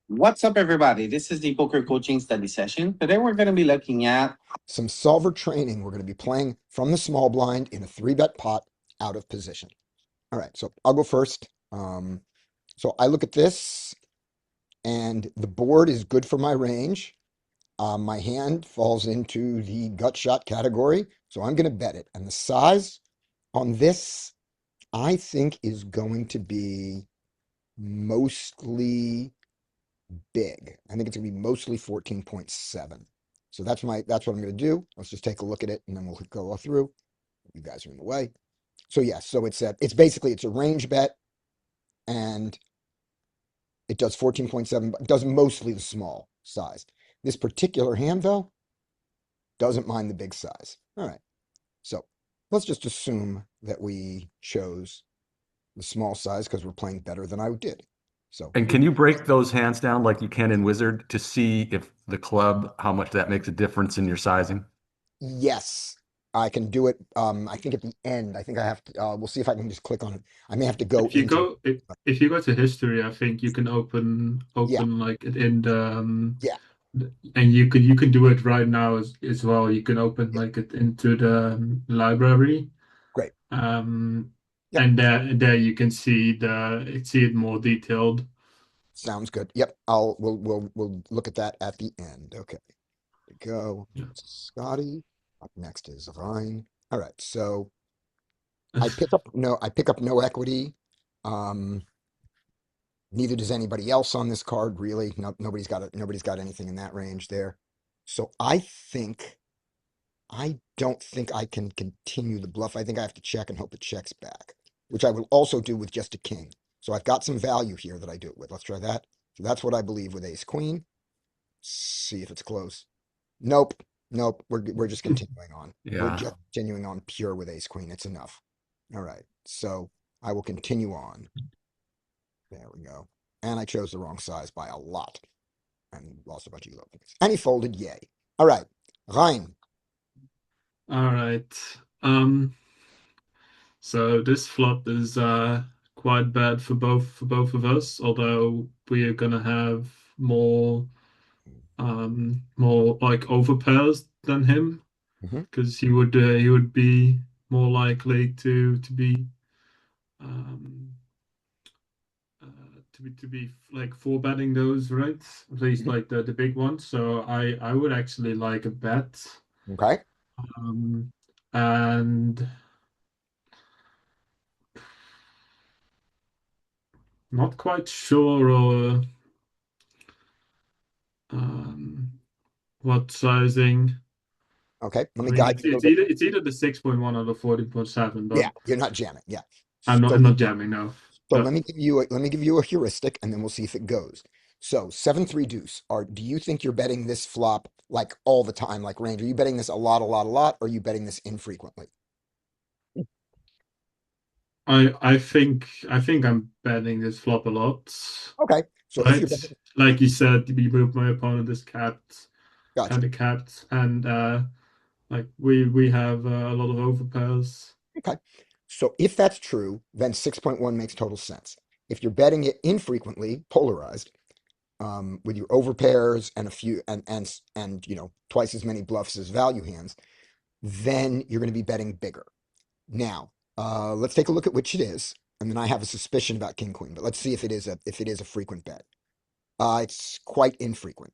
What's up, everybody? This is the poker coaching study session. Today, we're going to be looking at some solver training. We're going to be playing from the small blind in a 3-bet pot out of position. All right, so I'll go first. So I look at this, and the board is good for my range. My hand falls into the gut shot category, so I'm going to bet it. And the size on this, I think, is going to be mostly big. I think it's going to be mostly 14.7. So that's what I'm going to do. Let's just take a look at it, and then we'll go through. You guys are in the way. So yes, so it's a range bet, and it does 14.7, but it does mostly the small size. This particular hand, though, doesn't mind the big size. All right. So let's just assume that we chose the small size because we're playing better than I did. So And can you break those hands down like you can in Wizard to see if the club, how much that makes a difference in your sizing? yes, I can do it. I think at the end, I think I have to, we'll see if I can just click on it. I may have to go If you into, go if you go to history, I think you can yeah, open like it in the yeah, and you can do it right now as well. You can open yeah, like it into the library, great. um, Yep. and there you can see it more detailed. Sounds good. Yep. We'll look at that at the end. Okay. There we go. Yeah. Scotty. Up next is Ryan. All right. So I pick up no equity. Um, neither does anybody else on this card, really. No, nobody's got anything in that range there. So I don't think I can continue the bluff. I think I have to check and hope it checks back, which I will also do with just a king. So I've got some value here that I do it with. Let's try that. So that's what I believe with ace queen. See if it's close. Nope. Nope. We're just continuing on. We're Yeah. just continuing on pure with ace queen. It's enough. All right. So I will continue on. There we go. And I chose the wrong size by a lot and lost a bunch of elo points. And he folded. Yay. All right. Rein. All right. Um, so this flop is quite bad for both of us, although we are gonna have more like overpairs than him. Hmm. Because he would be more likely to be um, to be like four betting those, right? At least Hmm. like the big ones. So I would actually like a bet, Okay. um, and not quite sure or um, what sizing. Okay. Let I me mean, guide it's you a little it's bit. either it's either the 6.1 or the 14.7, but Yeah. You're not jamming. Yeah. I'm not So I'm not jamming now. So Yeah. let me give you a heuristic, and then we'll see if it goes. So 7-3 deuce. Do you think you're betting this flop like all the time, like range? Are you betting this a lot, a lot, a lot, or are you betting this infrequently? I think I'm betting this flop a lot, Okay. So if you're right? betting, Like you said, my opponent is capped, gotcha. kind of capped, and like we have a lot of overpairs. Okay. So if that's true, then 6.1 makes total sense. If you're betting it infrequently, polarized, with your overpairs and a few and twice as many bluffs as value hands, then you're going to be betting bigger. Now, let's take a look at which it is, and then I have a suspicion about king queen. But let's see if it is a frequent bet. It's quite infrequent.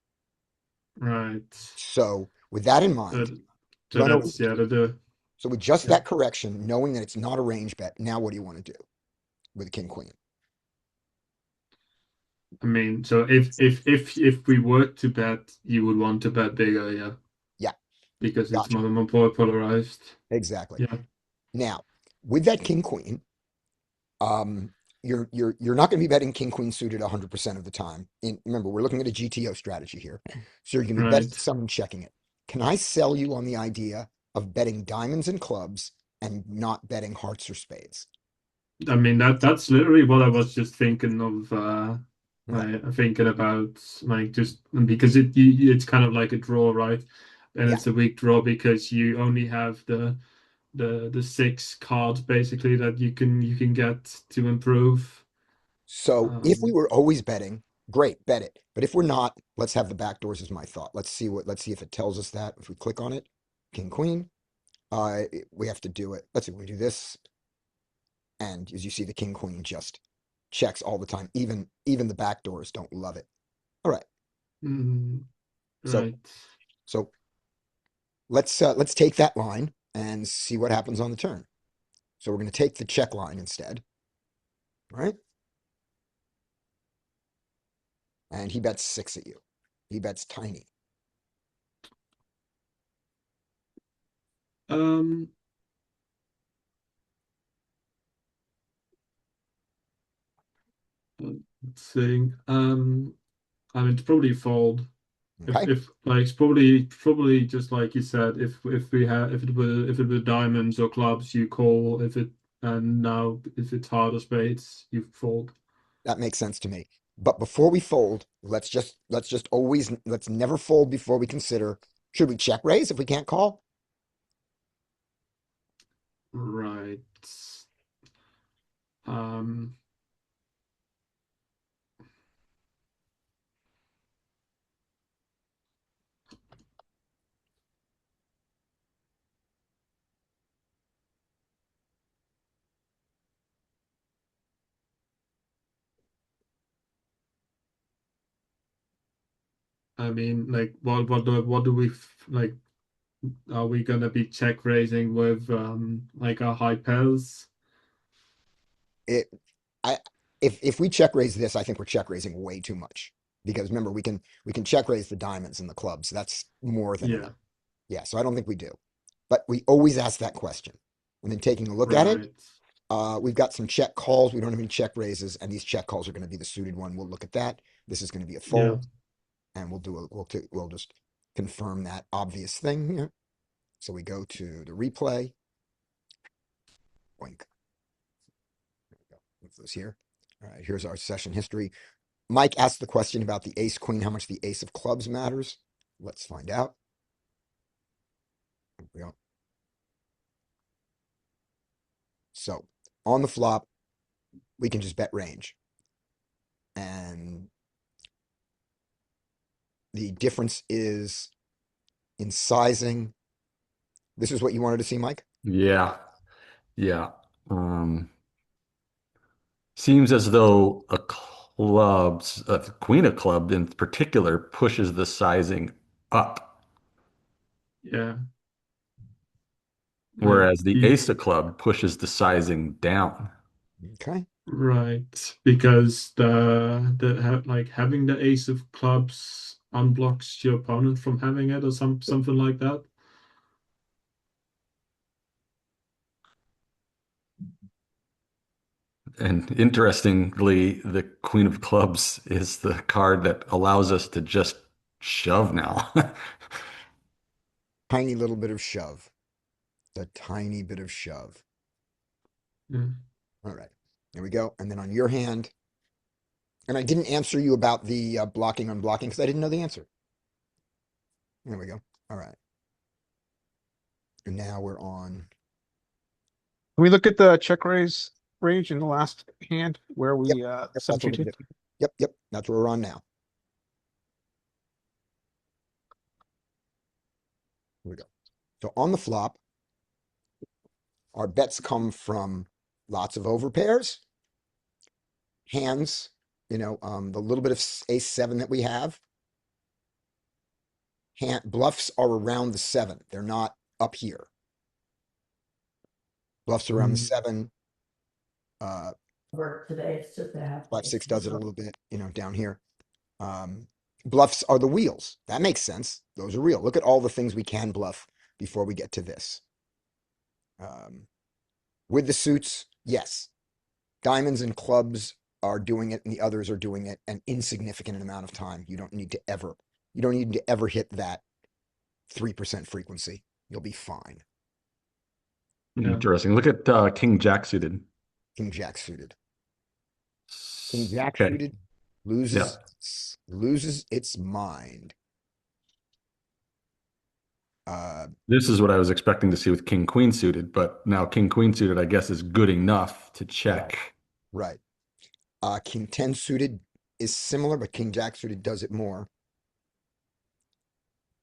Right. So with that in So, mind, so run over. that's yeah, the So with just yeah. that correction, knowing that it's not a range bet, now what do you want to do with king queen? I mean, so if we were to bet, you would want to bet bigger, yeah, Yeah, because it's gotcha. more polarized. Exactly. Yeah. Now, with that king queen, um, you're not going to be betting king queen suited 100% of the time. Remember, we're looking at a GTO strategy here, so you're going to be betting Right. some and checking it. Can I sell you on the idea of betting diamonds and clubs and not betting hearts or spades? I mean that's literally what I was just thinking of. Okay. Thinking about like just because it's kind of like a draw, right? And Yeah. it's a weak draw because you only have the six cards basically that you can get to improve. So if we Um, were always betting great, bet it. But if we're not, let's have the backdoors is my thought. Let's see if it tells us that. If we click on it, king, queen, we have to do it. Let's see, we do this. And as you see, the king, queen just checks all the time. Even the backdoors don't love it. All right. Mm, So, right. so let's take that line and see what happens on the turn. So we're going to take the check line instead. All right. And he bets 6 at you. He bets tiny. Um, let's see. I mean, it's probably fold. Okay. If like it's probably just like you said, if it were diamonds or clubs, you call. And now if it's heart or spades, you fold. That makes sense to me. But before we fold, let's never fold before we consider, should we check raise if we can't call? Right. Um, I mean, like, what do we like? Are we gonna be check raising with like our high pairs? It I if we check raise this, I think we're check raising way too much. Because remember, we can check raise the diamonds and the clubs. That's more than Yeah. enough. Yeah, so I don't think we do. But we always ask that question. And then taking a look at it, Right. we've got some check calls. We don't have any check raises, and these check calls are going to be the suited one. We'll look at that. This is going to be a Yeah. fold, and we'll just confirm that obvious thing here. So we go to the replay. Boink. There we go. Move those here. All right, here's our session history. Mike asked the question about the ace queen, how much the ace of clubs matters. Let's find out. There we go. So on the flop, we can just bet range. And the difference is in sizing. This is what you wanted to see, Mike? Yeah. Yeah. Seems as though the queen of club in particular pushes the sizing up, Yeah. Like whereas the ace of club pushes the sizing down. Okay. right, because like having the ace of clubs unblocks your opponent from having it or something like that. And interestingly, the queen of clubs is the card that allows us to just shove now. Tiny little bit of shove. A tiny bit of shove. Yeah. All right. There we go. And then on your hand, and I didn't answer you about the blocking, unblocking, because I didn't know the answer. There we go. All right. And now we're on. Can we look at the check raise range in the last hand where Yep. we Yep, that's what we're 7-2? gonna do. Yep. That's where we're on now. Here we go. So on the flop, our bets come from lots of overpairs, hands, the little bit of ace seven that we have. Bluffs are around the 7. They're not up here. Bluffs around the 7. Work today, it's just that. 5-6 does it a little bit, down here. Bluffs are the wheels. That makes sense. Those are real. Look at all the things we can bluff before we get to this. With the suits, yes. Diamonds and clubs are doing it, and the others are doing it an insignificant amount of time. You don't need to ever hit that 3% frequency. You'll be fine. Yeah. Interesting. Look at King Jack suited. King Jack suited. King Jack Okay. suited loses its mind. This is what I was expecting to see with King Queen suited, but now King Queen suited, I guess, is good enough to check. Right. King 10 suited is similar, but king jack suited does it more.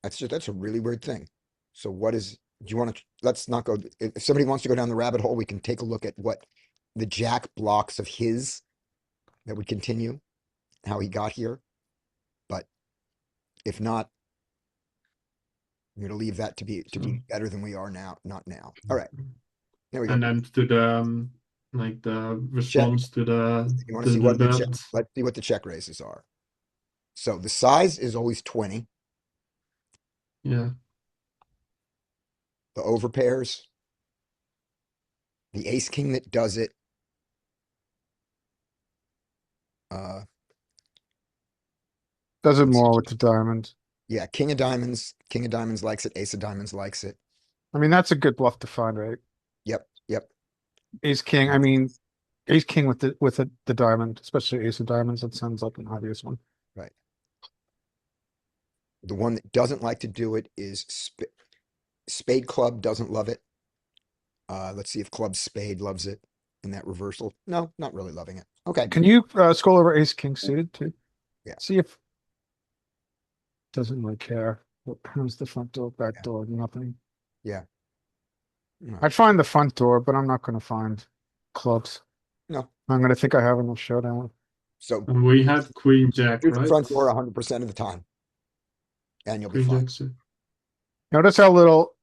That's a really weird thing. So what is, do you want to, let's not go, if somebody wants to go down the rabbit hole, we can take a look at what the jack blocks of his that would continue, how he got here. But if not, I'm going to leave that to be better than we are now, not now. All right, there we go. And then to the like the response to You want to see the what the check, bet. let's see what the check raises are. So the size is always 20. Yeah. The overpairs, the ace king that does it. Does it Let's see. more with the diamond. Yeah, king of diamonds likes it. Ace of diamonds likes it. I mean, that's a good bluff to find, right? Yep. Ace king. I mean, ace king with the diamond, especially ace of diamonds. That sounds like an obvious one. Right. The one that doesn't like to do it is spade club doesn't love it. Let's see if club spade loves it in that reversal. No, not really loving it. Okay. Can you scroll over ace king suited too? Yeah. See if doesn't really care. How's the front door, back Yeah. door? Nothing. Yeah. No. I'd find the front door, but I'm not going to find clubs. No. I'm going to think I have enough showdown. So And we had queen jack, shoot the right? front door 100% of the time. And you'll be Queen fine. jack suit. Notice how little,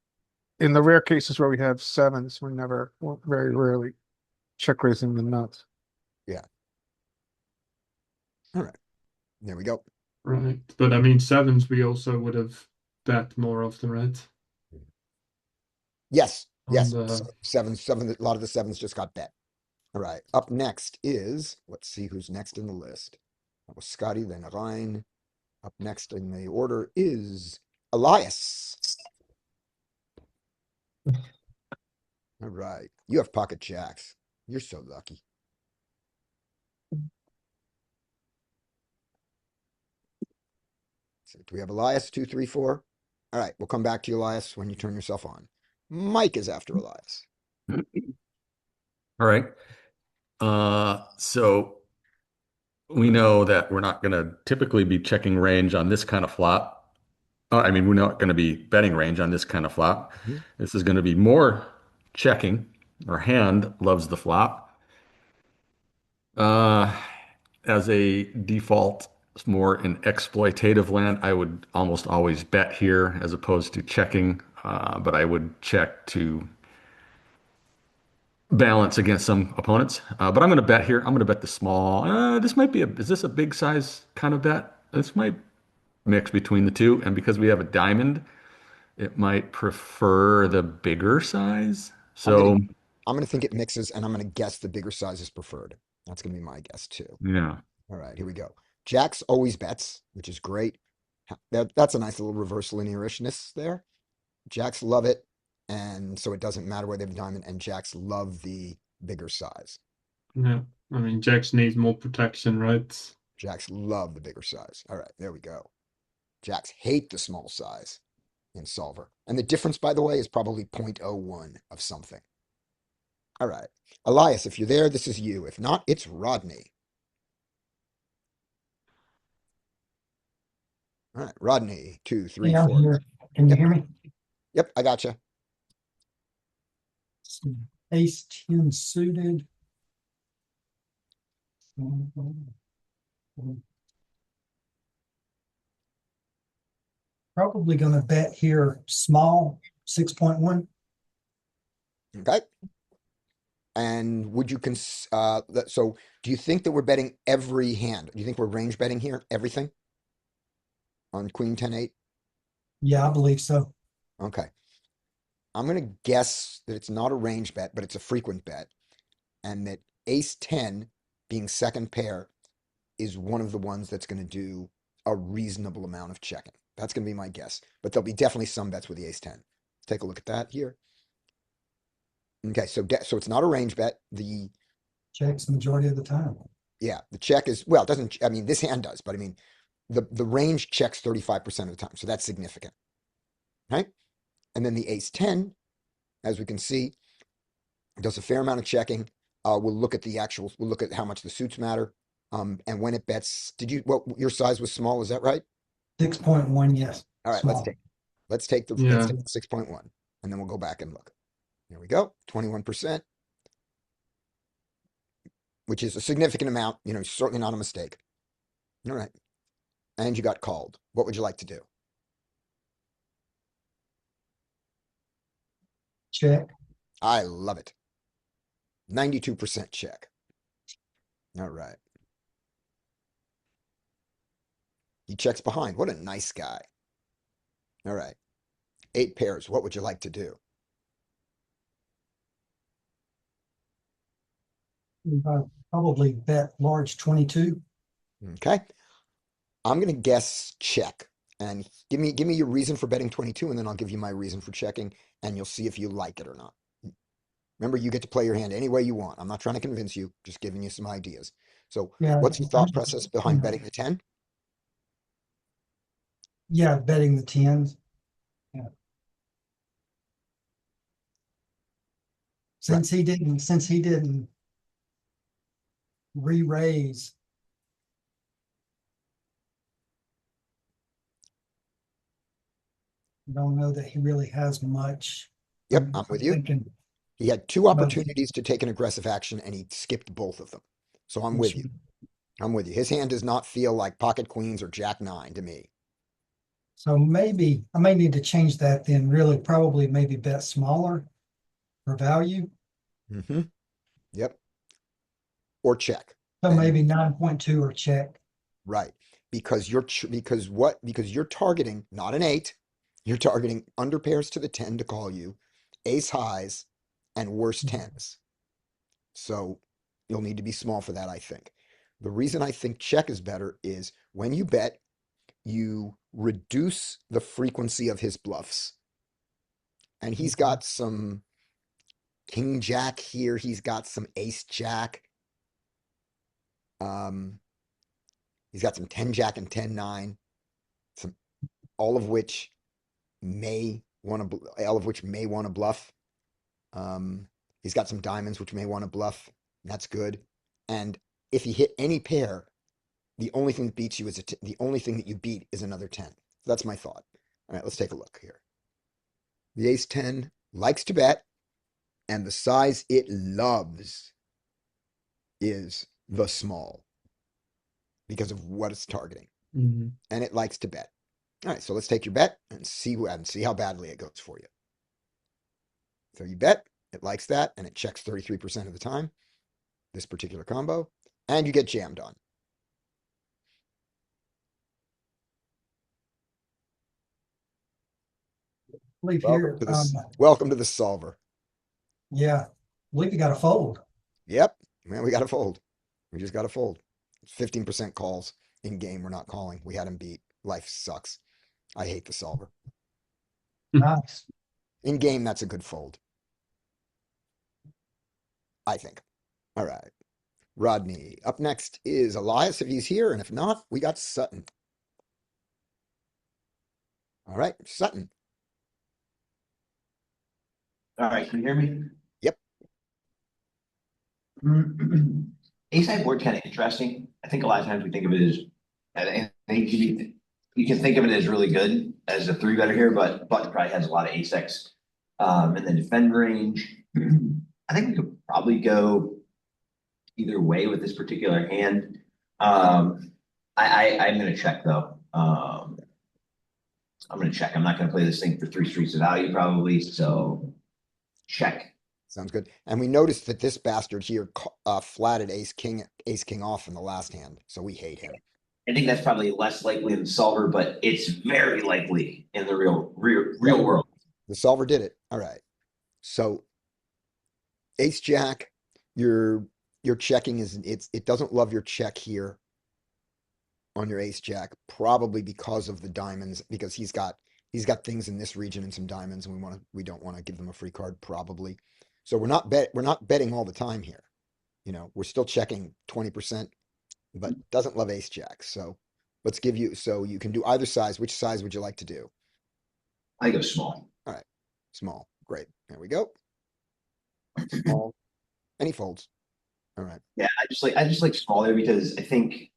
in the rare cases where we have sevens, we're very rarely check raising the nuts. All right. There we go. Right. But I mean sevens we also would have bet more often, right? Yes. On Yes. the- Seven. A lot of the sevens just got bet. All right. Up next is, let's see who's next in the list. That was Scotty, then Ryan. Up next in the order is Elias. All right. You have pocket jacks. You're so lucky. So do we have Elias 2, 3, 4? All right. We'll come back to you, Elias, when you turn yourself on. Mike is after Elias. All right. So we know that we're not going to typically be checking range on this kind of flop. I mean, we're not going to be betting range on this kind of flop. Mhm. This is going to be more checking. Our hand loves the flop. As a default, it's more in exploitative land. I would almost always bet here as opposed to checking, but I would check to balance against some opponents. But I'm going to bet here. I'm going to bet the small. This might be is this a big size kind of bet? This might mix between the two. And because we have a diamond, it might prefer the bigger size. So, I'm gonna think it mixes, and I'm gonna guess the bigger size is preferred. That's gonna be my guess too. yeah. All right, here we go. Jacks always bets, which is great. That's a nice little reverse linearishness there. Jacks love it, and so it doesn't matter whether they have a diamond, and jacks love the bigger size. Yeah. I mean jacks need more protection, right? Jacks love the bigger size. All right, there we go. Jacks hate the small size in solver. And the difference, by the way, is probably 0.01 of something. All right. Elias, if you're there, this is you. If not, it's Rodney. All right, Rodney, 2, 3, Yeah, I'm 4. here. Can you hear me? Yep, I got you. Ace 10 suited. Probably gonna bet here small, 6.1. Okay. And would you so do you think that we're betting every hand? Do you think we're range betting here? Everything? On Queen 10-8? Yeah, I believe so. Okay. I'm gonna guess that it's not a range bet, but it's a frequent bet. And that Ace 10 being second pair is one of the ones that's gonna do a reasonable amount of checking. That's gonna be my guess. But there'll be definitely some bets with the Ace 10. Take a look at that here. Okay, so it's not a range bet. The Checks the majority of the time. Yeah, the check is, well, it doesn't, I mean, this hand does, but I mean, the range checks 35% of the time, so that's significant. Right? And then the ace 10, as we can see, does a fair amount of checking. We'll look at how much the suits matter. And when it bets, your size was small, is that right? 6.1, yes. All right, Small. let's take the Yeah. 6.1, and then we'll go back and look. There we go, 21%, which is a significant amount, certainly not a mistake. All right, and you got called. What would you like to do? Check. I love it. 92% check. All right. He checks behind. What a nice guy. All right. 8 pairs. What would you like to do? Probably bet large 22. Okay. I'm gonna guess check. And give me your reason for betting 22, and then I'll give you my reason for checking, and you'll see if you like it or not. Remember, you get to play your hand any way you want. I'm not trying to convince you, just giving you some ideas. So Yeah. what's your thought process behind betting the 10? Yeah, betting the tens. Yeah. Since he didn't re-raise. I don't know that he really has much. Yep, I'm with you. Thinking, He had 2 opportunities to take an aggressive action, and he skipped both of them. So I'm with you. I'm with you. His hand does not feel like pocket queens or jack 9 to me. so maybe I may need to change that then. Really, probably maybe bet smaller for value. Mm-hmm. Yep. Or check. So And- maybe 9.2 or check. Right. Because you're targeting not an 8, you're targeting under pairs to the 10 to call you, ace highs, and worse 10s. So you'll need to be small for that, I think. The reason I think check is better is when you bet, you reduce the frequency of his bluffs. And he's got some king jack here, he's got some ace jack. He's got some 10 jack and 10-9, all of which may want to bluff. He's got some diamonds which may want to bluff. That's good. And if he hit any pair, the only thing that beats you is the only thing that you beat is another 10. So that's my thought. All right, let's take a look here. The ace 10 likes to bet, and the size it loves is the small because of what it's targeting. Mhm. And it likes to bet. All right, so let's take your bet and see how badly it goes for you. So you bet, it likes that, and it checks 33% of the time, this particular combo, and you get jammed on. Leave here. Welcome to the solver. Yeah, believe you got to fold. Yep, man, we got to fold. We just got to fold. 15% calls in game. We're not calling. We had him beat. Life sucks. I hate the solver. Nice. In game, that's a good fold. I think. All right. Rodney. Up next is Elias if he's here, and if not, we got Sutton. All right, Sutton. All right, can you hear me? Yep. Ace high board kind of interesting. I think a lot of times we think of it as, I think you can think of it as really good as a 3-better here, but Button probably has a lot of ace X in the defend range. I think we could probably go either way with this particular hand. I'm going to check though. I'm going to check. I'm not going to play this thing for 3 streets of value probably. So check. Sounds good. And we noticed that this bastard here flatted ace king off in the last hand, so we hate him. I think that's probably less likely in the solver, but it's very likely in the real world. The solver did it. All right. So ace jack, your checking it doesn't love your check here on your ace jack, probably because of the diamonds, because he's got things in this region and some diamonds, and we don't want to give them a free card, probably. So we're not betting all the time here. We're still checking 20%, but doesn't love ace jack. So so you can do either size. Which size would you like to do? I go small. All right. Small. Great. There we go. Small. And he folds. All right. Yeah, I just like smaller because I think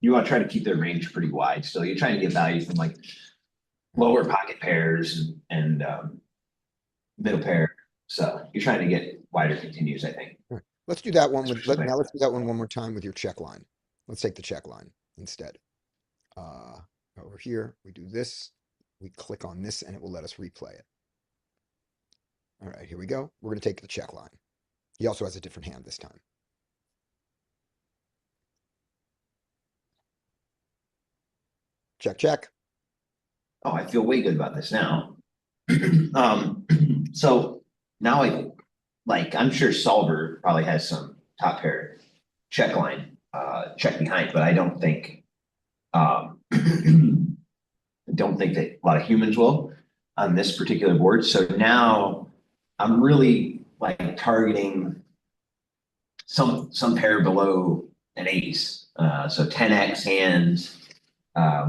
you want to try to keep their range pretty wide. So you're trying to get value from like lower pocket pairs and middle pair. So you're trying to get wider continues, I think. Let's do that one with, Especially now let's do that one more time with your check line. Let's take the check line instead. Over here, we do this, we click on this and it will let us replay it. All right, here we go. We're going to take the check line. He also has a different hand this time. Check, check. Oh, I feel way good about this now. Um, so now I'm sure Solver probably has some top pair check line, check behind, but I don't think, I don't think that a lot of humans will on this particular board. So now I'm really like targeting some pair below an ace. So 10x hands,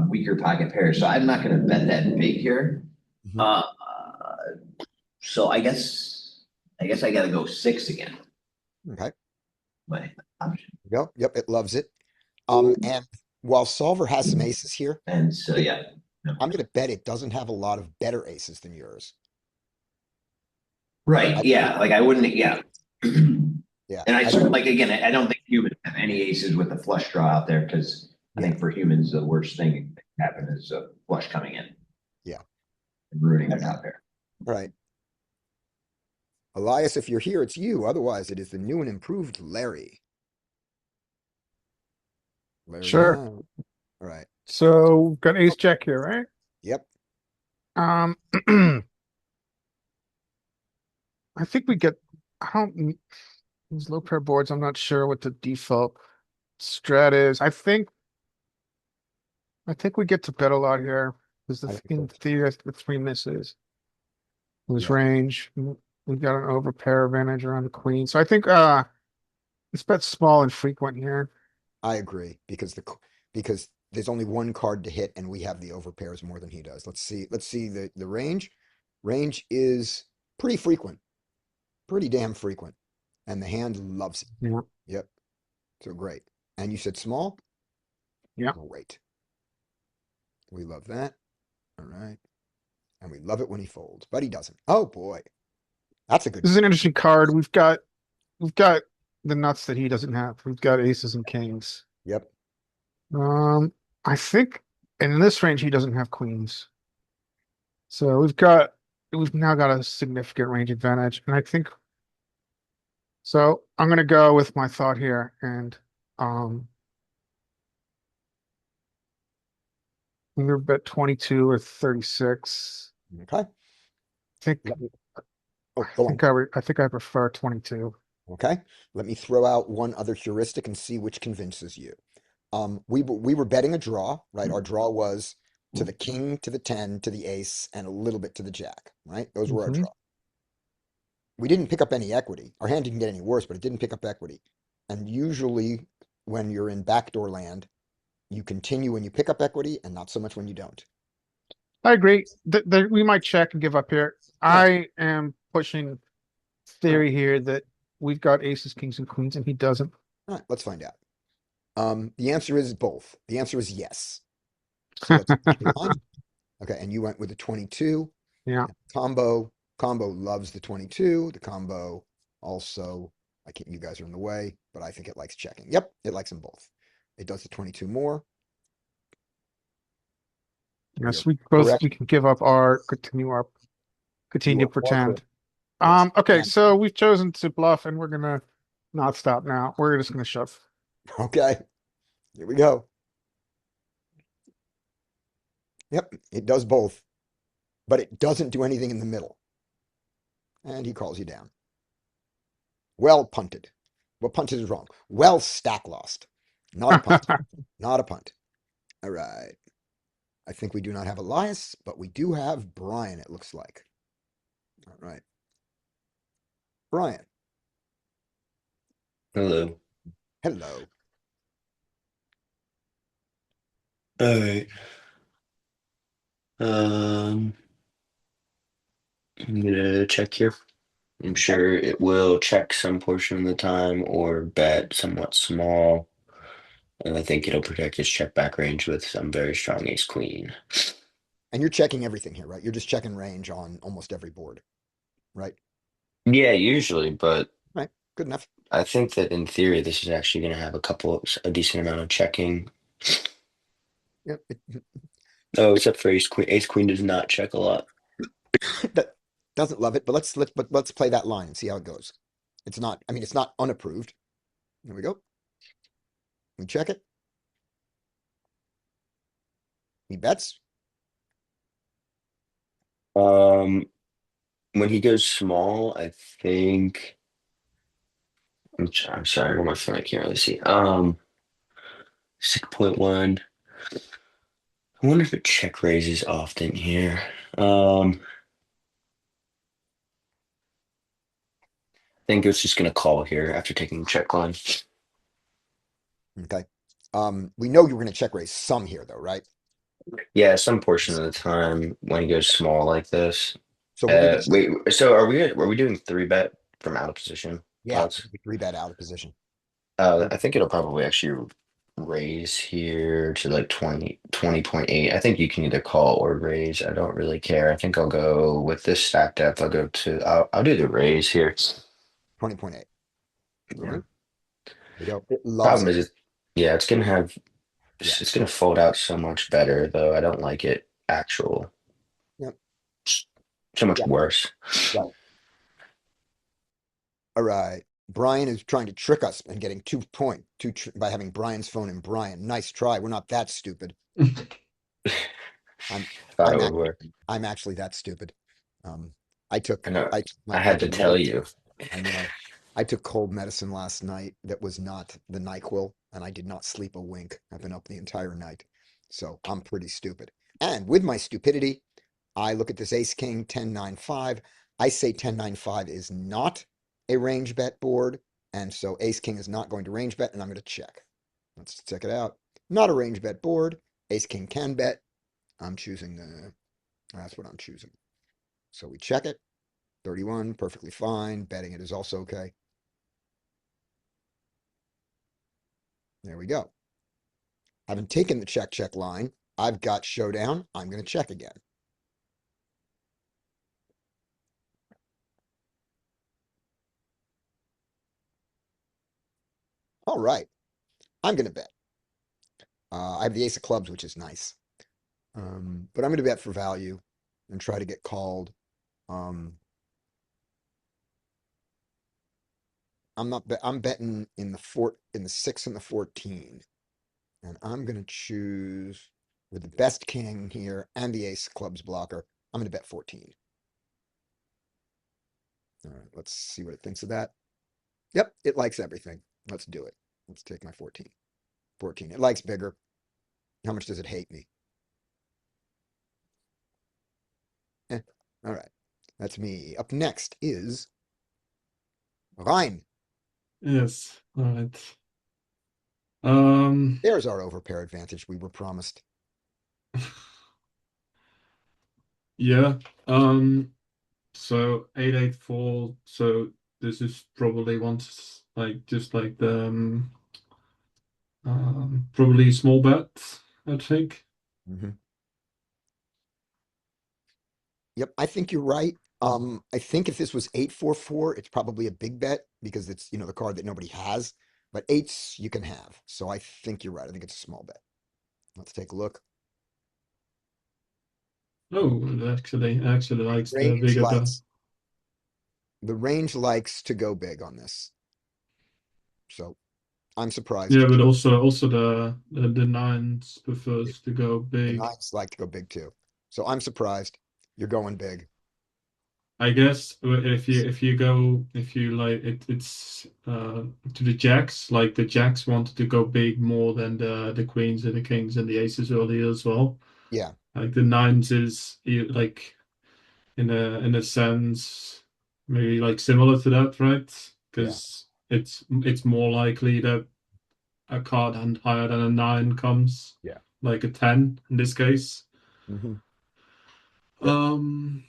weaker pocket pairs. So I'm not going to bet that big here. Mhm. So I guess I got to go 6 again. Okay, My option. go. Yep, it loves it. And while Solver has some aces here, And so yeah, I'm going to bet it doesn't have a lot of better aces than yours. right. Yeah, like I wouldn't. Yeah. Yeah, And I certainly, like, again, I don't think humans have any aces with a flush draw out there because I Yeah. think for humans, the worst thing that can happen is a flush coming in. Yeah. And ruining their top pair. Right. Elias, if you're here, it's you. Otherwise, it is the new and improved Larry. Larry Sure. Young. All right. So got ace jack here, right? Yep. Um, I think we get, I don't, these low pair boards, I'm not sure what the default strat is. I think we get to bet a lot here because I think in so. theory, the three misses. Lose Yeah. range. We've got an overpair advantage around the queen. So I think let's bet small and frequent here. I agree because there's only one card to hit and we have the overpairs more than he does. Let's see. Let's see the range. Range is pretty frequent. Pretty damn frequent. And the hand loves it. Yeah. Yep. So great. And you said small? Yeah. Great. We love that. All right. And we love it when he folds, but he doesn't. Oh boy. That's a good This is card. an interesting card. We've got the nuts that he doesn't have. We've got aces and kings. Yep. I think in this range he doesn't have queens. So we've now got a significant range advantage. And I think so I'm gonna go with my thought here and either bet 22 or 36. Okay. I think Let me, oh, go on. I think I prefer 22. Okay. Let me throw out one other heuristic and see which convinces you. We were betting a draw, right? Our draw was to the king, to the 10, to the ace, and a little bit to the jack, right? Those were our Mhm. draw. We didn't pick up any equity. Our hand didn't get any worse, but it didn't pick up equity. And usually when you're in backdoor land, you continue when you pick up equity and not so much when you don't. I agree. We might check and give up here. I am pushing theory here that we've got aces, kings, and queens, and he doesn't. All right, let's find out. The answer is both. The answer is yes. So let's move on. Okay, and you went with the 22. Yeah. Combo loves the 22. The combo also, I can't, you guys are in the way, but I think it likes checking. Yep, it likes them both. It does the 22 more. Yes, We are correct. we can give up our continue You to are pretend. Yes. Okay, so we've chosen to bluff and we're gonna not stop now. We're just gonna shove. Okay, here we go. Yep, it does both, but it doesn't do anything in the middle. And he calls you down. Well punted. Well, punted is wrong. Well, stack lost. Not a punt. Not a punt. All right. I think we do not have Elias, but we do have Brian, it looks like. All right. Brian, Hello. hello. All right. I'm gonna check here. I'm sure it will check some portion of the time or bet somewhat small. And I think it'll protect its check back range with some very strong ace queen. And you're checking everything here, right? You're just checking range on almost every board, right? Yeah, usually, but Right. Good enough. I think that in theory, this is actually going to have a decent amount of checking. Yep. Oh, except for ace queen. Ace queen does not check a lot. That doesn't love it, but let's play that line and see how it goes. It's not, I mean, it's not unapproved. There we go. We check it. He bets. Um, when he goes small, I think. I'm sorry, on my phone, I can't really see. 6.1. I wonder if it check raises often here. I think it's just gonna call here after taking the check line. Okay. We know you were going to check raise some here though, right? Yeah, some portion of the time when he goes small like this. So what are you going to do? Wait, so are we doing three bet from out of position Yeah, pots? we three bet out of position. I think it'll probably actually raise here to like 20.8. I think you can either call or raise. I don't really care. I think I'll go with this stack depth. I'll do the raise here. 20.8. All Yeah. right. There we go. It loves Problem it. is, yeah, Yeah. it's gonna fold out so much better though. I don't like it actual Yep. so much Yeah. worse. Right. All right. Brian is trying to trick us and getting 2 point by having Brian's phone in Brian. Nice try. We're not that stupid. I'm Thought it I'm would actually work. I'm actually that stupid. Um, I took I know. I I had to took tell you. I know. I took cold medicine last night that was not the NyQuil, and I did not sleep a wink. I've been up the entire night. So I'm pretty stupid. And with my stupidity, I look at this ace king 10-9-5. I say 10-9-5 is not a range bet board. And so ace king is not going to range bet, and I'm going to check. Let's check it out. Not a range bet board. Ace king can bet. I'm choosing that's what I'm choosing. So we check it. 31, perfectly fine. Betting it is also okay. There we go. Having taken the check line, I've got showdown. I'm going to check again. All right. I'm going to bet. I have the ace of clubs, which is nice. But I'm going to bet for value and try to get called. I'm betting in the 6 and the 14. And I'm going to choose with the best king here and the ace of clubs blocker. I'm going to bet 14. All right, let's see what it thinks of that. Yep, it likes everything. Let's do it. Let's take my 14. 14. It likes bigger. How much does it hate me? All right. That's me. Up next is Ryan. Yes. All right. Um. There's our overpair advantage we were promised. Yeah. So 884. So this is probably once like just like the probably small bet, I think. Mhm. Yep, I think you're right. I think if this was 844, it's probably a big bet because it's, the card that nobody has. But eights you can have. So I think you're right. I think it's a small bet. Let's take a look. Oh, it actually likes the Range bigger bet. likes the range likes to go big on this. So I'm surprised. Yeah, but also the nines prefers to go The big. nines like to go big too. So I'm surprised. You're going big. I guess if you like it's to the jacks, like the jacks wanted to go big more than the queens and the kings and the aces earlier as well. Yeah, Like the nines is like in a sense maybe like similar to that, right? yeah, Because it's more likely that a card and higher than a nine comes, yeah. like a 10 in this case. Hmm. Yep. Um,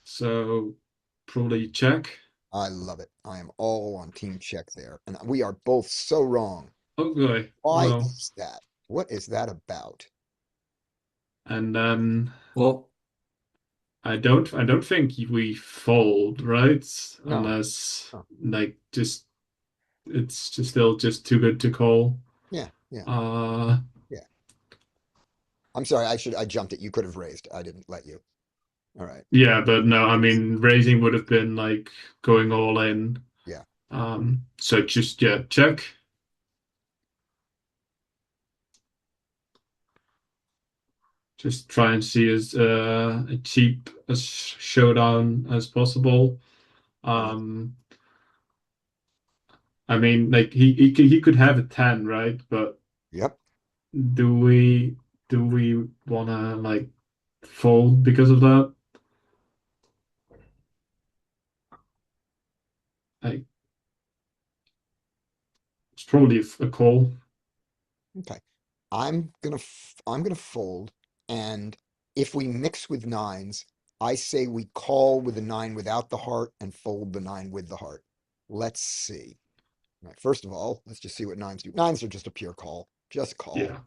so probably check. I love it. I am all on team check there. And we are both so wrong. Okay, Why well, is that? What is that about? and then Well, I don't think we fold, right? No. Unless No. like just it's just still just too good to call. Yeah, yeah, Uh, yeah. I'm sorry, I jumped it. You could have raised. I didn't let you. All right. yeah, but no, I mean raising would have been like going all in. Yeah. So just yeah, check. Just try and see as a cheap as showdown as possible. Right. Um, I mean, like he could have a 10, right? But Yep. do we do we wanna like fold because of that? Like it's probably a call. Okay. I'm gonna fold. And if we mix with nines, I say we call with a nine without the heart and fold the nine with the heart. Let's see. All right, first of all, let's just see what nines do. Nines are just a pure call. Just call. Yeah.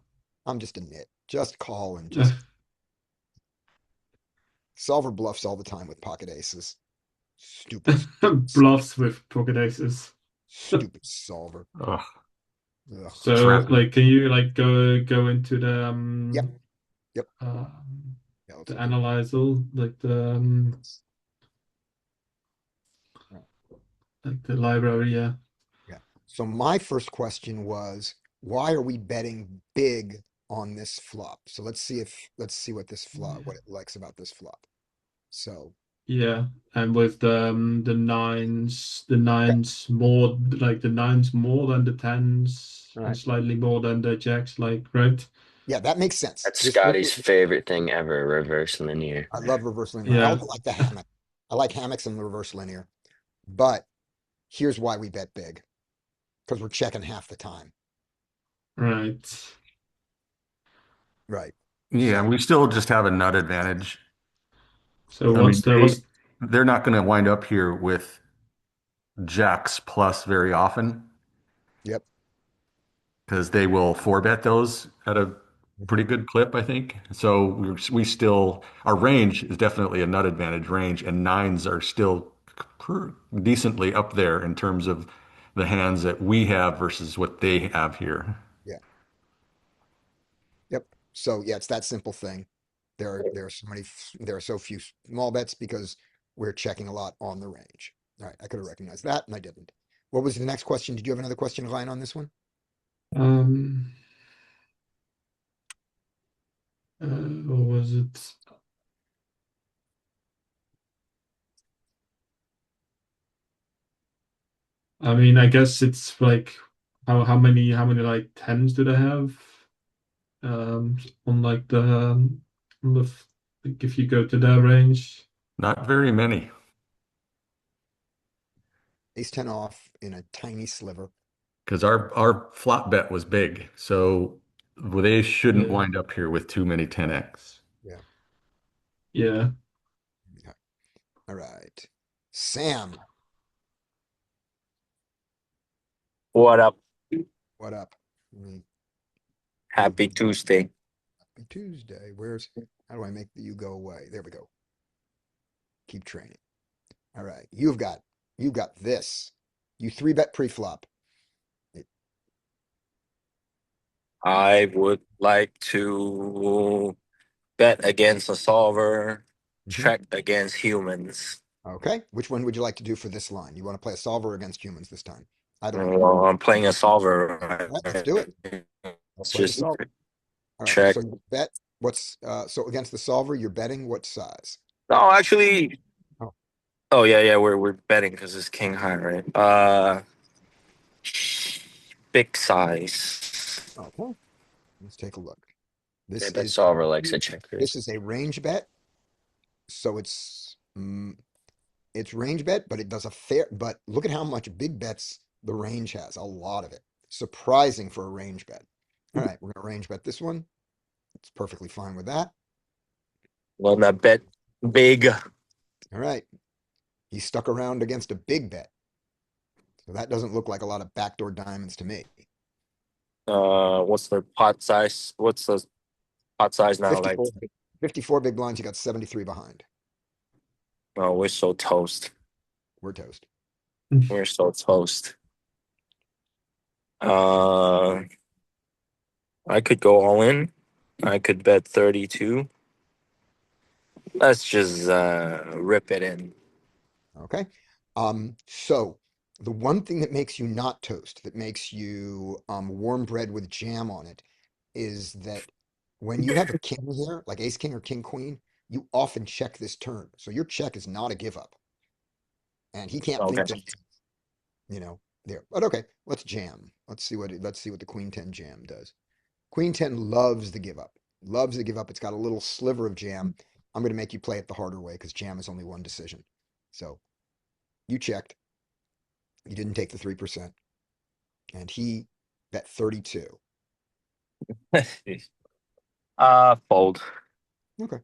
I'm just a nit. Just call and just solver bluffs all the time with pocket aces. Stupid, Bluffs with pocket aces. stupid solver. ugh, Ugh. So trap. like, can you like go into Yep. Yep. Yeah, let's the look at analyzer, like it. the library? Yeah. Yeah. So my first question was, why are we betting big on this flop? So let's see what this flop, what it likes about this flop. So Yeah, and with the okay. nines more like the nines more than the tens All and right. slightly more than the jacks, like right? Yeah, that makes sense. That's This Scotty's favorite thing ever, reverse linear. I love reverse linear. I Yeah, also like the hammock. I like hammocks and reverse linear. But here's why we bet big. Because we're checking half the time. right. Right. Yeah, So we still just have a nut advantage. So I mean, what's they're not going to wind up here with jacks plus very often yep. because they will four bet those at a pretty Mhm. good clip, I think. So we still, our range is definitely a nut advantage range, and nines are still decently up there in terms of the hands that we have versus what they have here. Yeah. Yep. So yeah, it's that simple thing. There are so many there are so few small bets because we're checking a lot on the range. All right, I could have recognized that and I didn't. What was the next question? Did you have another question, Ryan, on this one? um what was it? I mean, I guess it's like how many like tens do they have? Um, on like on the like if you go to their range. Not very many Ace 10 off in a tiny sliver. because our flop bet was big. So they shouldn't Yeah, wind up here with too many 10x. Yeah. yeah. Yeah. All right. Sam, What up? what up? Mm, Happy Tuesday. Happy Tuesday. How do I make you go away? There we go. Keep training. All right. You've got this. You three bet pre-flop. I would like to bet against a solver, Mhm. check against humans. Okay. Which one would you like to do for this line? You want to play a solver against humans this time? Either one. Well, I'm playing a solver. All right, let's do it. Let's Let's play the just solver. All right. check. So you bet so against the solver, you're betting what size? No, actually, Oh, oh yeah, we're betting because it's king high, right? Big size. okay. Let's take a look. Yeah, This that is solver likes a checker. this is a range bet. So it's range bet, but it does a fair but look at how much big bets the range has. A lot of it. Surprising for a range bet. All right, we're gonna range bet this one. It's perfectly fine with that. Well, that bet big. All right. He stuck around against a big bet. So that doesn't look like a lot of backdoor diamonds to me. What's the pot size? What's the pot size now? Like, 54, 54 big blinds, you got 73 behind. oh, we're so toast. We're toast. We're so toast. Uh, I could go all in. I could bet 32. Let's just rip it in. Okay. So the one thing that makes you not toast, that makes you warm bread with jam on it, is that when you have a king here, like ace king or king queen, you often check this turn. So your check is not a give up. And he can't Okay. think that, there. But okay, let's jam. Let's see what the queen 10 jam does. Queen 10 loves the give up. Loves the give up. It's got a little sliver of jam. I'm going to make you play it the harder way because jam is only one decision. So you checked. You didn't take the 3%. And he bet 32. Fold. Okay.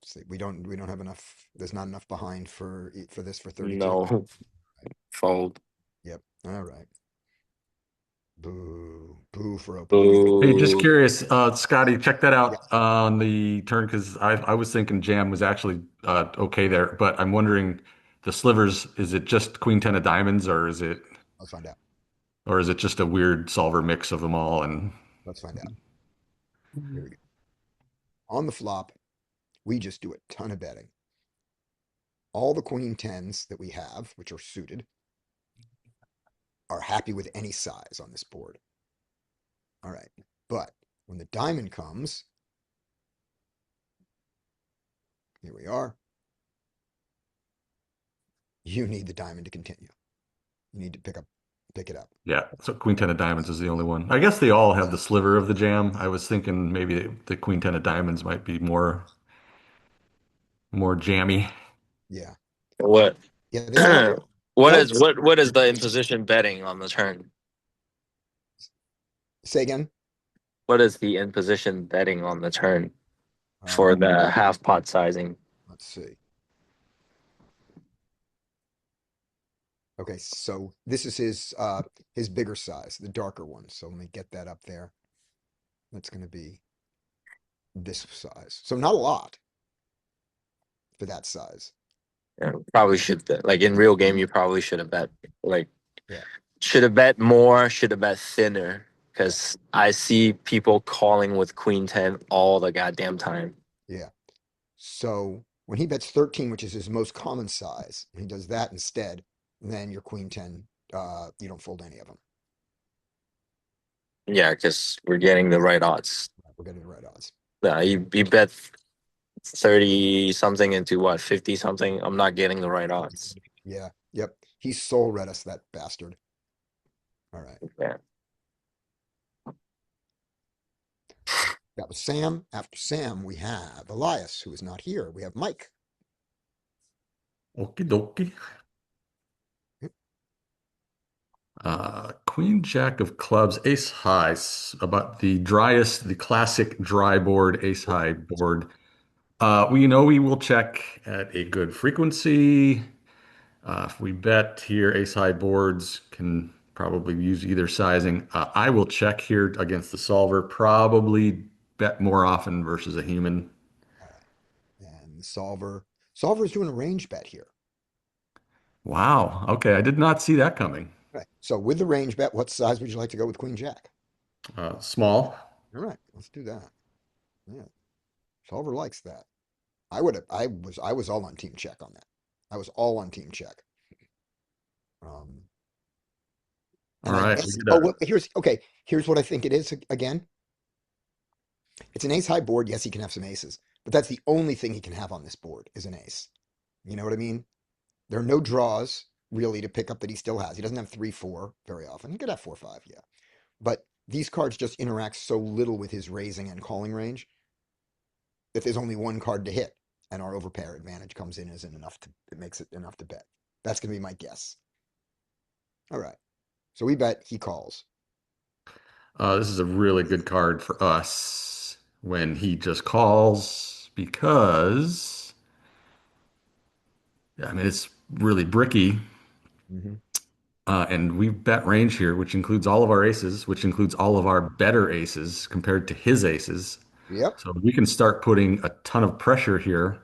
See, we don't have enough. There's not enough behind for this for 32. No. Fold. Yep. All right. Boo. Boo for opening. Hey, just Boo. curious, Scotty, check that Yeah. out on the turn because I was thinking jam was actually okay there, but I'm wondering the slivers, is it just queen 10 of diamonds Let's find out. or is it just a weird solver mix of them all? And Let's find out. Here we go. On the flop, we just do a ton of betting. All the queen 10s that we have, which are suited, are happy with any size on this board. All right. But when the diamond comes, here we are. You need the diamond to continue. You need to pick it up. yeah, so queen 10 of diamonds is the only one. I guess they all have the sliver of the jam. I was thinking maybe the queen 10 of diamonds might be more jammy. Yeah. What? Yeah, they all have What is the imposition betting on the turn? say again. What is the imposition betting on the turn for Um, the half pot sizing? let's see. Okay, so this is his bigger size, the darker one. So let me get that up there. That's going to be this size. So not a lot for that size. Yeah, probably should like in real game. You probably should have bet like Yeah. should have bet more. Should have bet thinner because I see people calling with queen 10 all the goddamn time. Yeah. So when he bets 13, which is his most common size, and he does that instead, then your queen 10, you don't fold any of them. Yeah, because we're getting the right odds. We're getting the right odds. You bet 30 something into what 50 something. I'm not getting the right odds. Yeah. Yep. He soul read us, that bastard. All right. Yeah. That was Sam. After Sam, we have Elias, who is not here. We have Mike. Okie dokie. Queen Jack of clubs, ace high, about the driest, the classic dry board, ace high board. We will check at a good frequency. If we bet here, ace high boards can probably use either sizing. I will check here against the solver, probably bet more often versus a human. All right. And the solver's doing a range bet here. Wow. Okay, I did not see that coming. Right. So with the range bet, what size would you like to go with Queen Jack? Small. All right, let's do that. Yeah. Solver likes that. I was all on team check on that. I was all on team check. All And I right. guess, well, here's what I think it is again. It's an ace high board. Yes, he can have some aces, but that's the only thing he can have on this board is an ace. You know what I mean? There are no draws really to pick up that he still has. He doesn't have 3-4 very often. He could have 4-5, yeah. But these cards just interact so little with his raising and calling range that there's only one card to hit, and our overpair advantage comes in isn't enough it makes it enough to bet. That's gonna be my guess. All right. So we bet, he calls. This is a really good card for us when he just calls because, I mean, it's really bricky. Mhm. And we bet range here, which includes all of our aces, which includes all of our better aces compared to his aces. Yep. So we can start putting a ton of pressure here.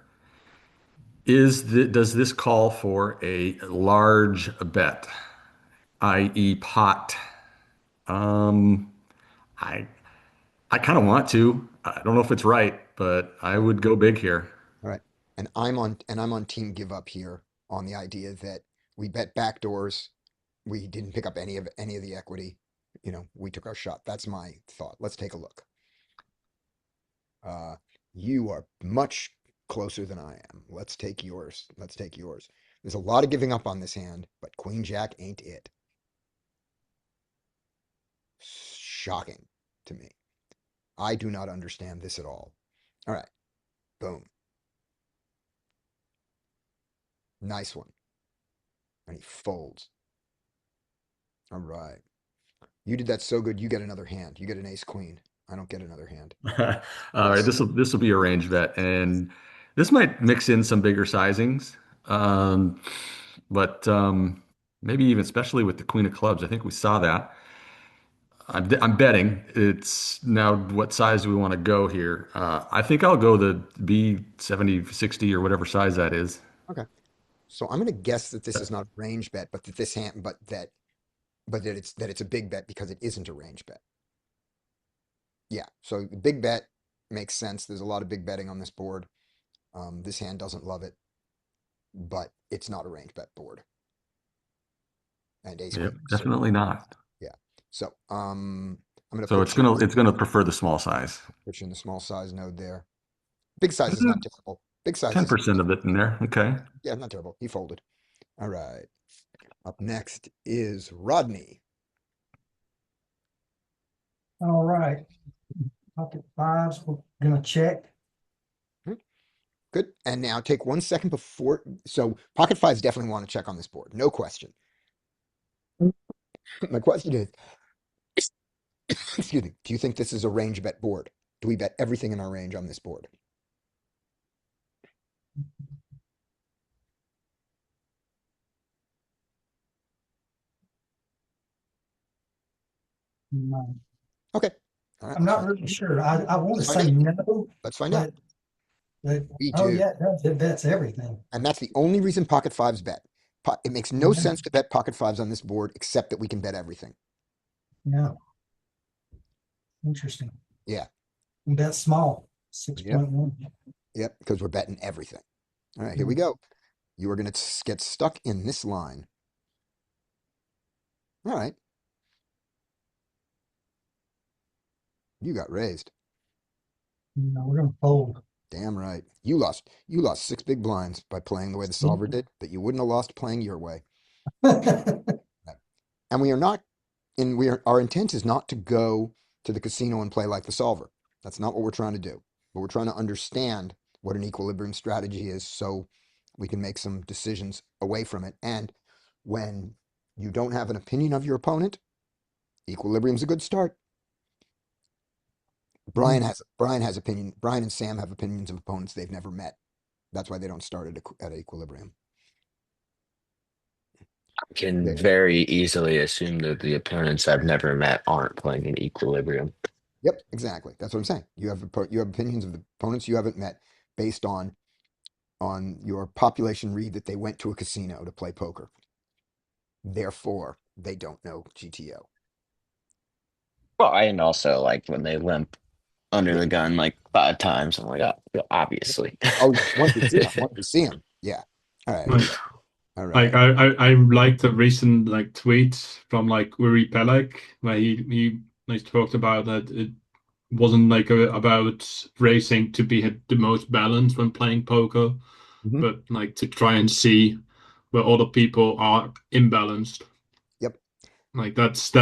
Does this call for a large bet, i.e. pot? Um, I I kind of want to. I don't know if it's right, but I would go big here. All right. And I'm on team give up here on the idea that we bet backdoors. We didn't pick up any of the equity. We took our shot. That's my thought. Let's take a look. Uh, you are much closer than I am. Let's take yours. Let's take yours. There's a lot of giving up on this hand, but Queen Jack ain't it. Shocking to me. I do not understand this at all. All right. Boom. Nice one. And he folds. All right. You did that so good. You get another hand. You get an ace queen. I don't get another hand. All right, this will be a range bet, and this might mix in some bigger sizings, but maybe even especially with the Queen of Clubs. I think we saw that. I'm betting. It's now what size do we want to go here? I think I'll go the B 70, 60 or whatever size that is. Okay. So I'm going to guess that this is not a range bet, but that this hand, but that it's a big bet because it isn't a range bet. Yeah. So the big bet makes sense. There's a lot of big betting on this board. This hand doesn't love it, but it's not a range bet board. And ace Yep, queen. definitely not. Yeah. So I'm going to So it's gonna prefer the small size. put you in the small size node there. Big size is not terrible. Big size is 10% of it in there. Okay. yeah, not terrible. He folded. All right. Up next is Rodney. All right. Pocket fives, we're gonna check. Good. And now take 1 second before. So pocket fives definitely want to check on this board. No question. My question is, excuse me, do you think this is a range bet board? Do we bet everything in our range on this board? No. Okay. All right. I'm Let's not find, really sure. I want to let's find say out. no, Let's find out. but We oh do. yeah, it does. It bets everything. And that's the only reason pocket fives bet. It makes no Yeah. sense to bet pocket fives on this board except that we can bet everything. Yeah. Interesting. Yeah. And bet small, Yep. 6.1. Yep. Because we're betting everything. All right. Here we go. You are going to get stuck in this line. All right. You got raised. No, we're gonna fold. Damn right. You lost 6 big blinds by playing the way the solver did that you wouldn't have lost playing your way. And we are not our intent is not to go to the casino and play like the solver. That's not what we're trying to do. But we're trying to understand what an equilibrium strategy is so we can make some decisions away from it. And when you don't have an opinion of your opponent, equilibrium's a good start. Brian has opinion. Brian and Sam have opinions of opponents they've never met. That's why they don't start at equilibrium. Can very easily assume that the opponents I've never met aren't playing in equilibrium. Yep, exactly. That's what I'm saying. You have opinions of the opponents you haven't met based on your population read that they went to a casino to play poker. Therefore, they don't know GTO. Well, and also like when they limp under Yeah. the gun like 5 times, I'm like, oh, obviously. Oh, once you see them, yeah. All right, here we go. All Like right. I like the recent like tweets from like Uri Pelek where he like talked about that it wasn't like about racing to be the most balanced when playing poker, Mhm. but like to try and see where other people are imbalanced. Yep. Like that's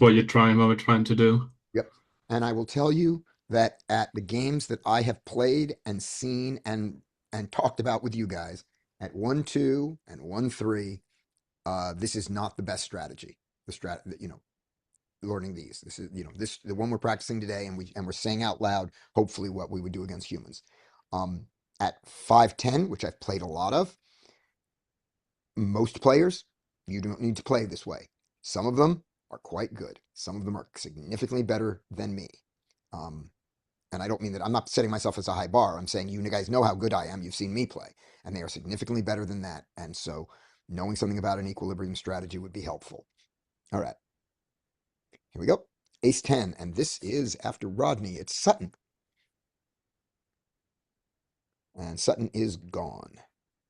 what we're trying to do. Yep. And I will tell you that at the games that I have played and seen and talked about with you guys at 1-2 and 1-3, this is not the best strategy. Learning these. This is, the one we're practicing today, and we're saying out loud, hopefully, what we would do against humans. At 5-10, which I've played a lot of, most players, you don't need to play this way. Some of them are quite good. Some of them are significantly better than me. And I don't mean that I'm not setting myself as a high bar. I'm saying you guys know how good I am. You've seen me play, and they are significantly better than that. And so knowing something about an equilibrium strategy would be helpful. All right. Here we go. Ace 10. And this is after Rodney. It's Sutton. And Sutton is gone.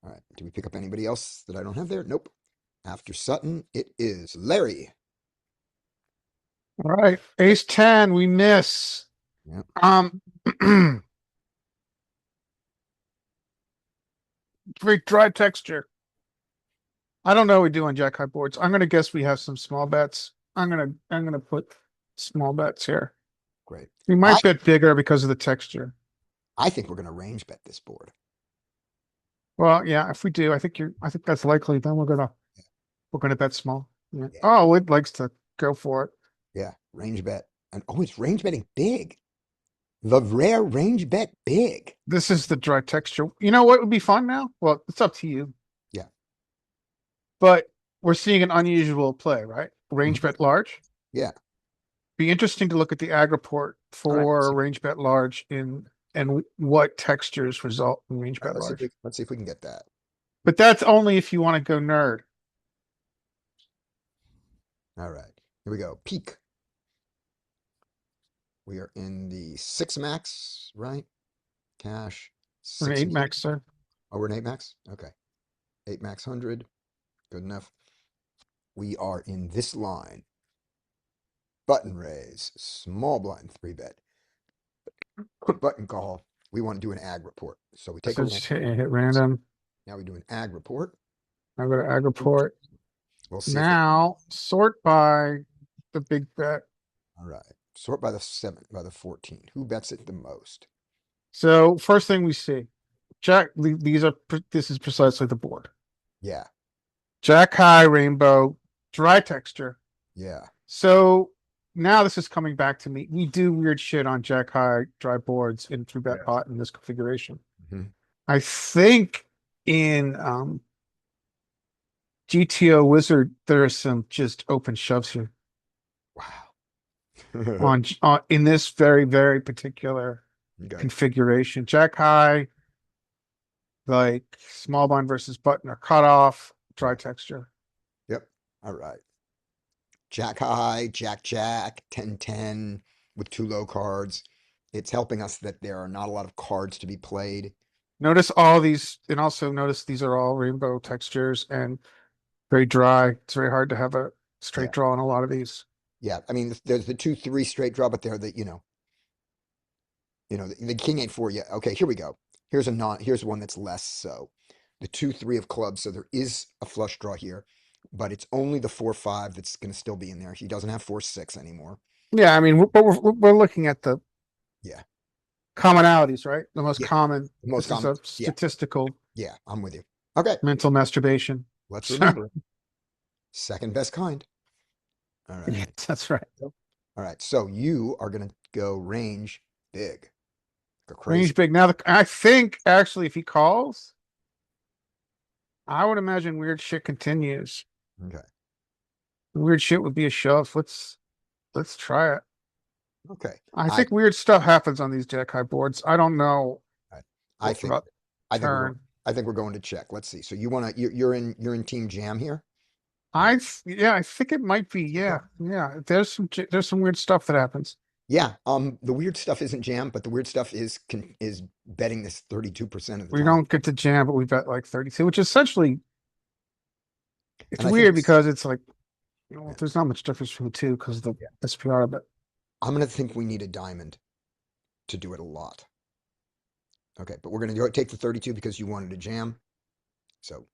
All right. Do we pick up anybody else that I don't have there? Nope. After Sutton, it is Larry. All right, ace 10, we miss. Yep. Very dry texture. I don't know what we do on jack high boards. I'm gonna guess we have some small bets. I'm gonna put small bets here. Great. We might bet bigger because of the texture. I think we're going to range bet this board. Well, yeah, if we do, I think that's likely. Then we're gonna bet small. Yeah. Yeah. Oh, it likes to go for it. Yeah. Range bet. And oh, it's range betting big. The rare range bet big. This is the dry texture. You know what would be fun now? Well, it's up to you. Yeah. But we're seeing an unusual play, right? Range bet large. Yeah. Be interesting to look at the ag report for range bet large and what textures result in range bet large. Let's see if we can get that. But that's only if you want to go nerd. All right. Here we go. Peak. We are in the 6 max, right? Cash. An 8 max, sir. Oh, we're an 8 max? Okay. 8 max 100. Good enough. We are in this line. Button raise. Small blind 3 bet. Button call. We want to do an ag report. So we take So just hit random. Now we do an ag report. I go to ag report. We'll see. Now sort by the big bet. All right. Sort by the 7, by the 14. Who bets it the most? So first thing we see, Jack. This is precisely the board. Yeah. Jack high rainbow, dry texture. Yeah. So now this is coming back to me. We do weird shit on jack high dry boards in 3-bet pot in this configuration. Mhm. I think in GTO Wizard there are some just open shoves here. Wow. on in this very, very particular configuration. Jack high, like small blind versus button or cutoff, dry texture. Yep. All right. Jack high, Jack, 10-10 with 2 low cards. It's helping us that there are not a lot of cards to be played. Notice all these, and also notice these are all rainbow textures and very dry. It's very hard to have a straight draw on a lot of these. Yeah, I mean, there's the 2-3 straight draw, but they're the, the king 8-4. Yeah, okay, here we go. Here's one that's less so. The 2-3 of clubs, so there is a flush draw here, but it's only the 4-5 that's going to still be in there. He doesn't have 4-6 anymore. Yeah, I mean, we're looking at the commonalities, right? The most common. The most common. This is a statistical. Yeah, I'm with you. Okay. Mental masturbation. Let's remember. Second best kind. All right. Yeah, that's right. All right. So you are going to go range big. Go crazy. Range big. Now, I think actually if he calls, I would imagine weird shit continues. Okay. Weird shit would be a shove. Let's try it. Okay. I think weird stuff happens on these jack high boards. I don't know. I think we're going to check. Let's see. So you're in team jam here? I think it might be. Yeah. There's some weird stuff that happens. Yeah. The weird stuff isn't jam, but the weird stuff is betting this 32% of the time. We don't get to jam, but we bet like 32, which is essentially it's weird because it's like there's not much difference between the two because of the SPR, but I'm gonna think we need a diamond to do it a lot. Okay, but we're gonna take the 32 because you wanted a jam. So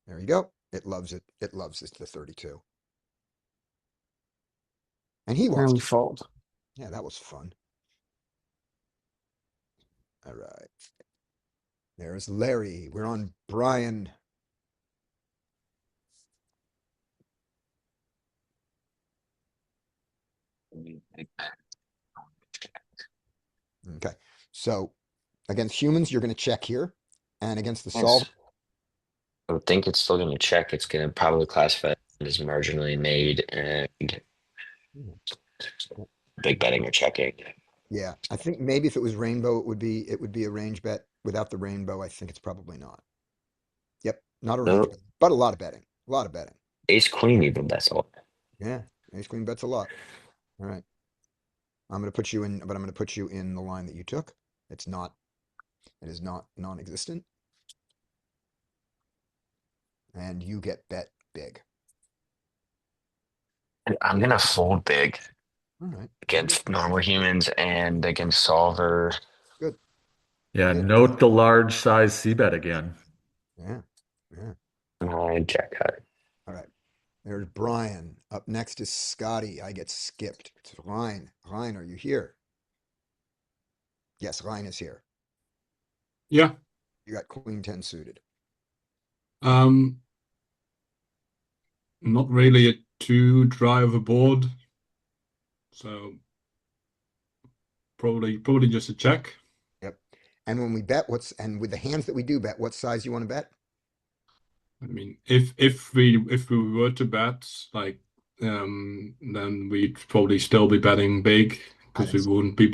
there you go. It loves it. It loves the 32. And he wants to fold. Yeah, that was fun. All right. There's Larry. We're on Brian. Okay. So against humans, you're going to check here. And against the solver, I would think it's still going to check. It's going to probably classify it as marginally made and big betting or checking. Yeah, I think maybe if it was rainbow, it would be a range bet. Without the rainbow, I think it's probably not. Yep, not a range No, bet, but a lot of betting. A lot of betting. ace queen even bets a lot. Yeah, ace queen bets a lot. All right. I'm gonna put you in, but I'm gonna put you in the line that you took. It's not, it is not non-existent. And you get bet big. I'm going to fold big All right. against normal humans and against solver. Good. Yeah, Good. note the large size C bet again. Yeah. Yeah. Jack cut. All right. There's Brian. Up next is Scotty. I get skipped. It's Ryan. Ryan, are you here? Yes, Ryan is here. Yeah. You got queen 10 suited. Um, not really a too dry of a board, so probably just a check. Yep. And when we bet, and with the hands that we do bet, what size you want to bet? I mean, if we were to bet, like, then we'd probably still be betting big I because think we so. wouldn't be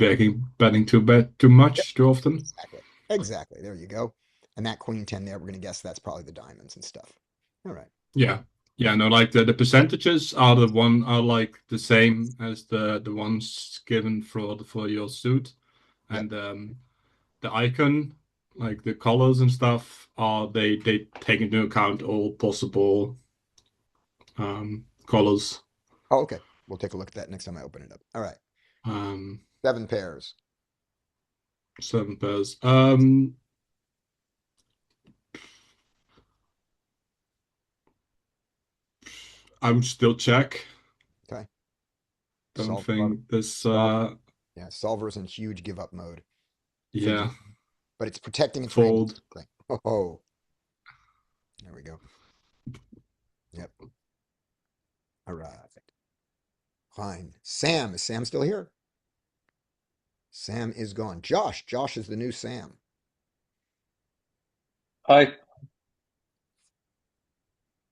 betting too bet too Yep. much too often. Exactly. Exactly. There you go. And that queen 10 there, we're gonna guess that's probably the diamonds and stuff. All right. Yeah. Yeah, no, like the percentages are like the same as the ones given for your suit. Yep. And the icon, like the colors and stuff, they take into account all possible colors. Oh, okay. We'll take a look at that next time I open it up. All right. Um 7 pairs. 7 pairs. I would still check. Okay. Don't Solver. think this Solver. Yeah, solver's in huge give up mode. yeah, But it's protecting its range. fold. Oh, there we go. Yep. All right. Fine. Sam. Is Sam still here? Sam is gone. Josh. Josh is the new Sam. Hi.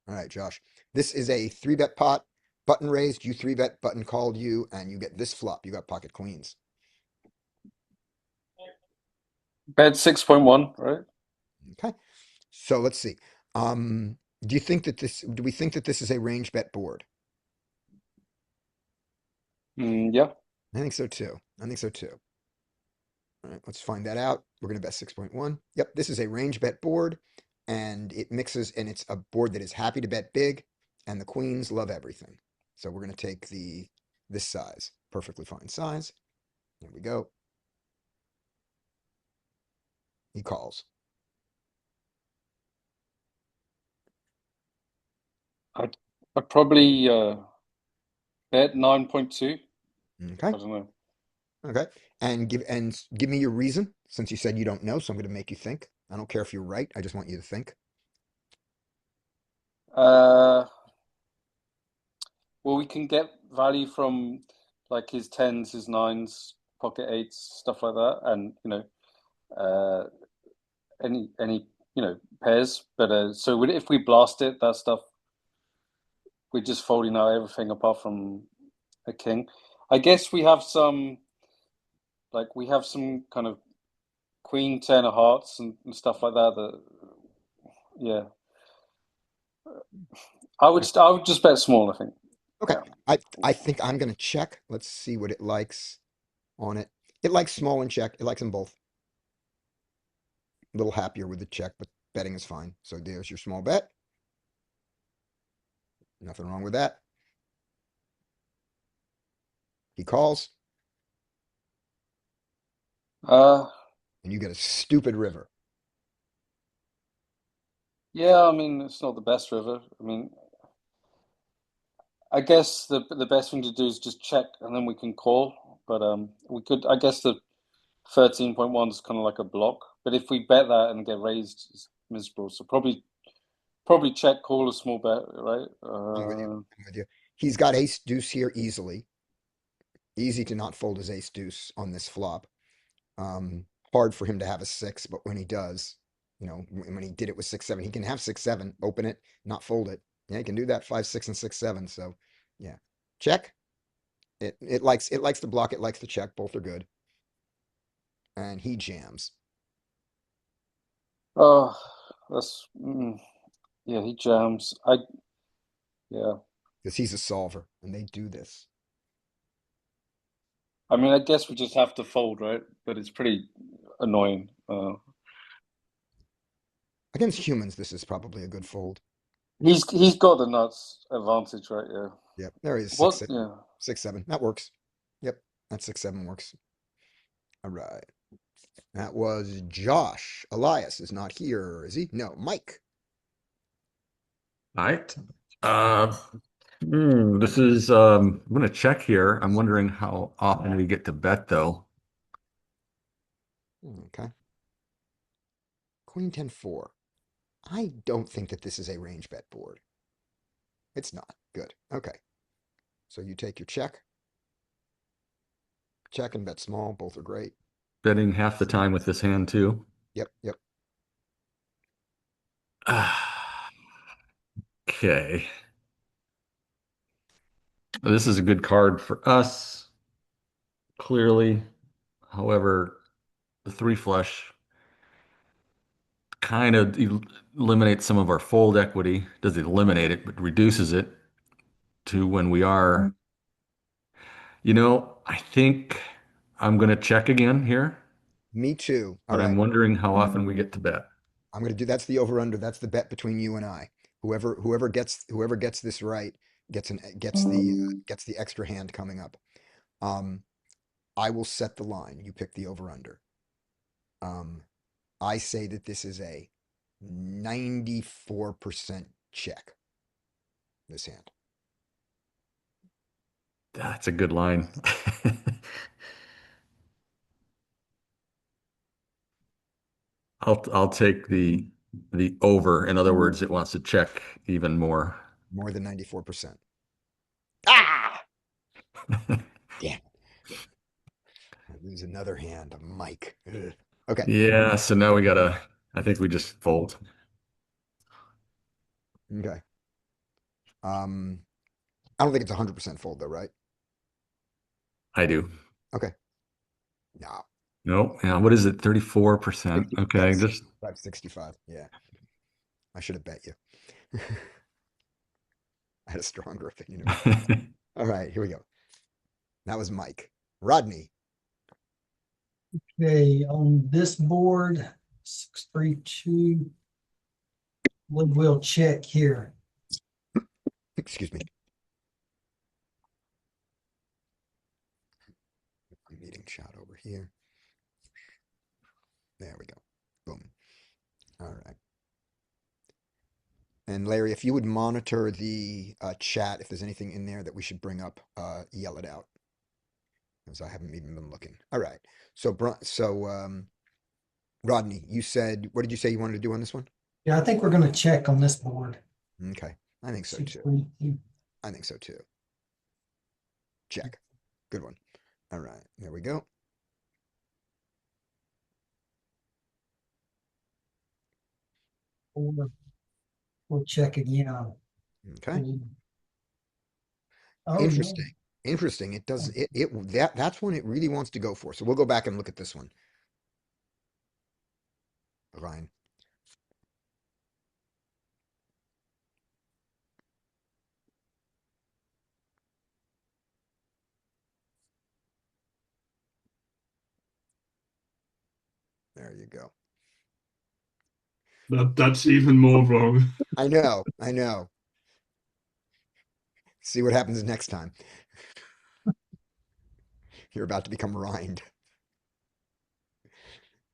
All right, Josh. This is a 3-bet pot. Button raised, you 3-bet, button called you, and you get this flop. You got pocket queens. Bet 6.1, right? Okay. So let's see. Do we think that this is a range bet board? Yeah. I think so too. I think so too. All right, let's find that out. We're going to bet 6.1. Yep, this is a range bet board, and it mixes, and it's a board that is happy to bet big, and the queens love everything. So we're going to take this size, perfectly fine size. There we go. He calls. I'd probably bet 9.2. I Okay. don't know. Okay. And give me your reason, since you said you don't know, so I'm going to make you think. I don't care if you're right. I just want you to think. Well, we can get value from like his tens, his nines, pocket eights, stuff like that, and any pairs. But so if we blast it, that stuff, we're just folding out everything apart from a king. I guess we have some kind of queen 10 of hearts and stuff like that. Yeah, I would just bet small, I think. Okay. Yeah. I think I'm going to check. Let's see what it likes on it. It likes small and check. It likes them both. A little happier with the check, but betting is fine. So there's your small bet. Nothing wrong with that. He calls, Uh, and you get a stupid river. yeah, I mean, it's not the best river. I mean, I guess the best thing to do is just check and then we can call. But we could, I guess the 13.1 is kind of like a block. But if we bet that and get raised, it's miserable. So probably check, call a small bet, right? I'm with you. I'm with you. He's got ace deuce here easily. Easy to not fold his ace deuce on this flop. Hard for him to have a 6, but when he does, you know, when he did it with 6-7, he can have 6-7, open it, not fold it. Yeah, he can do that 5-6 and 6-7. So yeah, check. It likes to block, it likes to check. Both are good. And he jams. Oh, that's yeah. He jams. Yeah. Because he's a solver and they do this. I mean, I guess we just have to fold, right? But it's pretty annoying. Against humans, this is probably a good fold. He's got the nuts advantage, right? Yeah. Yep, there he is, What? 6-7. Yeah. 6-7. That works. Yep, that 6-7 works. All right. That was Josh. Elias is not here, is he? No, Mike. All right. This is I'm gonna check here. I'm wondering how often we get to bet though. Okay. Queen 10-4. I don't think that this is a range bet board. It's not. Good. Okay. So you take your check. Check and bet small. Both are great. Betting half the time with this hand too. Yep, yep. Okay. This is a good card for us, clearly. However, the three flush kind of eliminates some of our fold equity. Doesn't eliminate it, but reduces it to when we are. I think I'm going to check again here, Me too. All but I'm right. wondering how often we get to bet. I'm gonna do that's the over under. That's the bet between you and I. Whoever gets this right gets the extra hand coming up. Um, I will set the line. You pick the over under. I say that this is a 94% check. This hand. That's a good line. I'll take the over. In other words, it wants to check even more. More than 94%. Ah! Damn. I lose another hand. A mic. Ugh. Okay. Yeah, so now I think we just fold. Okay. I don't think it's 100% fold though, right? I do. Okay. No. Nope. Yeah, what is it? 34%. Okay, That's just 65. Yeah. I should have bet you. I had a stronger opinion of it. All right, here we go. That was Mike. Rodney. Okay, on this board, 6-3-2. We'll check here. Excuse me. Meeting shot over here. There we go. Boom. All right. And Larry, if you would monitor the chat, if there's anything in there that we should bring up, yell it out. Because I haven't even been looking. All right. So, Rodney, what did you say you wanted to do on this one? Yeah, I think we're going to check on this board. Okay. I think so too. 6-3-2. I think so too. Check. Good one. All right. There we go. We'll check again. Okay. Oh, Interesting. Interesting. It does that's one it really wants to go for. So we'll go back and look at this one. Ryan. There you go. That's even more wrong. I know. I know. See what happens next time. You're about to become rind.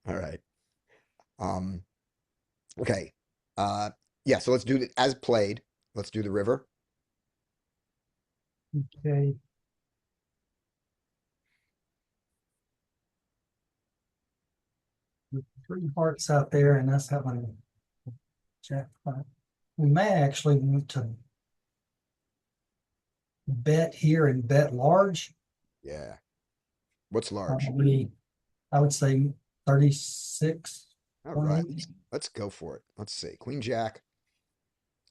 All right. Okay. Yeah, so let's do it as played. Let's do the river. okay. Three hearts out there, and that's having jack five. We may actually want to bet here and bet large. Yeah. What's large? Probably, I would say 36. All right, let's go for it. Let's see. Queen Jack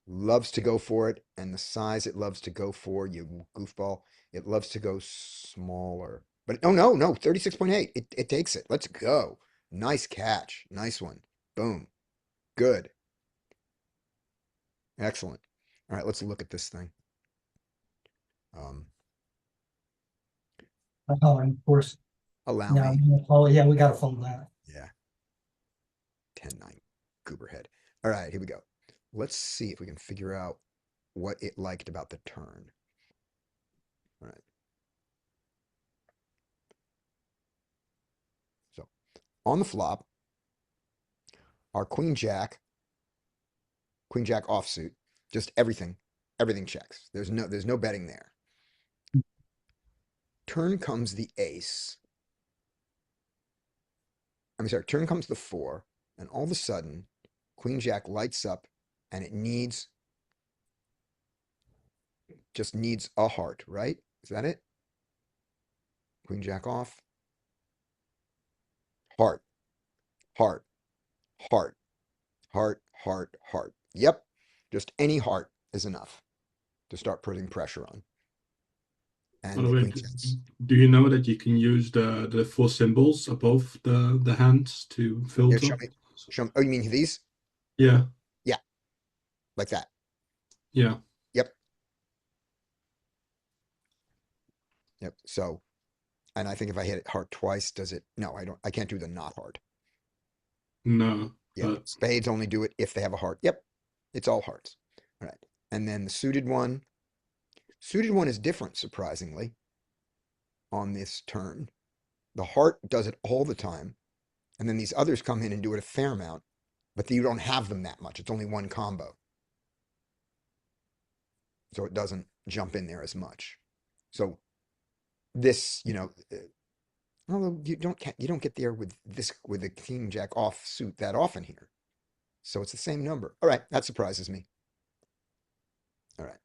loves to go for it, and the size it loves to go for, you goofball, it loves to go smaller. But oh no, no, 36.8. It takes it. Let's go. Nice catch. Nice one. Boom. Good. Excellent. All right, let's look at this thing. Oh, and of course, Allow now, me. oh, yeah, we gotta fold that. Yeah. 10-9. Gooberhead. All right, here we go. Let's see if we can figure out what it liked about the turn. All right. So on the flop, our queen jack offsuit, just everything checks. There's no betting there. Turn comes the ace. Sorry, turn comes the 4, and all of a sudden, queen jack lights up, and it just needs a heart, right? Is that it? Queen jack off. Heart, heart, heart, heart, heart, heart. Yep, just any heart is enough to start putting pressure on. By And the the way, queen jacks. do you know that you can use the 4 symbols above the hands to Here, filter? show me. Show me. Oh, you mean these? Yeah, Yeah, like that. yeah. Yep. Yep. So, and I think if I hit it heart twice, does it? No, I don't. I can't do the not heart. No, Yep. but Spades only do it if they have a heart. Yep. It's all hearts. All right. And then the suited one. Suited one is different, surprisingly, on this turn. The heart does it all the time. And then these others come in and do it a fair amount, but you don't have them that much. It's only one combo. So it doesn't jump in there as much. So this, although you don't get there with the king jack off suit that often here. So it's the same number. All right, that surprises me. All right.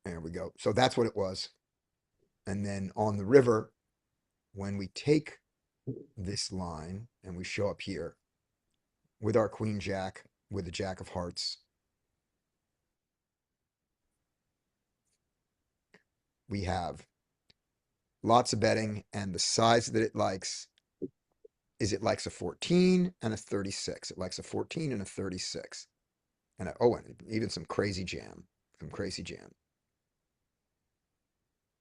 There we go. So that's what it was. And then on the river, when we take this line and we show up here with our queen jack, with the jack of hearts, we have lots of betting, and the size that it likes is it likes a 14 and a 36. It likes a 14 and a 36. And even some crazy jam.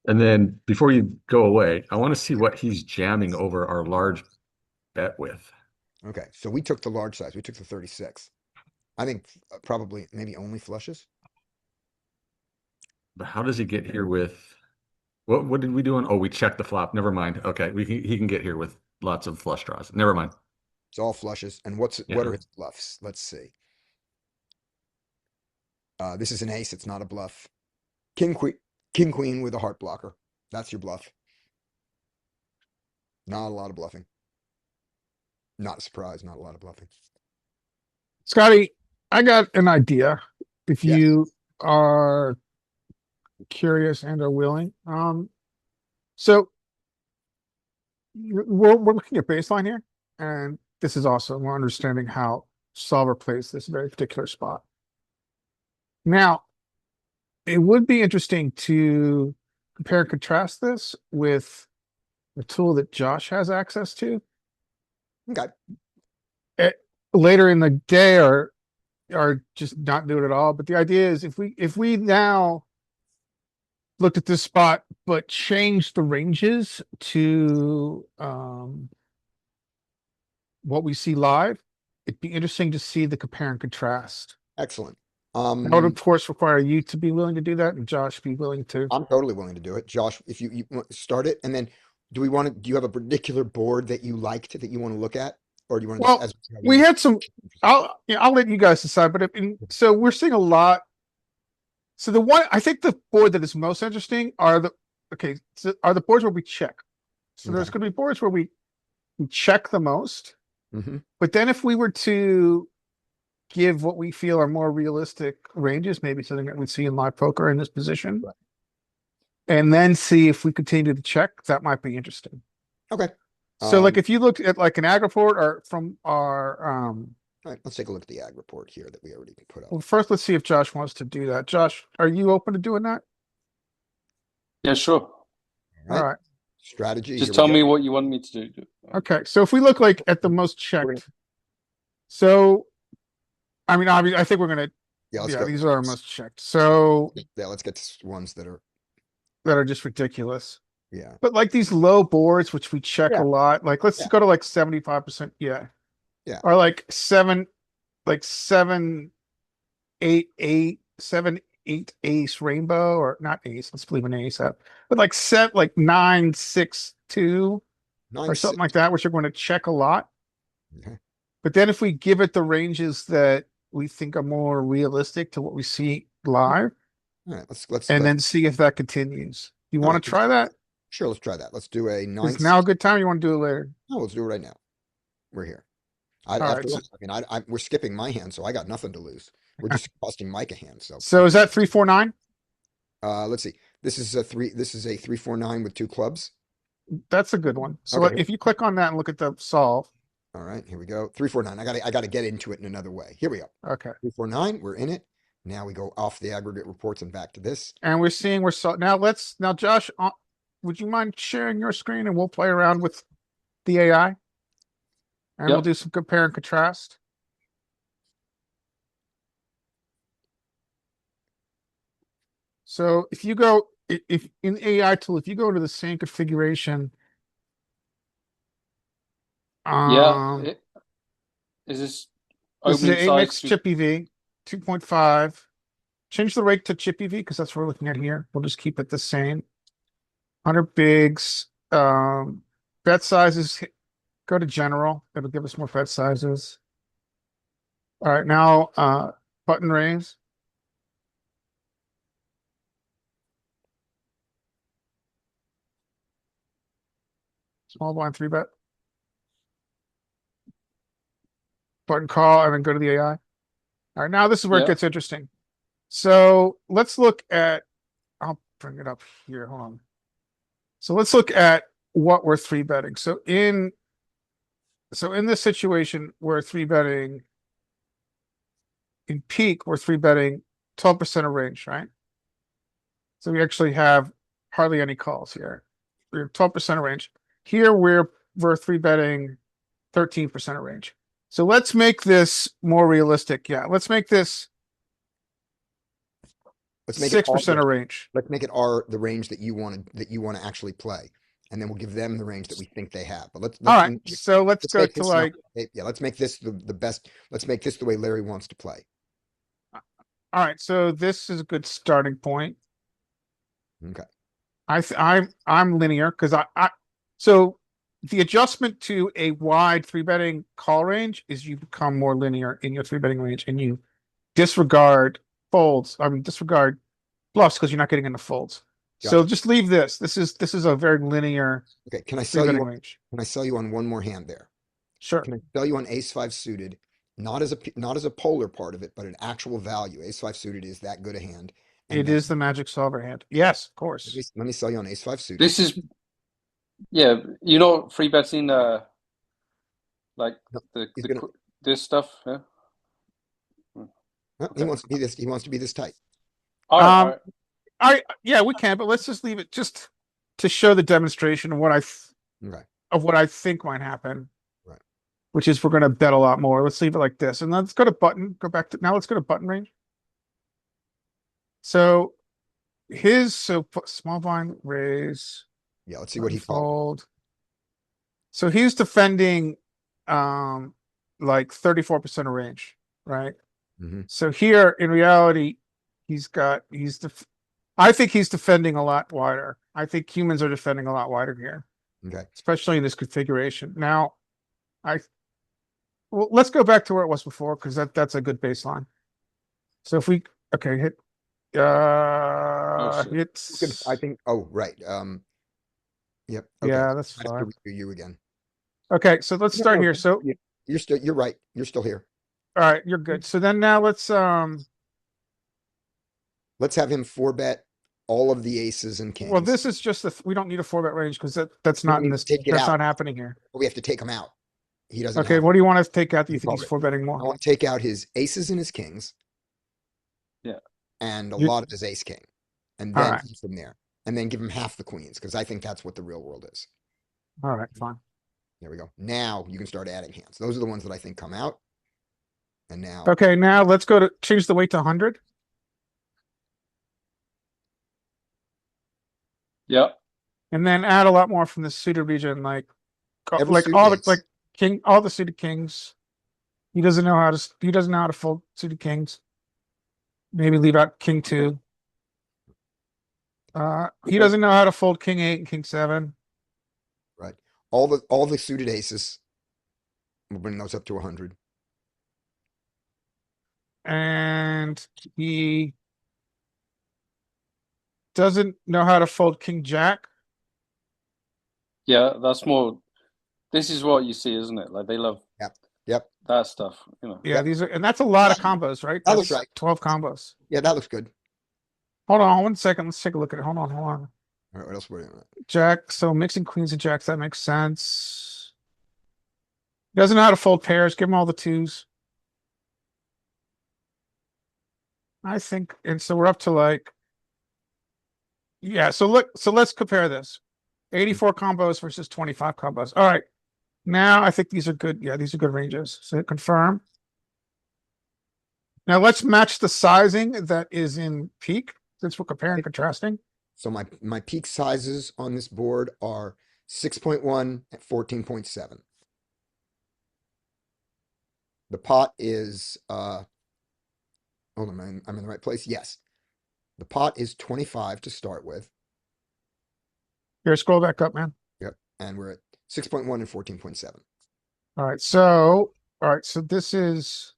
And then before you go away, I want to see what he's jamming over our large bet with. Okay, so we took the large size. We took the 36. I think probably maybe only flushes. But how does he get here with what did we do on? Oh, we checked the flop. Never mind. Okay, he can get here with lots of flush draws. Never mind. It's all flushes. And what are his bluffs? Let's see. This is an ace. It's not a bluff. King queen with a heart blocker. That's your bluff. Not a lot of bluffing. Not a surprise. Not a lot of bluffing. Scotty, I got an idea. If Yes. you are curious and are willing. So we're looking at baseline here, and this is also we're understanding how solver plays this very particular spot. Now, it would be interesting to compare and contrast this with the tool that Josh has access to Okay. later in the day, or just not do it at all. But the idea is if we now looked at this spot but changed the ranges to what we see live, it'd be interesting to see the compare and contrast. Excellent. That would of course require you to be willing to do that, and Josh be willing to. I'm totally willing to do it. Josh, if you want to start it, and then do you have a particular board that you liked that you want to look at? Or do you want to Well, we had some. I'll let you guys decide. But so we're seeing a lot. So the one I think the board that is most interesting are the boards where we check. So there's going to be boards where we check the most. Mm-hmm. But then if we were to give what we feel are more realistic ranges, maybe something that we'd see in live poker in this position, and then see if we continue to check, that might be interesting. Okay. So like Um, if you look at like an ag report or from our all right, let's take a look at the ag report here that we already put up. well, first let's see if Josh wants to do that. Josh, are you open to doing that? Yeah, sure. All All right, right. strategy. Just here tell we me go. what you want me to do. Okay. So if we look like at the most checked, so I mean, obviously, I think we're gonna. Yeah, let's Yeah, go. these are our most checked. So Yeah, let's get ones that are. just ridiculous. Yeah. But like these low boards, which we check Yeah. a lot, like let's Yeah. go to like 75%. Yeah. Yeah. Or like 7, 8 ace rainbow, or not ace. Let's leave an ace up, but like 9, 6, 2 Nine, or six. something like that, which you're going to check a lot. Okay. But then if we give it the ranges that we think are more realistic to what we see live, All right, let's and then see if that continues. You All want right, to try that? Sure, let's try that. Let's do a nine. Is now a good time? Or you want to do it later? No, let's do it right now. We're here. All After right. all, I mean, we're skipping my hand, so I got nothing to lose. We're just costing Mike a hand. So is that 3-4-9? Let's see. This is a 3-4-9 with 2 clubs. That's a good one. So Okay. if you click on that and look at the solve. All right, here we go. 3-4-9. I gotta get into it in another way. Here we go. Okay. 3-4-9. We're in it. Now we go off the aggregate reports and back to this. And now Josh, would you mind sharing your screen and we'll play around with the AI? And we'll Yep. do some compare and contrast. So if you go, if in the AI tool, if you go to the same configuration, Yeah. Is this this is opening a size? mix chip EV, 2.5. Change the rate to chip EV because that's what we're looking at here. We'll just keep it the same. 100 bigs. Bet sizes, go to general. It'll give us more bet sizes. All right, now button raise. Small blind 3-bet. Button call and then go to the AI. All right, now this is where it Yeah. gets interesting. So let's look at, I'll bring it up here. Hold on. So let's look at what we're 3-betting. So in this situation, we're 3-betting in peak, we're 3-betting 12% of range, right? So we actually have hardly any calls here. We're 12% of range. Here we're 3-betting 13% of range. So let's make this more realistic. Yeah, let's make this Let's make it 6% of range. Let's make it the range that you want to actually play, and then we'll give them the range that we think they have. But let's All right, so let's go make to this like, let's make this the best. Let's make this the way Larry wants to play. all right, so this is a good starting point. Okay. I'm linear because so the adjustment to a wide 3-betting call range is you become more linear in your 3-betting range and you disregard folds. I mean, disregard bluffs because you're not getting into folds. So Gotcha. just leave this. This is a very linear Okay. Can I sell 3-betting you? range. Can I sell you on one more hand there? Sure. Can I sell you on ace-5 suited? Not as a polar part of it, but an actual value. Ace-5 suited is that good a hand. And It then- is the magic solver hand. Yes, of course. Let me sell you on ace-5 suited. This is, yeah, you're not 3-betting like No, this stuff. Yeah. No, Okay. He wants to be this. He wants to be this tight. All right. Yeah, we can, but let's just leave it just to show the demonstration of what I think might happen. Right. Which is we're going to bet a lot more. Let's leave it like this, and let's go to button. Let's go to button range. So small blind raise. Yeah. Let's see what he called. Fold. So he's defending, like 34% of range, right? Mhm. So here, in reality, I think he's defending a lot wider. I think humans are defending a lot wider here, Okay. especially in this configuration. Now, well, let's go back to where it was before because that's a good baseline. So if we hit, shit. hits. I think. Oh, right. Yep. Okay. Yeah, that's I have to fine. review you again. Okay, so let's start No, here. So you're right. You're still here. all right, you're good. So then now let's Let's have him 4-bet all of the aces and kings. Well, this is just we don't need a 4-bet range because that's We don't not in need this. to take it That's out. not happening here. We have to take him out. He doesn't Okay, have. what do you want us to take out? Do you think Called he's it. 4-betting I more? want to take out his aces and his kings. Yeah. And a You- lot of his ace king. And All then right. he's from there. And then give him half the queens, because I think that's what the real world is. All right, fine. There we go. Now you can start adding hands. Those are the ones that I think come out. And now Okay, now let's go to change the weight to 100. Yeah. And then add a lot more from the suited region, like every like suited all the ace. like king, all the suited kings. He doesn't know how to fold suited kings. Maybe leave out king 2. He doesn't know how to fold king 8 and king 7. Right. All the suited aces. We'll bring those up to 100. And he doesn't know how to fold king jack. Yeah, that's more. This is what you see, isn't it? Like they love Yep. that stuff, you know. Yeah, Yep. these are, and that's a lot of combos, right? That looks That's right. 12 combos. Yeah, that looks good. Hold on 1 second. Let's take a look at it. Hold on. All right, what else were you on? Jack. So mixing queens and jacks, that makes sense. Doesn't know how to fold pairs. Give him all the 2s. I think, and so we're up to like, yeah. So let's compare this. 84 combos versus 25 combos. All right. Now I think these are good. Yeah, these are good ranges. So hit confirm. Now let's match the sizing that is in peak, since we're comparing and contrasting. So my peak sizes on this board are 6.1 and 14.7. The pot is hold on, I'm in the right place. Yes. The pot is 25 to start with. Here, scroll back up, man. Yep. And we're at 6.1 and 14.7. All right. So this is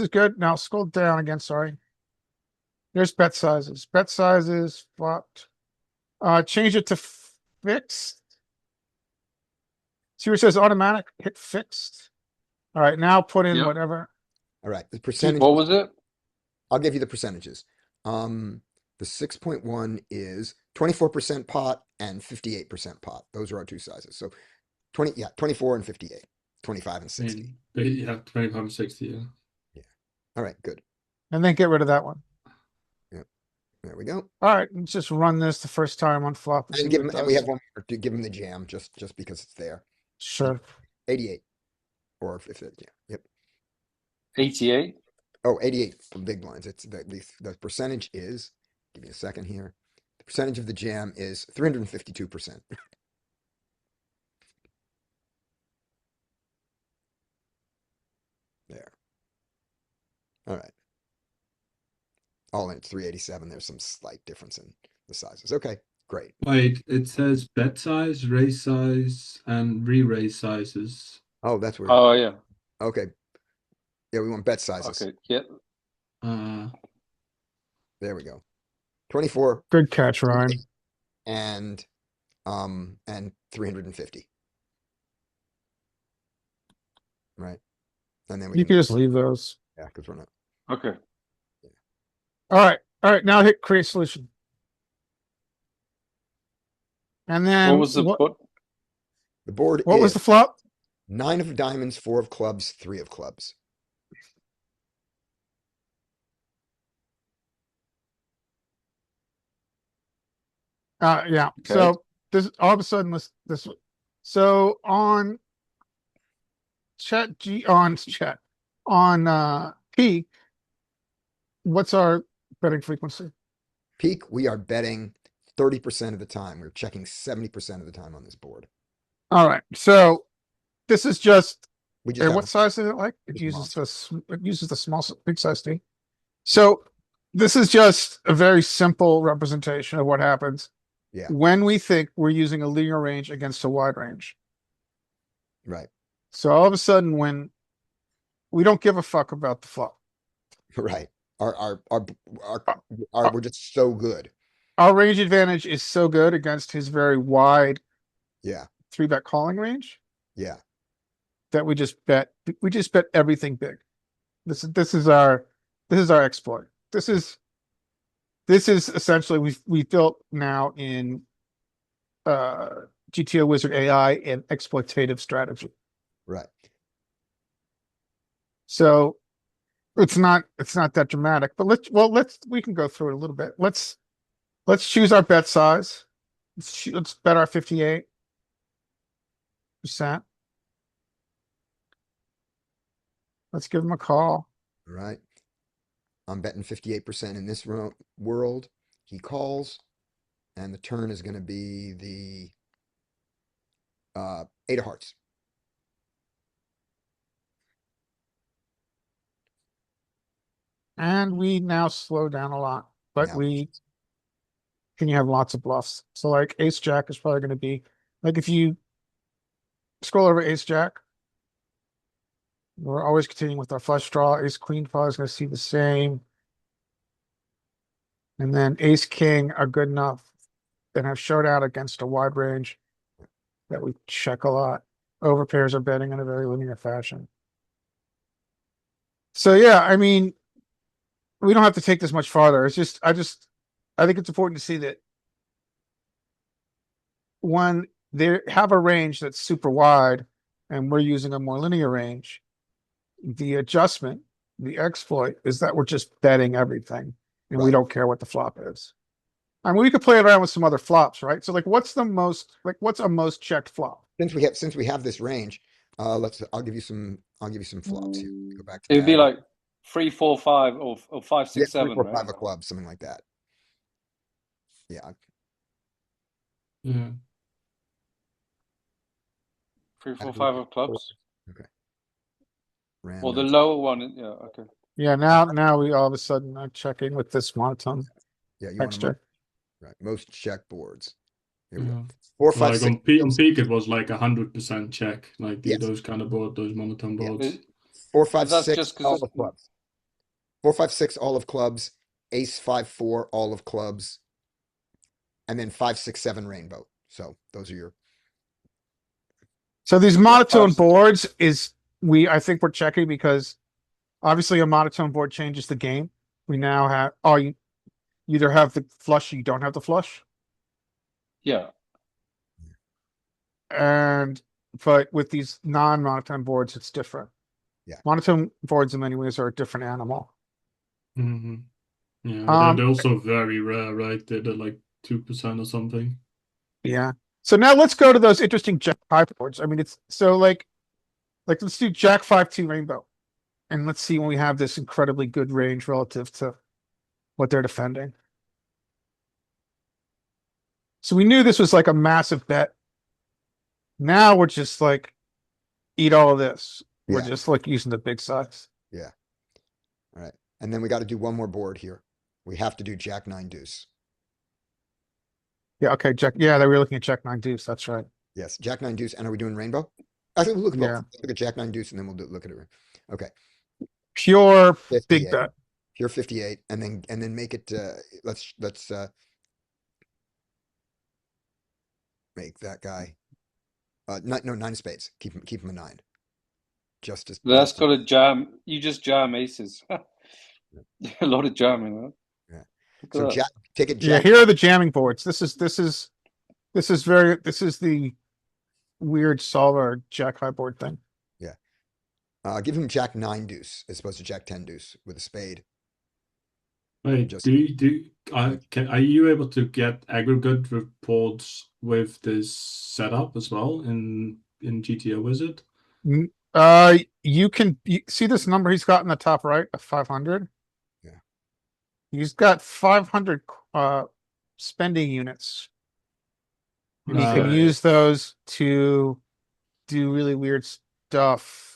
good. Now scroll down again. Sorry. There's bet sizes. Bet sizes flopped. Change it to fixed. See where it says automatic, hit fixed. All right, now put in Yep. whatever. All right. The percentage. What was it? I'll give you the percentages. The 6.1 is 24% pot and 58% pot. Those are our two sizes. So 24 and 58, 25 and 60. Yeah, 25 and 60, yeah. All right, good. And then get rid of that one. There we go. All right, let's just run this the first time on flop. And give him, and we have one more to give him the jam just because it's there. Sure. 88. Or if it, yeah. Yep. 88. Oh, 88 from big blinds. It's the percentage is, give me a second here. The percentage of the jam is 352%. There. All right. All in, it's 387. There's some slight difference in the sizes. Okay, great. Wait, it says bet size, raise size, and re-raise sizes. Oh, that's weird. Oh yeah. Okay. Yeah, we want bet sizes. Okay. Yeah. There we go. 24 Good catch, Ryan. and 350. Right. And then we You can just leave those. yeah, because we're not. Okay. All right. Now hit create solution. And then What was the what? The board what is was the flop? 9 of diamonds, 4 of clubs, 3 of clubs. Yeah. Okay. So this all of a sudden this so on peak, what's our betting frequency? Peak, we are betting 30% of the time. We're checking 70% of the time on this board. All right. So this is just We just and have what size is it like? It Just uses the small big size T. So this is just a very simple representation of what happens Yeah. when we think we're using a linear range against a wide range. right. So all of a sudden, when we don't give a fuck about the flop, Right. We're just so good. our range advantage is so good against his very wide Yeah. 3-bet calling range Yeah. that we just bet everything big. This is our exploit. This is this is essentially we built now in GTO Wizard AI an exploitative strategy. Right. So it's not that dramatic, but we can go through it a little bit. Let's choose our bet size. Let's bet our 58%. Let's give him a call. All right. I'm betting 58% in this world. He calls, and the turn is going to be the eight of hearts. And we now slow down a lot, but Now- we can you have lots of bluffs. So like ace jack is probably going to be like if you scroll over ace jack, we're always continuing with our flush draw. Ace queen probably is going to see the same. And then ace king are good enough and have showdown against a wide range that we check a lot. Overpairs are betting in a very linear fashion. So yeah, I mean, we don't have to take this much farther. It's just I think it's important to see that when they have a range that's super wide and we're using a more linear range, the adjustment, the exploit is that we're just betting everything and we Right. don't care what the flop is. I mean, we could play around with some other flops, right? So like what's a most checked flop? Since we have this range, I'll give you some flops here. Go back to It would be that. like 3, 4, 5, or 5, Yeah, 6, 3, 7, 4, right? 5 of clubs, something like that. Yeah. Yeah. 3, 4, 5 of clubs. Okay. Or the Random. lower one. Yeah, okay. Yeah, now we all of a sudden are checking with this monotone Yeah, you want to texture. right. Most check boards. Here we Yeah. go. 4, 5, Like 6. on peak, it was like 100% check. Like Yes. those kind of board, those monotone Yeah. boards. 4, 5, That's 6, just all 'cause of clubs. 4, 5, 6, all of clubs. Ace 5, 4, all of clubs. And then 5, 6, 7 rainbow. So those are your So these monotone five- boards I think we're checking because obviously a monotone board changes the game. We now have you either have the flush or you don't have the flush. yeah. But with these non-monotone boards, it's different. Yeah. Monotone boards in many ways are a different animal. Mm-hmm. Yeah, Um, they're also very rare, right? They're like 2% or something. Yeah. So now let's go to those interesting Jack 5 boards. I mean, it's so like let's do Jack 5-2 rainbow. And let's see when we have this incredibly good range relative to what they're defending. So we knew this was like a massive bet. Now we're just like eat all of this. We're Yeah. just like using the big size. Yeah. All right. And then we got to do one more board here. We have to do Jack 9 deuce. Yeah, okay, Jack. Yeah, they were looking at Jack 9 deuce. That's right. Yes, Jack 9 deuce. And are we doing rainbow? I think we'll look at both. Yeah. Let's look at Jack 9 deuce and then we'll look at it. Okay. Pure big 58. bet. Pure 58. And then make it let's make that guy no 9 spades. Keep him a 9. Just as That's got a jam. You just jam aces. A lot of jamming, huh? Yeah. Look at So that. Jack take it Yeah, Jack. here are the jamming boards. This is the weird solver Jack high board thing. Give him Jack 9 deuce as opposed to Jack 10 deuce with a spade. Wait, Just- are you able to get aggregate reports with this setup as well in GTO Wizard? You see this number he's got in the top right of 500? Yeah. He's got 500 spending units. And he can Right. use those to do really weird stuff.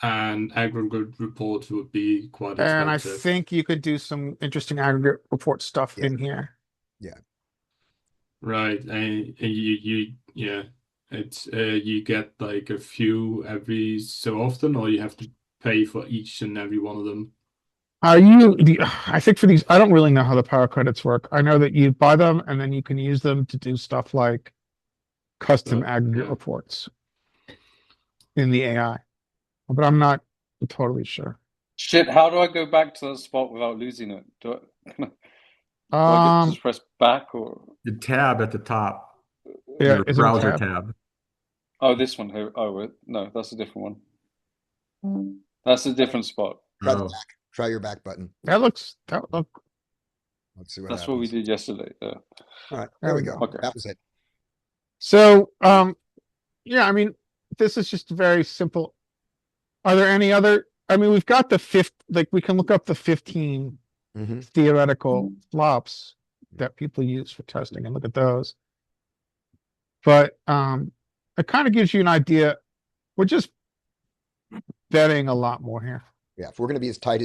And aggregate reports would be quite And I expensive. think you could do some interesting aggregate report stuff Yeah. in here. Right, and it's you get like a few every so often, or you have to pay for each and every one of them. I think for these, I don't really know how the power credits work. I know that you buy them and then you can use them to do stuff like custom aggregate Yeah. reports in the AI, but I'm not totally sure. Shit, how do I go back to that spot without losing it? Do I Um, just press back or? The tab at the top, yeah, your is it a browser tab? tab. Oh, this one here. Oh, wait. No, that's a different one. That's a different spot. Try the Oh, back. Try your back button. That look. Let's see what That's what we happens. did yesterday. Yeah. All right, There there we we go. go. Okay. That was it. So, yeah, I mean, this is just very simple. Are there any other? I mean, we've got the fifth. Like, we can look up the 15 Mm-hmm. theoretical flops that people use for testing and look at those. But it kind of gives you an idea. We're just betting a lot more here. Yeah, if we're gonna be as tight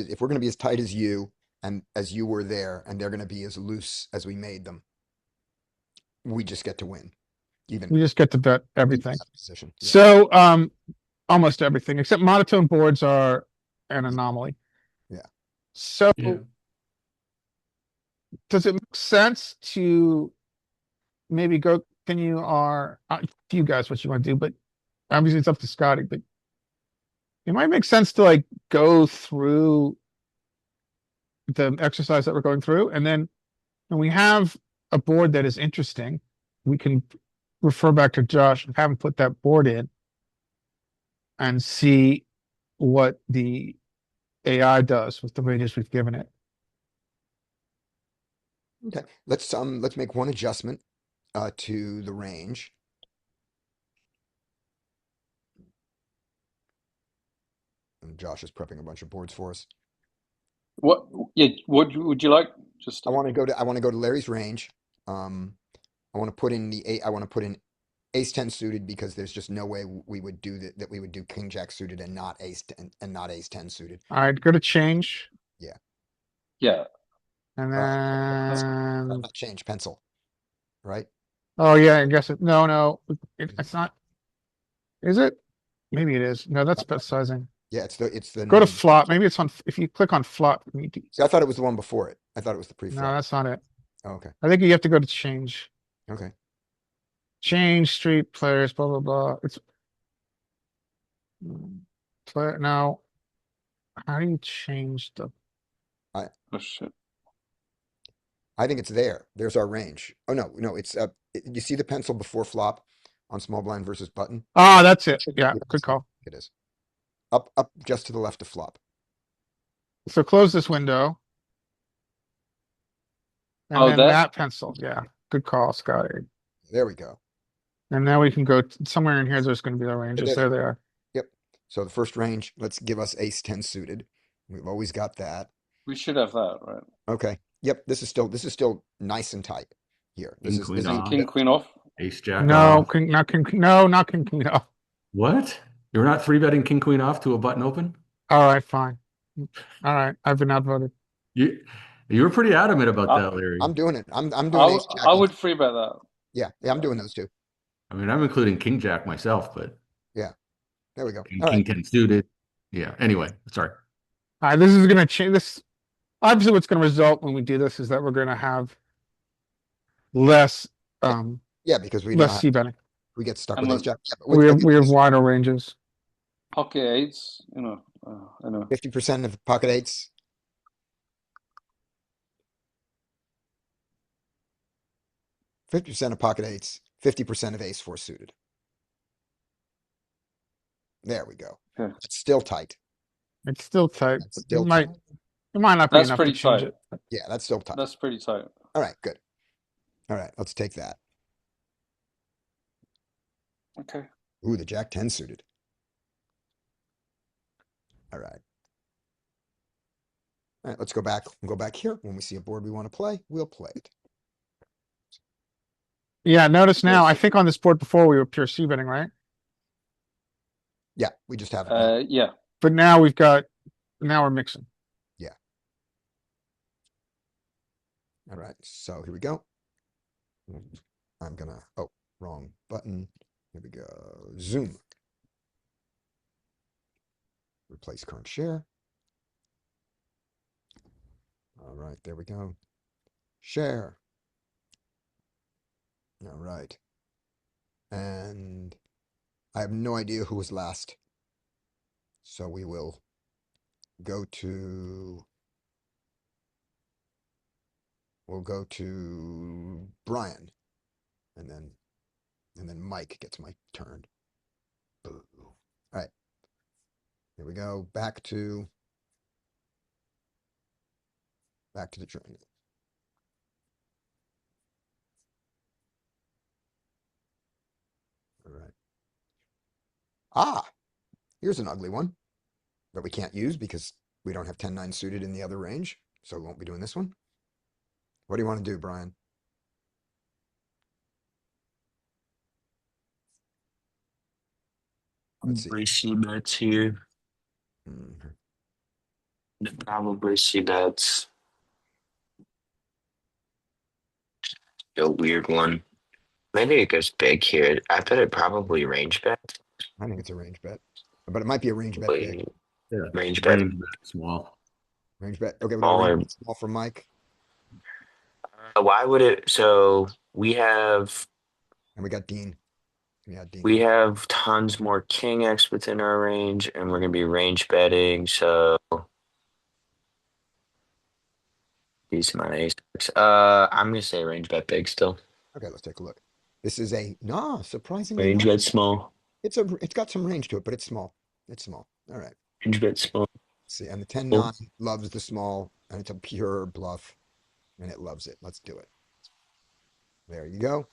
as you and as you were there, and they're gonna be as loose as we made them, we just get to win. Even We just get to bet even everything. out of position. Yeah. So almost everything except monotone boards are an anomaly. Yeah. So Yeah. does it make sense to maybe go continue our to you guys what you want to do, but obviously it's up to Scotty, but it might make sense to like go through the exercise that we're going through, and then when we have a board that is interesting, we can refer back to Josh and have him put that board in and see what the AI does with the ranges we've given it. Okay. Let's make one adjustment to the range. And Josh is prepping a bunch of boards for us. What? Yeah. What would you like? Just. I want to go to Larry's range. I want to put in ace 10 suited because there's just no way we would do that we would do king jack suited and not ace 10 and not ace 10 suited. All right, go to change, Yeah. and That's- then Not change pencil, right? oh yeah, I guess no, it's not. Is it? Maybe it is. No, that's bet sizing. Yeah, it's the Go to flop. Maybe it's on. If you click on flop, See, I thought it was the one before it. I thought it was the no, pre-flop. that's not it. Oh, okay. I think you have to go to change. Okay. Change street players, blah blah blah. It's player now. How do you change the? Oh shit. I think it's there. There's our range. Oh no, it's you see the pencil before flop on small blind versus button? Ah, that's it. Yeah, good call. It is. Up just to the left of flop. So close this window. And Oh, then that? that pencil. Yeah, good call, Scotty. There we go. And now we can go somewhere in here. There's going to be the ranges. There they are. Yep. So the first range, let's give us ace 10 suited. We've always got that. We should have that, right? Okay. Yep. This is still nice and tight here. This King, is queen this is off. King, queen off. Ace jack No, off. not king. No, not king. No. What? You're not three betting king queen off to a button open? All right, fine. All right, I've been outvoted. You were pretty adamant about that, Larry. I'm doing it. I'm doing ace jack I off. would free bet that. Yeah, I'm doing those two. I mean, I'm including king jack myself, but There we go. king, All king right. 10 suited. Yeah. Anyway, sorry. All right, this is going to change. This obviously what's going to result when we do this is that we're going to have less Yeah, because we less c betting. we get stuck And with ace look, jack. Yeah, but We I have think wider ranges. Pocket eights. I know. 50% of pocket eights. %50 of pocket eights, 50% of ace four suited. There we go. Yeah. It's still tight. It's still tight. It's still It might tight. it might not be That's enough to pretty change tight. it. Yeah, that's still tight. That's pretty tight. All right, good. All right, let's take that. Okay. Ooh, the jack 10 suited. All right. All right, let's go back. We'll go back here. When we see a board we want to play, we'll play it. Yeah, notice now, I think on this board before we were pure c betting, right? Yeah, we just have it. Yeah. But now now we're mixing. All right, so here we go. I'm gonna, oh, wrong button. Here we go. Zoom. Replace current share. All right, there we go. Share. All right. And I have no idea who was last. So we will go to we'll go to Brian, and then Mike gets my turn. Boo. All right, here we go. Back to the train. All right. Ah, here's an ugly one that we can't use because we don't have 10-9 suited in the other range, so we won't be doing this one. What do you want to do, Brian? Let's see. Probably see bets here. Mhm. Probably see bets. A weird one. Maybe it goes big here. I bet it probably range bet. I think it's a range bet, but it might be a range bet big. Yeah. Range bet. Range bet small. Range bet. Okay, we'll do a Smaller. range bet small for Mike, Why would it? So we have and we got Dean. Yeah, Dean. we have tons more king X within our range, and we're gonna be range betting. So decent amount of ace. I'm gonna say range bet big still. Okay, let's take a look. This is a surprisingly Range not. bet small. It's got some range to it, but it's small. It's small. All right. Range bet small. See, and the 10-9 loves the small, and it's a pure bluff, and it loves it. Let's do it. There you go.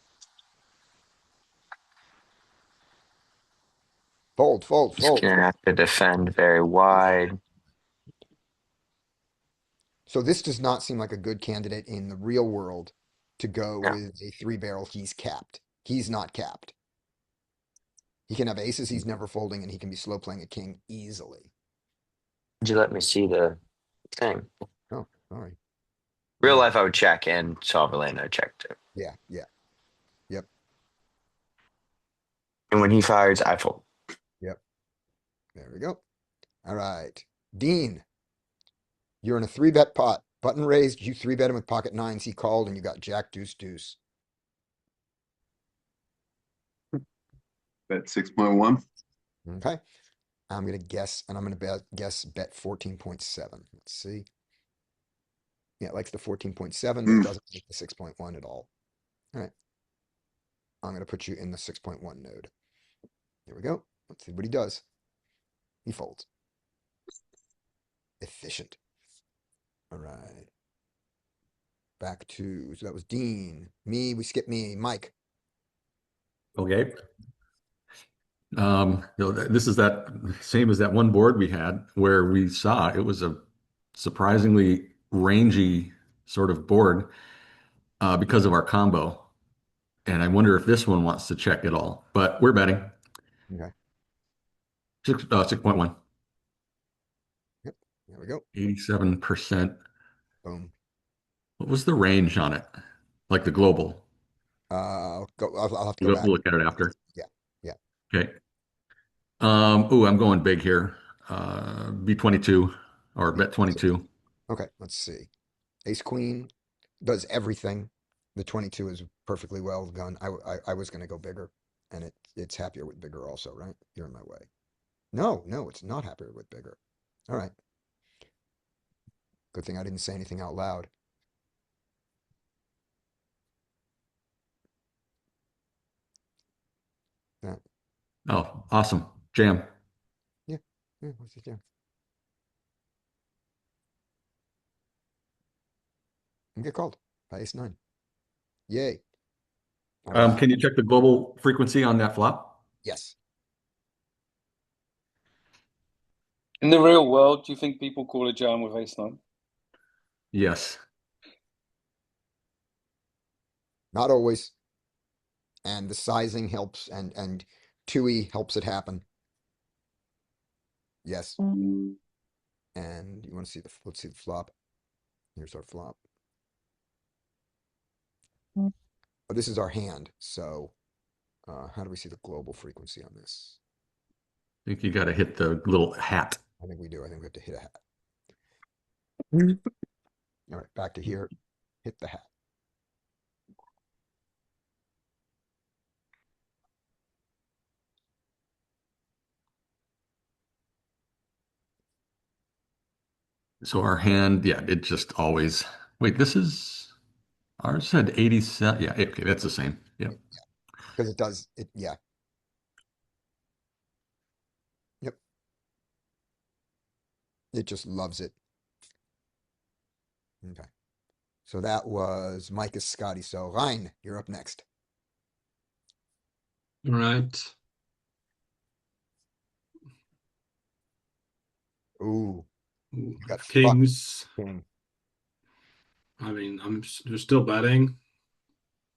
Fold, fold, It's fold. gonna have to defend very wide. So this does not seem like a good candidate in the real world to go Yeah. with a 3-barrel. He's capped. He's not capped. He can have aces he's never folding, and he can be slow playing a king easily. Would you let me see the thing? Oh, sorry. Real Yeah. life, I would check, and solver lane, I check too. Yeah, yeah. Yep, And when he fires, I fold. yep. There we go. All right. Dean, you're in a 3-bet pot. Button raised, you 3-bet him with pocket nines. He called, and you got jack, deuce, deuce. Bet 6.1. Okay. I'm going to guess, and I'm going to bet 14.7. Let's see. Yeah, it likes the 14.7, but it doesn't like the 6.1 at all. All right. I'm going to put you in the 6.1 node. There we go. Let's see what he does. He folds. Efficient. All right. Back to, so that was Dean. Me, we skipped me. Mike. Okay. This is that same as that one board we had where we saw it was a surprisingly rangy sort of board because of our combo. And I wonder if this one wants to check it all, but we're betting Okay. 6.1, Yep. There we go. 87%. Boom. What was the range on it? Like the global? I'll have to go back. We'll look at it after. Yeah. Yeah. Okay. I'm going big here. B22 or bet 22. Okay. Let's see. Ace queen does everything. The 22 is perfectly well done. I was going to go bigger, and it's happier with bigger also, right? You're in my way. No, it's not happier with bigger. All right. Good thing I didn't say anything out loud. Yeah. Oh, awesome. Jam. Yeah. What's this jam? And get called by ace 9. Yay. All right. Can you check the global frequency on that flop? Yes. In the real world, do you think people call a jam with ace nine? Yes. Not always. And the sizing helps, and 2E helps it happen. Yes. And you want to see let's see the flop. Here's our flop. But this is our hand. So how do we see the global frequency on this? I think you got to hit the little hat. I think we do. I think we have to hit a hat. All right, back to here. Hit the hat. So our hand, yeah, it just always, wait, this is Ours said 87. Yeah, okay, that's the same. Yeah. Because it does it. Yeah. Yep. It just loves it. Okay. So that was Micah Scotty. So Ryan, you're up next. All right. Ooh, Ooh, you got fuck Kings. king. I mean, we're still betting,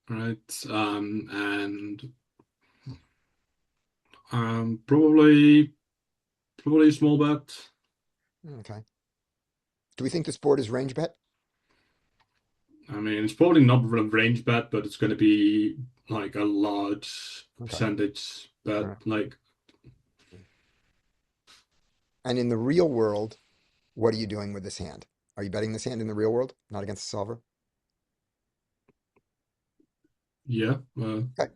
right? And probably a small bet. Okay. Do we think this board is range bet? I mean, it's probably not a range bet, but it's going to be like a large Okay. percentage bet. All right. Like, And in the real world, what are you doing with this hand? Are you betting this hand in the real world, not against the solver? yeah. Okay.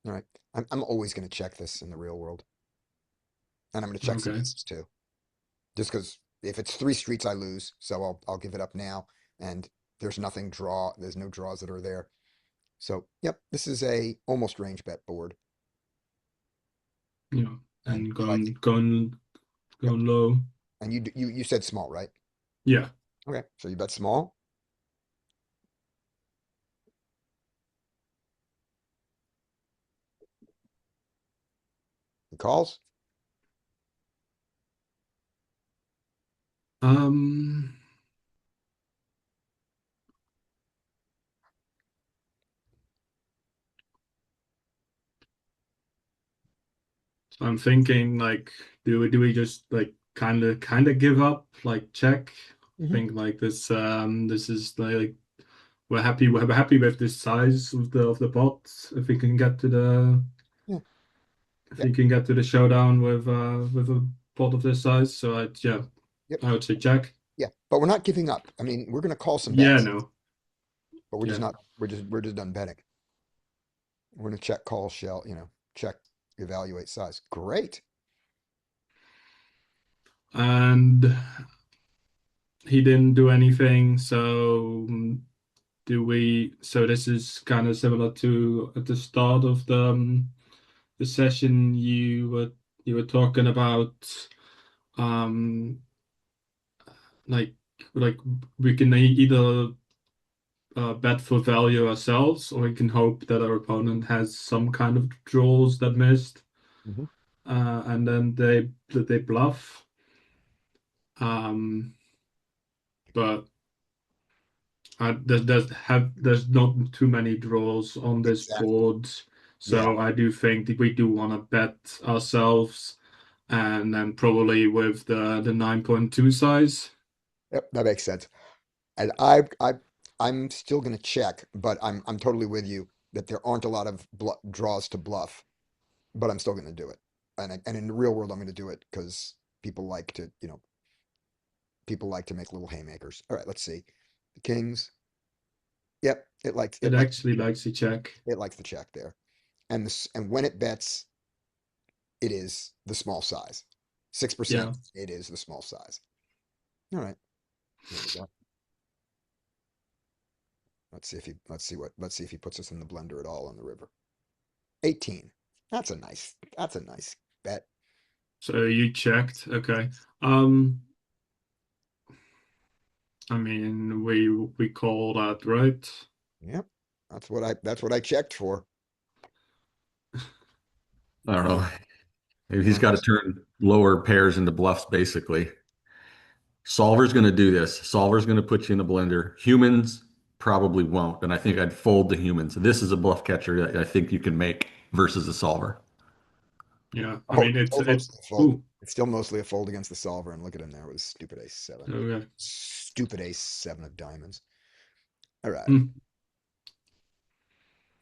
All right. I'm always going to check this in the real world. And I'm going to check some Okay. aces too. Just because if it's 3 streets, I lose. So I'll give it up now. And there's nothing draw. There's no draws that are there. So, yep, this is a almost range bet board. Yeah. And And you like, going yep. low. And you said small, right? Yeah. Okay. So you bet small. He calls. Um. So I'm thinking like, do we just like kind of give up, like check? Mhm. Think like this is like we're happy with this size of the pot. If we can get to the Yeah. if Yep. we can get to the showdown with a pot of this size, so Yep. I would say check. Yeah. But we're not giving up. I mean, we're going to call some Yeah, bets, no, but we're just yeah, not, we're just done betting. We're going to check call shell, check, evaluate size. Great. and he didn't do anything. So do we? So this is kind of similar to at the start of the session you were talking about um like like we can either bet for value ourselves, or we can hope that our opponent has some kind of draws that missed, Mhm. and then they bluff. Um, but there's not too many draws on this Exactly. board, Yeah. so I do think that we do want to bet ourselves, and then probably with the 9.2 size. Yep. That makes sense. And I'm still going to check, but I'm totally with you that there aren't a lot of draws to bluff, but I'm still going to do it. And in the real world, I'm going to do it because people like to, people like to make little haymakers. All right, let's see. The Kings. Yep, It actually likes to check. it likes the check there. And when it bets, it is the small size. 6%, Yeah. it is the small size. All right. Here we go. Let's see if he puts us in the blender at all on the river. 18. That's a nice bet. So you checked. Okay. I mean, we call that, right? Yep. That's what I checked for. I don't know. Maybe All he's right. got to turn lower pairs into bluffs, basically. Solver's going to do this. Solver's going to put you in the blender. Humans probably won't. And I think I'd fold the humans. This is a bluff catcher that I think you can make versus a solver. Yeah. I Oh, mean, it's still mostly a fold. ooh, It's still mostly a fold against the solver, and look at him there with his stupid ace seven. okay. Stupid ace seven of diamonds. All right. Hmm.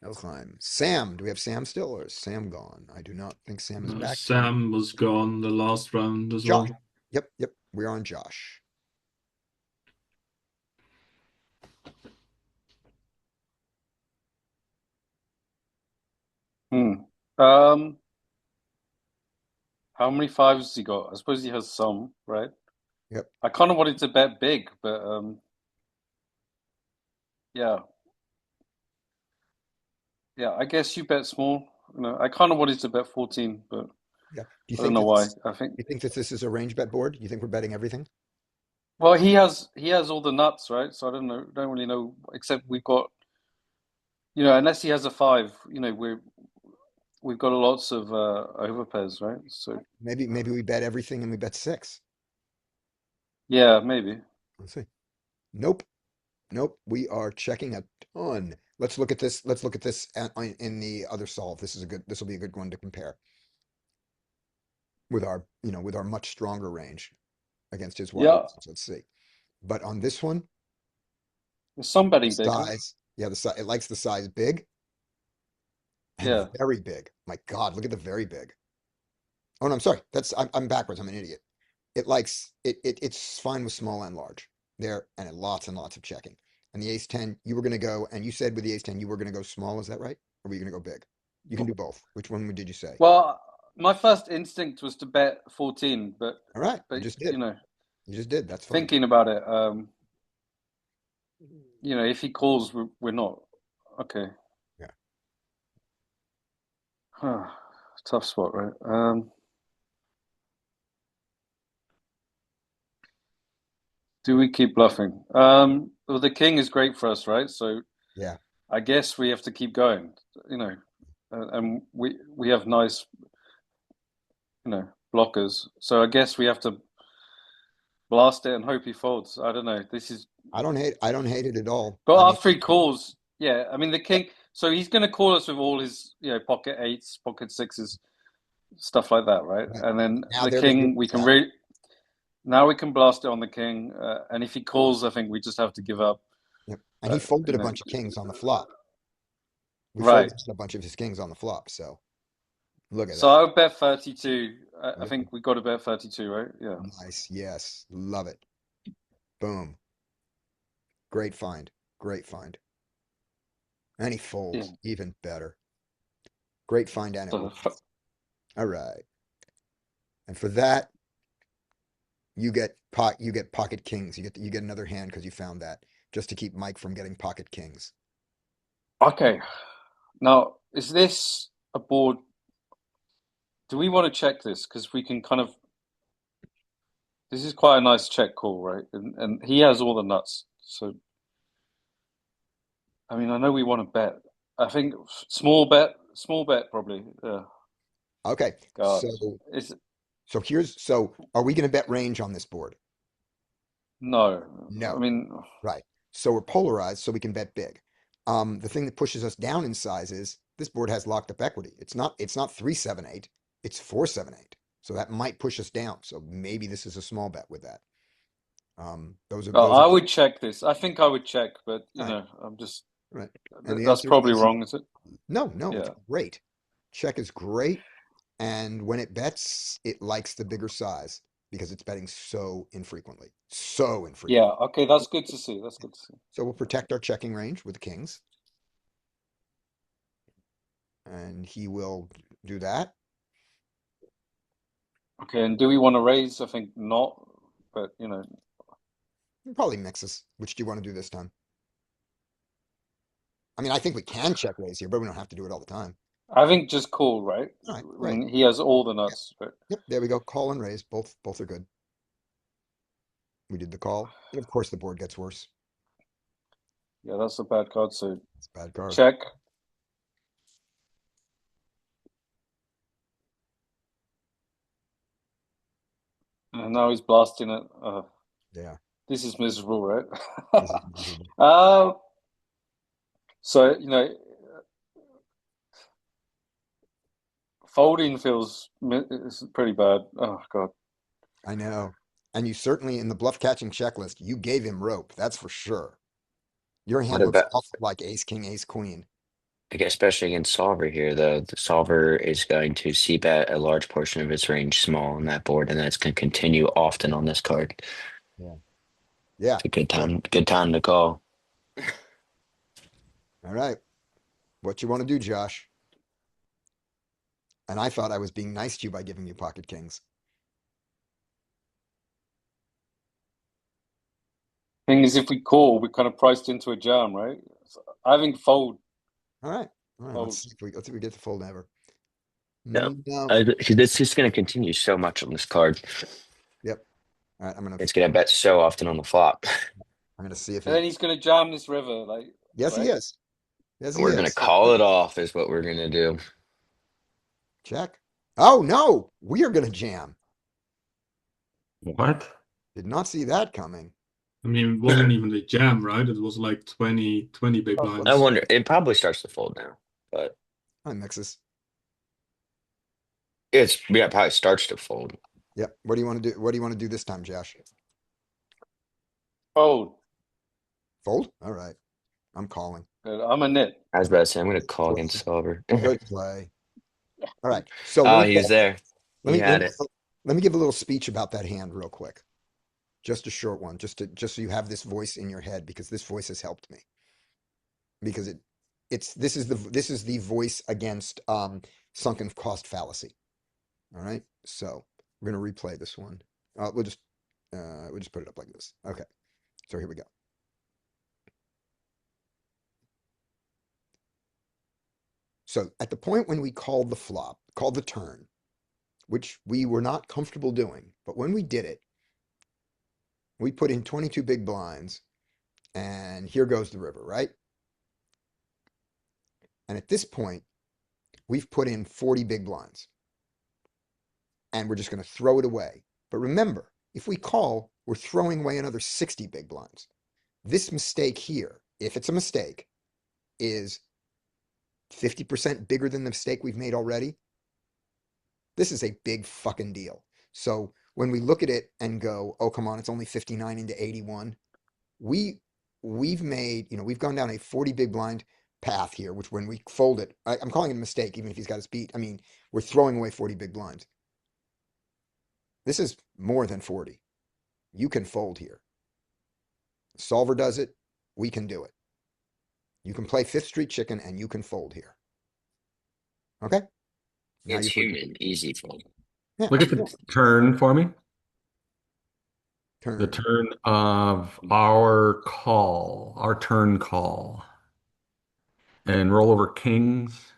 Elkheim. Sam. Do we have Sam still, or is Sam gone? I do not think Sam is back. Sam was gone the last round as Josh. well. Yep. We're on Josh. Hmm. How many fives has he got? I suppose he has some, right? Yep. I kind of wanted to bet big, but yeah. Yeah, I guess you bet small. I kind of wanted to bet 14, but Yeah. Do you I don't think know that why. this, I think you think that this is a range bet board? You think we're betting everything? well, he has all the nuts, right? So I don't really know. Except we've got, unless he has a five, we've got lots of overpairs, right? So Maybe we bet everything and we bet six. yeah, maybe. Let's see. Nope. Nope. We are checking a ton. Let's look at this. Let's look at this in the other solve. This will be a good one to compare with our much stronger range against his wide Yeah, range. Let's see. But on this one, there's some the betting big, huh? size, yeah, the size, it likes the size big and Yeah. very big. My God, look at the very big. Oh no, I'm sorry. I'm backwards. I'm an idiot. It's fine with small and large there, lots and lots of checking. And the ace 10, you were going to go, and you said with the ace 10, you were going to go small. Is that right? Or were you going to go big? You can do both. Which one did you say? Well, my first instinct was to bet 14, but All right, you but just did. you know, You just did. That's fine. thinking about it, if he calls, we're not. Okay. Yeah. Tough spot, right? Do we keep bluffing? Well, the king is great for us, right? So Yeah. I guess we have to keep going, and we have nice, blockers. So I guess we have to blast it and hope he folds. I don't know. I don't hate it at all. But I mean, after he calls, yeah, I mean the yeah, king. So he's going to call us with all his, pocket eights, pocket sixes, stuff like that, right? right. And then Now the they're going to king, be we can tapped. now we can blast it on the king. And if he calls, I think we just have to give up. Yep. And he folded You a know, bunch of kings on the flop. We right. folded a bunch of his kings on the flop. So look at So that. I would bet 32. I Yep. think we got to bet 32, right? Yeah. Nice. Yes. Love it. Boom. Great find. Great find. And he folds. Yeah. Even better. Great find and it So, works. All right. And for that, you get pocket kings. You get another hand because you found that. Just to keep Mike from getting pocket kings. okay. Now, is this a board? Do we want to check this? Because we can kind of. This is quite a nice check call, right? And he has all the nuts. So, I mean, I know we want to bet. I think small bet probably. Yeah. Okay. God. So are we going to bet range on this board? No. No. I mean, Right. So we're polarized, so we can bet big. The thing that pushes us down in size is this board has locked up equity. It's not 3-7-8, it's 4-7-8. So that might push us down. So maybe this is a small bet with that. Those I are would check this. I think I would check, but right. I'm just. Right. And the That's answer is probably wrong, is it? no, it's Yeah. great. Check is great. And when it bets, it likes the bigger size because it's betting so infrequently. So Yeah. infrequently. Okay, that's good to see. That's good to see. So we'll protect our checking range with the kings. And he will do that. Okay, and do we want to raise? I think not, but He'll probably mixes. Which do you want to do this time? I mean, I think we can check raise here, but we don't have to do it all the time. I think just call, right? All right, I great. mean, he has all the Yep. nuts, but Yep, there we go. Call and raise. Both are good. We did the call. And of course the board gets worse. yeah, that's a bad card. So It's a bad card. check. And now he's blasting it. Yeah. This is miserable, right? This is miserable. So folding feels it's pretty bad. Oh God. I know. And you certainly, in the bluff catching checklist, you gave him rope. That's for sure. Your What hand looks about, awful like ace, king, ace, queen. I guess, especially against solver here, though, the solver is going to see bet a large portion of its range small on that board, and that's going to continue often on this card. Yeah. Yeah. It's a good time to call. All right. What you want to do, Josh? And I thought I was being nice to you by giving you pocket kings. Thing is, if we call, we're kind of priced into a jam, right? So I think fold. All right. All right, Oh, let's see if we get to fold ever. Yeah. No. It's just going to continue so much on this card. Yep. All right, It's going to bet so often on the flop. I'm gonna see if and then he. he's going to jam this river, like, Yes, he right? is. Yes, he We're going to is. call it off, is what we're going to do. Check. Oh no, we are gonna jam. What? Did not see that coming. I mean, it wasn't even a jam, right? It was like 20 big Oh, I blinds. wonder, it probably starts to fold now, but I mixes. it probably starts to fold. Yep. What do you want to do? What do you want to do this time, Josh? Oh, Fold? All right. I'm calling. good. I'm a nit. I was about to say, I'm going to call Play. against Solver. Good play. All right. So Oh, he was there. let He me had it. let me give a little speech about that hand real quick. Just a short one, just so you have this voice in your head, because this voice has helped me. Because this is the voice against sunken cost fallacy. All right. So we're gonna replay this one. We'll just put it up like this. Okay. So here we go. So at the point when we called the turn, which we were not comfortable doing, but when we did it, we put in 22 big blinds, and here goes the river, right? And at this point, we've put in 40 big blinds, and we're just going to throw it away. But remember, if we call, we're throwing away another 60 big blinds. This mistake here, if it's a mistake, is 50% bigger than the mistake we've made already. This is a big fucking deal. So when we look at it and go, oh, come on, it's only 59 into 81, we've made, we've gone down a 40 big blind path here, which when we fold it, I'm calling it a mistake, even if he's got his beat. I mean, we're throwing away 40 big blinds. This is more than 40. You can fold here. Solver does it. We can do it. You can play Fifth Street Chicken and you can fold here. Okay? Now It's you're human, easy fold. Yeah, Look at the turn for me. turn. The turn of our turn call. And roll over kings.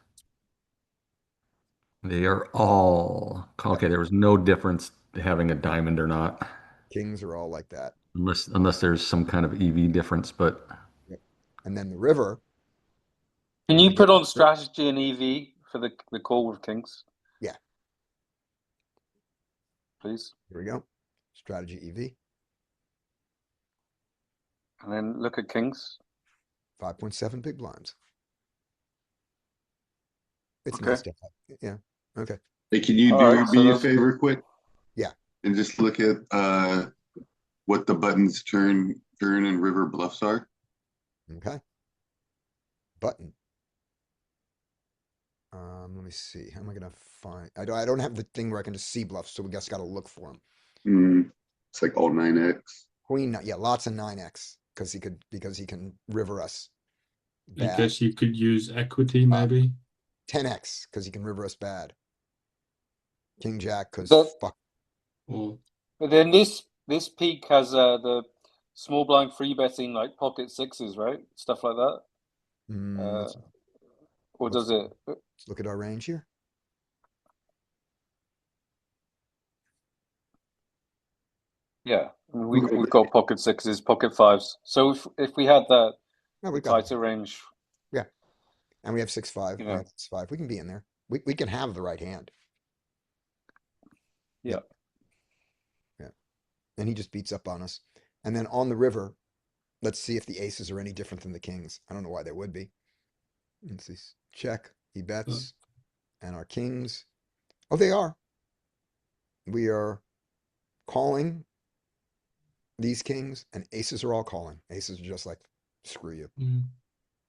They are all okay. There was no difference having a diamond or not, Kings are all like that. unless there's some kind of EV difference. But Yep. And then the river. Can you put on strategy and EV for the call with kings? Yeah. Please. Here we go. Strategy EV. And then look at kings. 5.7 big blinds. It's Okay. nice to have. Yeah. Okay. Hey, can you All do right, so me a that's- favor quick? Yeah. And just look at what the buttons turn and river bluffs are. Okay. Button. Let me see. How am I gonna find? I don't have the thing where I can just see bluffs, so we just got to look for them. It's like all 9x. Queen, yeah, lots of 9x because he can river us. I Bad. guess you could use equity, maybe. 10x because he can river us bad. King Jack because So- fuck. Or But then this peak has the small blind free betting like pocket sixes, right? Stuff like that. Let's Or does it? look at our range here. Yeah, I mean, we've got pocket sixes, pocket fives. So if we had that No, we've got tighter range, and we have 6-5. You We know. have 6-5. We can be in there. We can have the right hand. yeah. And he just beats up on us. And then on the river, let's see if the aces are any different than the kings. I don't know why they would be. Let's see. Check. He bets. And our kings. Oh, they are. We are calling these kings, and aces are all calling. Aces are just like, screw you.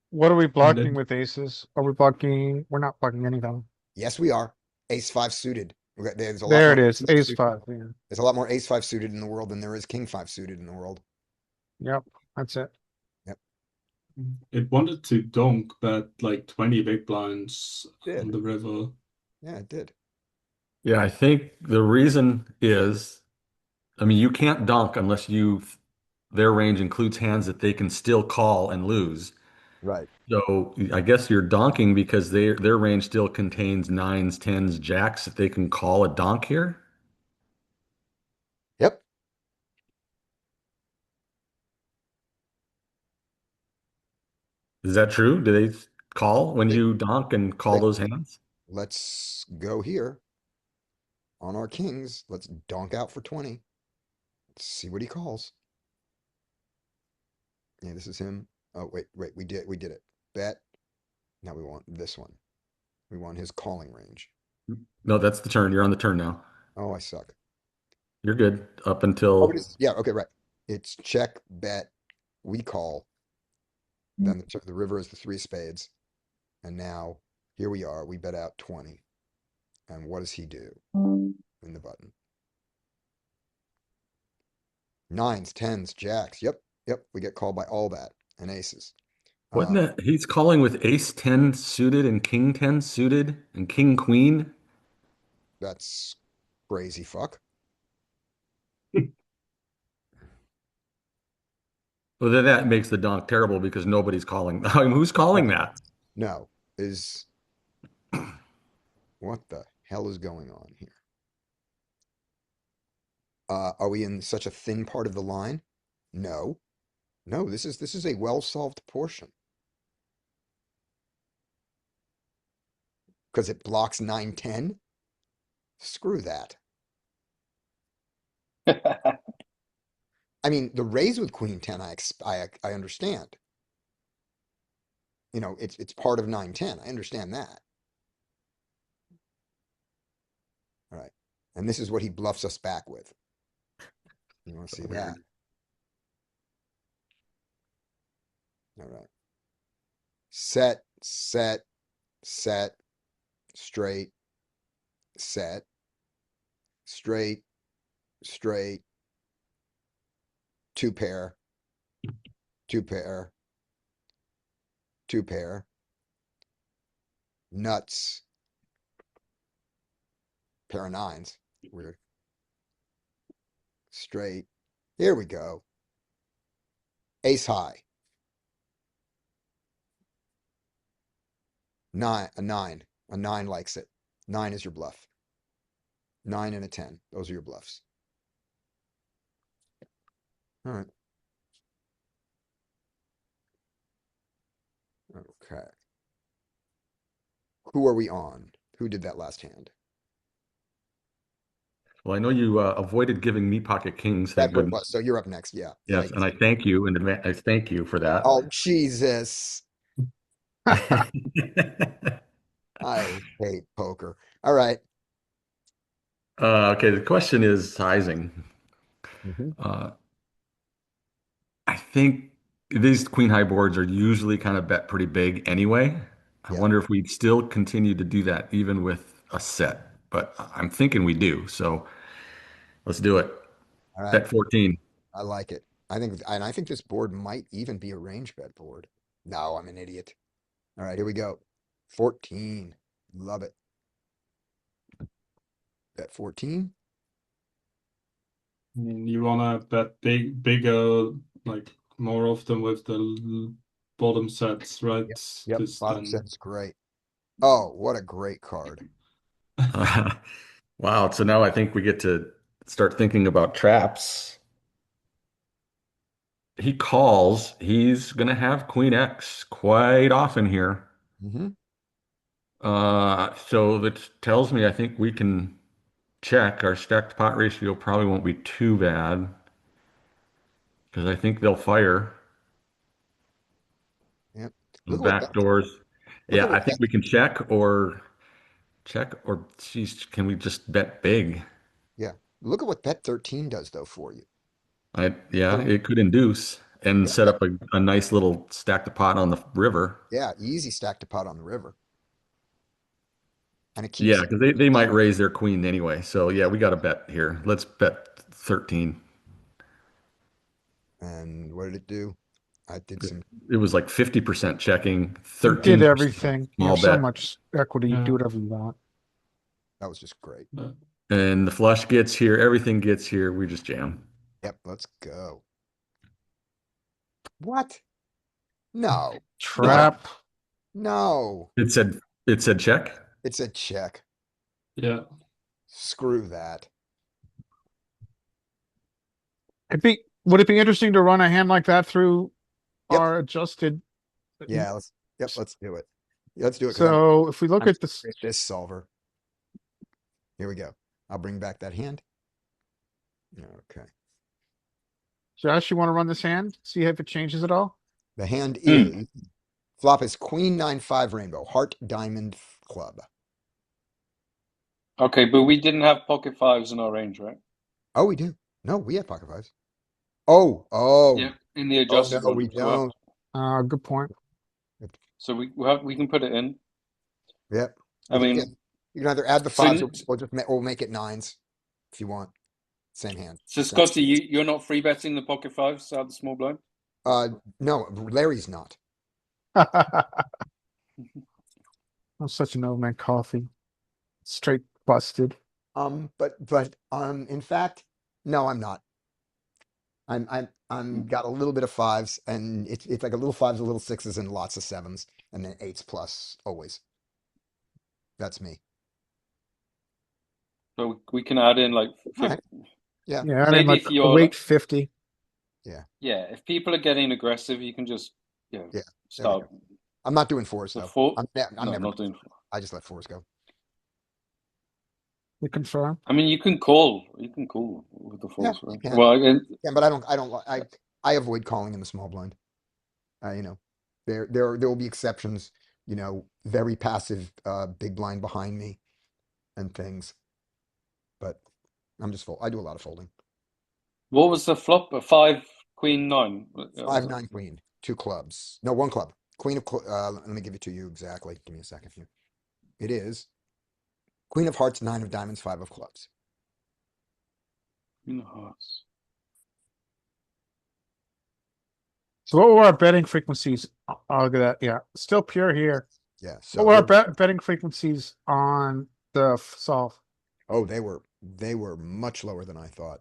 What are we blocking then- with aces? Are we blocking? We're not blocking anything. Yes, we are. Ace 5 suited. There's a lot There it more is, aces ace suited. five. Yeah. There's a lot more ace 5 suited in the world than there is king 5 suited in the world. Yep, that's it. it wanted to donk bet like 20 big blinds Did. on the river. Yeah, it did. yeah, I think the reason is, I mean, you can't donk unless their range includes hands that they can still call and lose. Right. So I guess you're donking because their range still contains nines, tens, jacks. If they can call a donk here, Yep. is that true? Do they call when They, you donk and call they, those hands? let's go here on our kings. Let's donk out for 20. Let's see what he calls. Yeah, this is him. Oh, wait, we did it. Bet. Now we want this one. We want his calling range. No, that's the turn. You're on the turn now. Oh, I suck. You're good up Oh, it until is. Yeah, okay, right. It's check, bet, we call. Then the river is the three of spades. And now here we are. We bet out 20. And what does he do in the button? Nines, tens, jacks. Yep. We get called by all that and aces. wasn't Uh, that he's calling with ace 10 suited and king 10 suited and king queen? that's crazy fuck. Well, then that makes the donk terrible because nobody's calling. I mean, who's calling No, that? no. Is what the hell is going on here? Are we in such a thin part of the line? No. No, this is a well-solved portion. Because it blocks 9-10? Screw that. I mean, the raise with queen 10, I understand. You know, it's part of 9-10. I understand that. All right. And this is what he bluffs us back with. You want to see that? Weird. All right. Set, set, set, straight, set, straight, straight, two pair, two pair, two pair, nuts, pair of nines. Weird. Straight. Here we go. Ace high. Nine, a nine. A nine likes it. Nine is your bluff. Nine and a 10. Those are your bluffs. All right. Okay. Who are we on? Who did that last hand? Well, I know you avoided giving me pocket kings, thank That's what it goodness. was. So you're up next. Yeah. Yeah. Yes, and I thank you in advance. I thank you for that. Oh, Jesus. I hate poker. All right. Okay, the question is sizing. Mhm. Uh, I think these queen high boards are usually kind of bet pretty big anyway. I Yeah. wonder if we'd still continue to do that even with a set, but I'm thinking we do. So let's do it. All right. Bet 14. I like it. I think this board might even be a range bet board. No, I'm an idiot. All right, here we go. 14. Love it. Bet 14. I mean, you wanna bet bigger, like more often with the bottom sets, right? Yep. Because Bottom then set's great. Oh, what a great card. Wow. So now I think we get to start thinking about traps. He calls, he's going to have Queen X quite often here. Hmm. So that tells me I think we can check. Our stacked pot ratio probably won't be too bad because I think they'll fire Yep. the Look at what back bet. doors. Look Yeah, at I what bet. think we can check or geez, can we just bet big? Yeah. Look at what bet 13 does though for you. Yeah, So, it could induce and yeah, set up a nice little stacked pot on the river. yeah, easy stack to pot on the river. And it Yeah, keeps because they might raise their queen anyway. So yeah, we got a bet here. Let's bet 13. and what did it do? I did some It was like 50% checking, It did 13% everything. You small have so bet. much equity. Do yeah. whatever you want. that was just great. And the flush gets here, everything gets here. We just jam. Yep, let's go. What? No, Trap. no. It said check. It's a check. Yeah. Screw that. Would it be interesting to run a hand like that through Yep. our adjusted? Yeah, let's do it. Let's do it. So if we look I'm at this, this solver. Here we go. I'll bring back that hand. Okay. Josh, you want to run this hand? See if it changes at all? The hand is flop is Queen 9-5 rainbow, heart, diamond, club. Okay, but we didn't have pocket fives in our range, right? Oh, we do. No, we have pocket fives. Oh, Yeah, in the oh adjusted no, one. we So, don't. Good point. so we can put it in. Yep. I mean, you can either add the so fives or just we'll make it nines if you want. Same hand. So Scotty, you're not free betting the pocket fives out the small blind? No, Larry's not. I'm such an old man coffee. Straight busted. But in fact, no, I'm not. I'm got a little bit of fives, and it's like a little fives, a little sixes, and lots of sevens, and then eights plus always. That's me. So we can add in like Right. Yeah. Yeah, I mean, maybe like if a you're weight 50. yeah, if people are getting aggressive, you can just start. I'm not doing fours The though. four. I'm No, never. not doing four. I just let fours go. You confirm? I mean, you can call. You can call with the fours, you right? can. Well, Yeah, but I avoid calling in the small blind. There will be exceptions. Very passive, big blind behind me, and things. But I'm just I do a lot of folding. what was the flop? A 5 queen 9. 5-9 queen, 2 clubs. No, 1 club. Queen of let me give it to you exactly. Give me a second here. It is Queen of Hearts, 9 of Diamonds, 5 of Clubs. Queen of hearts. So what were our betting frequencies? I'll look at that. Yeah, still pure here. Yeah. What were our betting frequencies on the solve? Oh, they were much lower than I thought.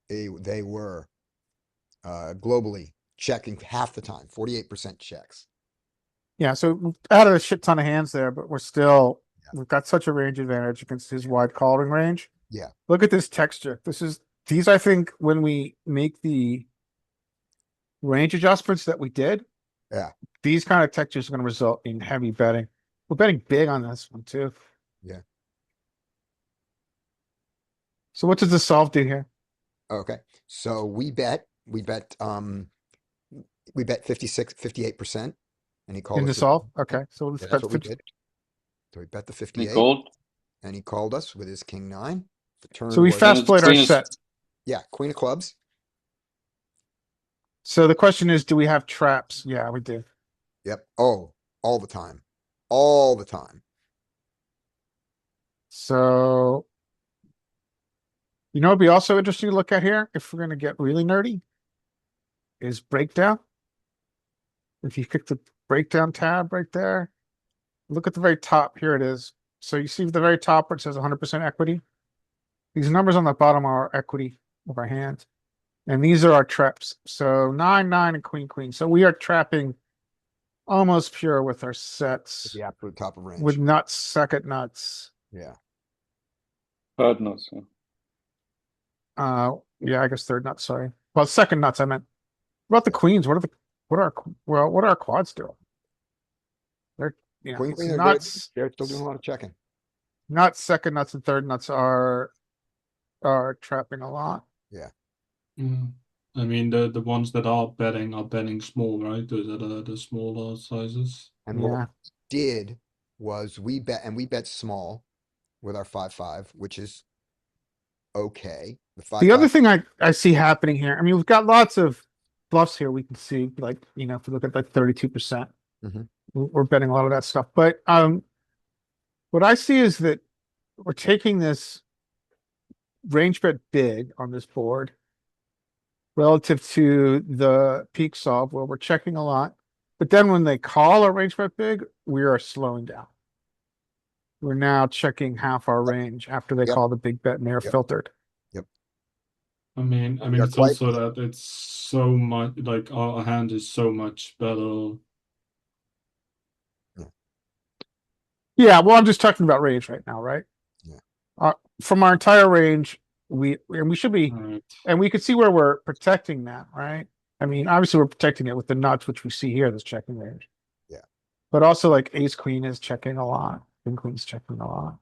They were globally checking half the time, 48% checks. Yeah, so we added a shit ton of hands there, but we've got such a range advantage against his wide calling range. Yeah. Look at this texture. These I think when we make the range adjustments that we did, Yeah. these kind of textures are going to result in heavy betting. We're betting big on this one too. Yeah. So what does the solve do here? Okay. So we bet 58%, and he called In the us. solve? Okay. So Yeah, that's what we did. So we bet the 58, called. and he called us with his king 9. The turn So we was- fast played our Queen is- set. Yeah, Queen of Clubs. So the question is, do we have traps? Yeah, we do. Yep. Oh, all the time. All the time. So, it'd be also interesting to look at here, if we're going to get really nerdy, is breakdown. If you click the breakdown tab right there, look at the very top. Here it is. So you see the very top where it says 100% equity. These numbers on the bottom are our equity of our hand. And these are our traps. So 9, 9, and queen, queen. So we are trapping almost pure with our At sets the absolute top of range. with nuts, second nuts. Yeah. Third nuts. Yeah. Yeah, I guess third nuts, sorry. Well, second nuts, I meant. What about the queens? What are our quads doing? They're, Queen, it's queen, nuts. they're still doing a lot of checking. Not second nuts and third nuts are trapping a lot. Yeah. I mean, the ones that are betting small, right? Those are the smaller sizes. And what we did was we bet small with our 5-5, which is okay. The other thing I see happening here, I mean, we've got lots of bluffs here. We can see, like, if we look at like 32%, we're betting a lot of that stuff. But what I see is that we're taking this range bet big on this board relative to the peak solve where we're checking a lot. But then when they call a range bet big, we are slowing down. We're now checking half our range after they call the big bet and they're filtered. Yep. I mean, We are it's quite. also that it's so much like our hand is so much better. Yeah, well, I'm just talking about range right now, right? Yeah. From our entire range, we should be, Right. and we can see where we're protecting that, right? I mean, obviously we're protecting it with the nuts, which we see here, this checking range. Yeah. But also like ace queen is checking a lot. King queen's checking a lot.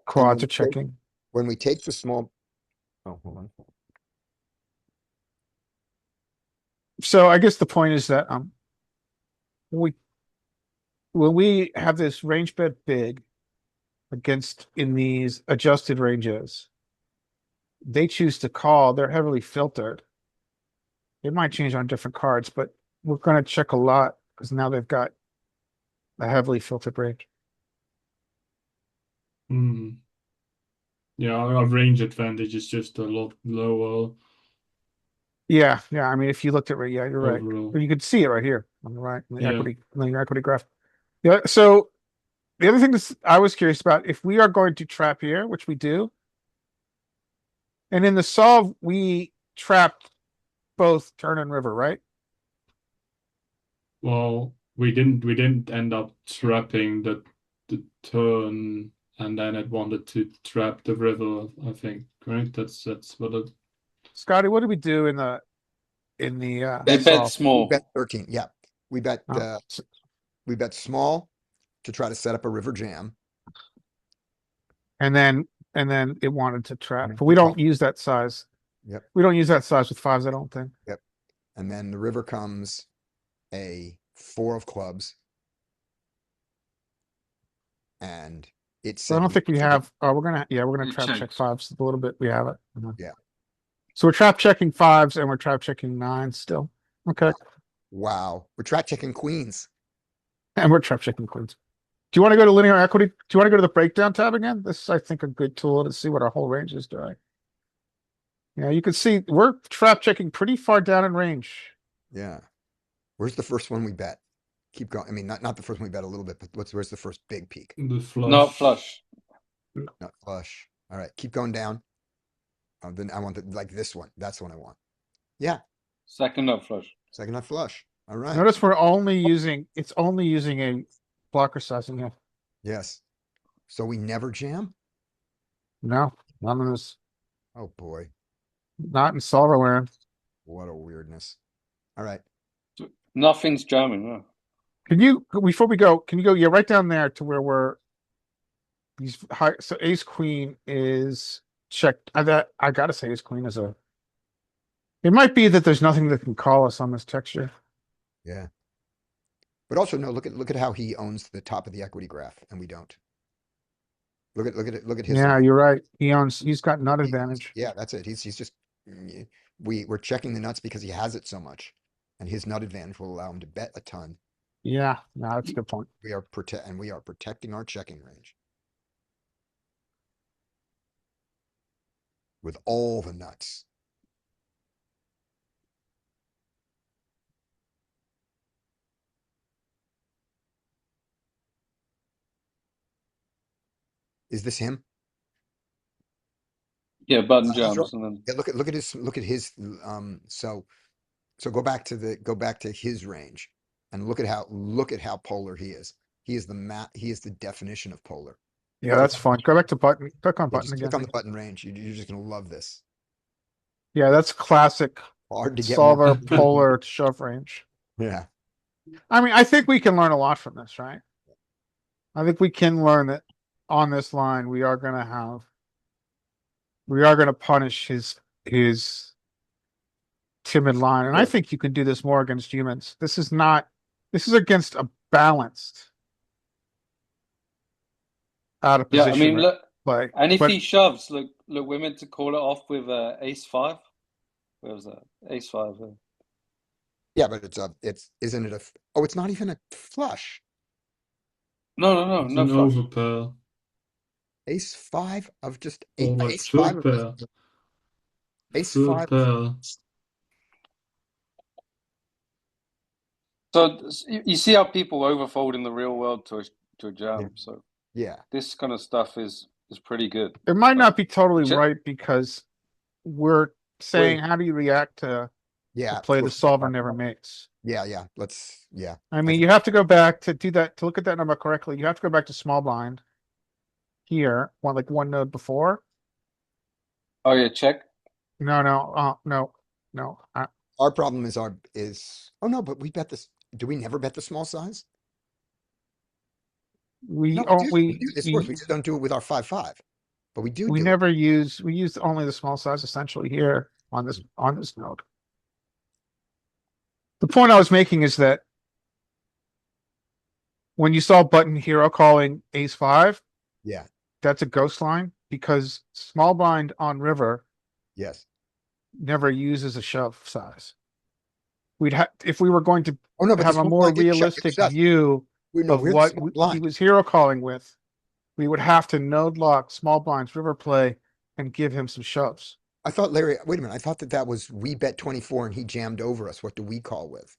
Quads are checking. When we take the small. Oh, hold on. So I guess the point is that we when we have this range bet big against in these adjusted ranges, they choose to call, they're heavily filtered. It might change on different cards, but we're going to check a lot because now they've got a heavily filtered range. Hmm. Yeah, our range advantage is just a lot lower Yeah, yeah. I mean, if you looked at yeah, you're right. overall. You could see it right here on the right in the Yeah. equity graph. Yeah. So the other thing I was curious about, if we are going to trap here, which we do, and in the solve we trapped both turn and river, right? Well, we didn't end up trapping the turn, and then it wanted to trap the river, I think, right? That's what it. Scotty, what did we do in the They bet solve? small. We bet 13. Yeah. We bet small to try to set up a river jam. And then it wanted to trap, And but we don't call. use that size. Yep. We don't use that size with fives, I don't think. Yep. And then the river comes a 4 of clubs. And it's. So I don't think we have. Oh, we're gonna It trap check checks. fives a little bit. We have it. Yeah. So we're trap checking fives and we're trap checking nines still. Okay. Wow. We're trap checking queens. And we're trap checking queens. Do you want to go to linear equity? Do you want to go to the breakdown tab again? This is, I think, a good tool to see what our whole range is doing. Yeah, you can see we're trap checking pretty far down in range. Yeah. Where's the first one we bet? Keep going. I mean, not the first one we bet a little bit, but where's the first big peak? The flush. Not flush. Not flush. All right. Keep going down. Then I want like this one. That's the one I want. Yeah. Second not flush. Second not flush. All right. Notice we're only using, it's only using a blocker sizing here. Yes. So we never jam? No, none of this. Oh boy. Not in solver land. What a weirdness. All right. Nothing's jamming. No. Can you, before we go, can you go, yeah, right down there to where we're these high, so ace queen is checked. I gotta say ace queen is a, it might be that there's nothing that can call us on this texture. Yeah. But also no, look at how he owns the top of the equity graph and we don't. Look at his. Yeah, you're right. He's got nut advantage. Yeah, that's it. He's just we're checking the nuts because he has it so much. And his nut advantage will allow him to bet a ton. Yeah, no, that's a good point. We are protecting our checking range. With all the nuts. Is this him? Yeah, button jams and then Yeah, look at his so go back to his range and look at how polar he is. He is the definition of polar. Yeah, that's fine. Go back to button. Click on Yeah, button just again. click on the button range. You're just gonna love this. Yeah, that's classic Hard to get solver more. polar shove range. Yeah. I mean, I think we can learn a lot from this, right? I think we can learn that on this line we are gonna punish his timid line. And I think you can do this more against humans. This is against a balanced out of yeah. position. I mean, look, play. and if But he shoves, look, we're meant to call it off with ace five. Where was that? Ace five. Yeah, but isn't it it's not even a flush. No, It's no an flush. overpair. Ace 5 of just Or like ace 5 third pair. ace Third 5. pair. So you see how people overfold in the real world to a jam. Yeah. So Yeah. this kind of stuff is pretty good. it might not be totally Check- right because we're saying, Wait. how do you react to Yeah. play for- the solver never makes? Yeah. Let's, yeah. I mean, think- you have to go back to do that, to look at that number correctly. You have to go back to small blind here, one node before. Oh yeah, check. No. Our problem is oh no, but we bet this. Do we never bet the small size? We No, oh we do this. We just don't do it with our 5-5, but we do it. we use only the small size essentially here on this node. The point I was making is that when you saw button hero calling ace 5, Yeah. that's a ghost line because small blind on river Yes. never uses a shove size. We'd have, if we were going to Oh no, but have the a small more blind did check. It realistic was us. view No, of we're the what small he blind. was hero calling with, we would have to node lock small blinds river play and give him some shoves. I thought Larry. Wait a minute. I thought that was we bet 24 and he jammed over us. What do we call with?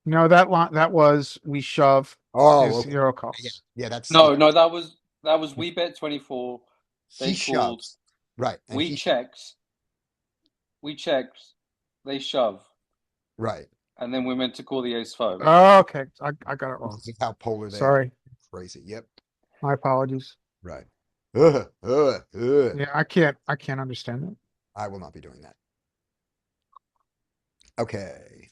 No, that was we shove Oh, his okay. hero calls. Yeah. That's No, that was we bet 24. he They called. shoves. Right. And We checked. We checked. They shove, Right. and then we're meant to call the ace 5. Oh, okay, I got it wrong. This is how polar they are. Sorry, Crazy. Yep. my apologies. Right. Yeah, I can't understand it. I will not be doing that. Okay.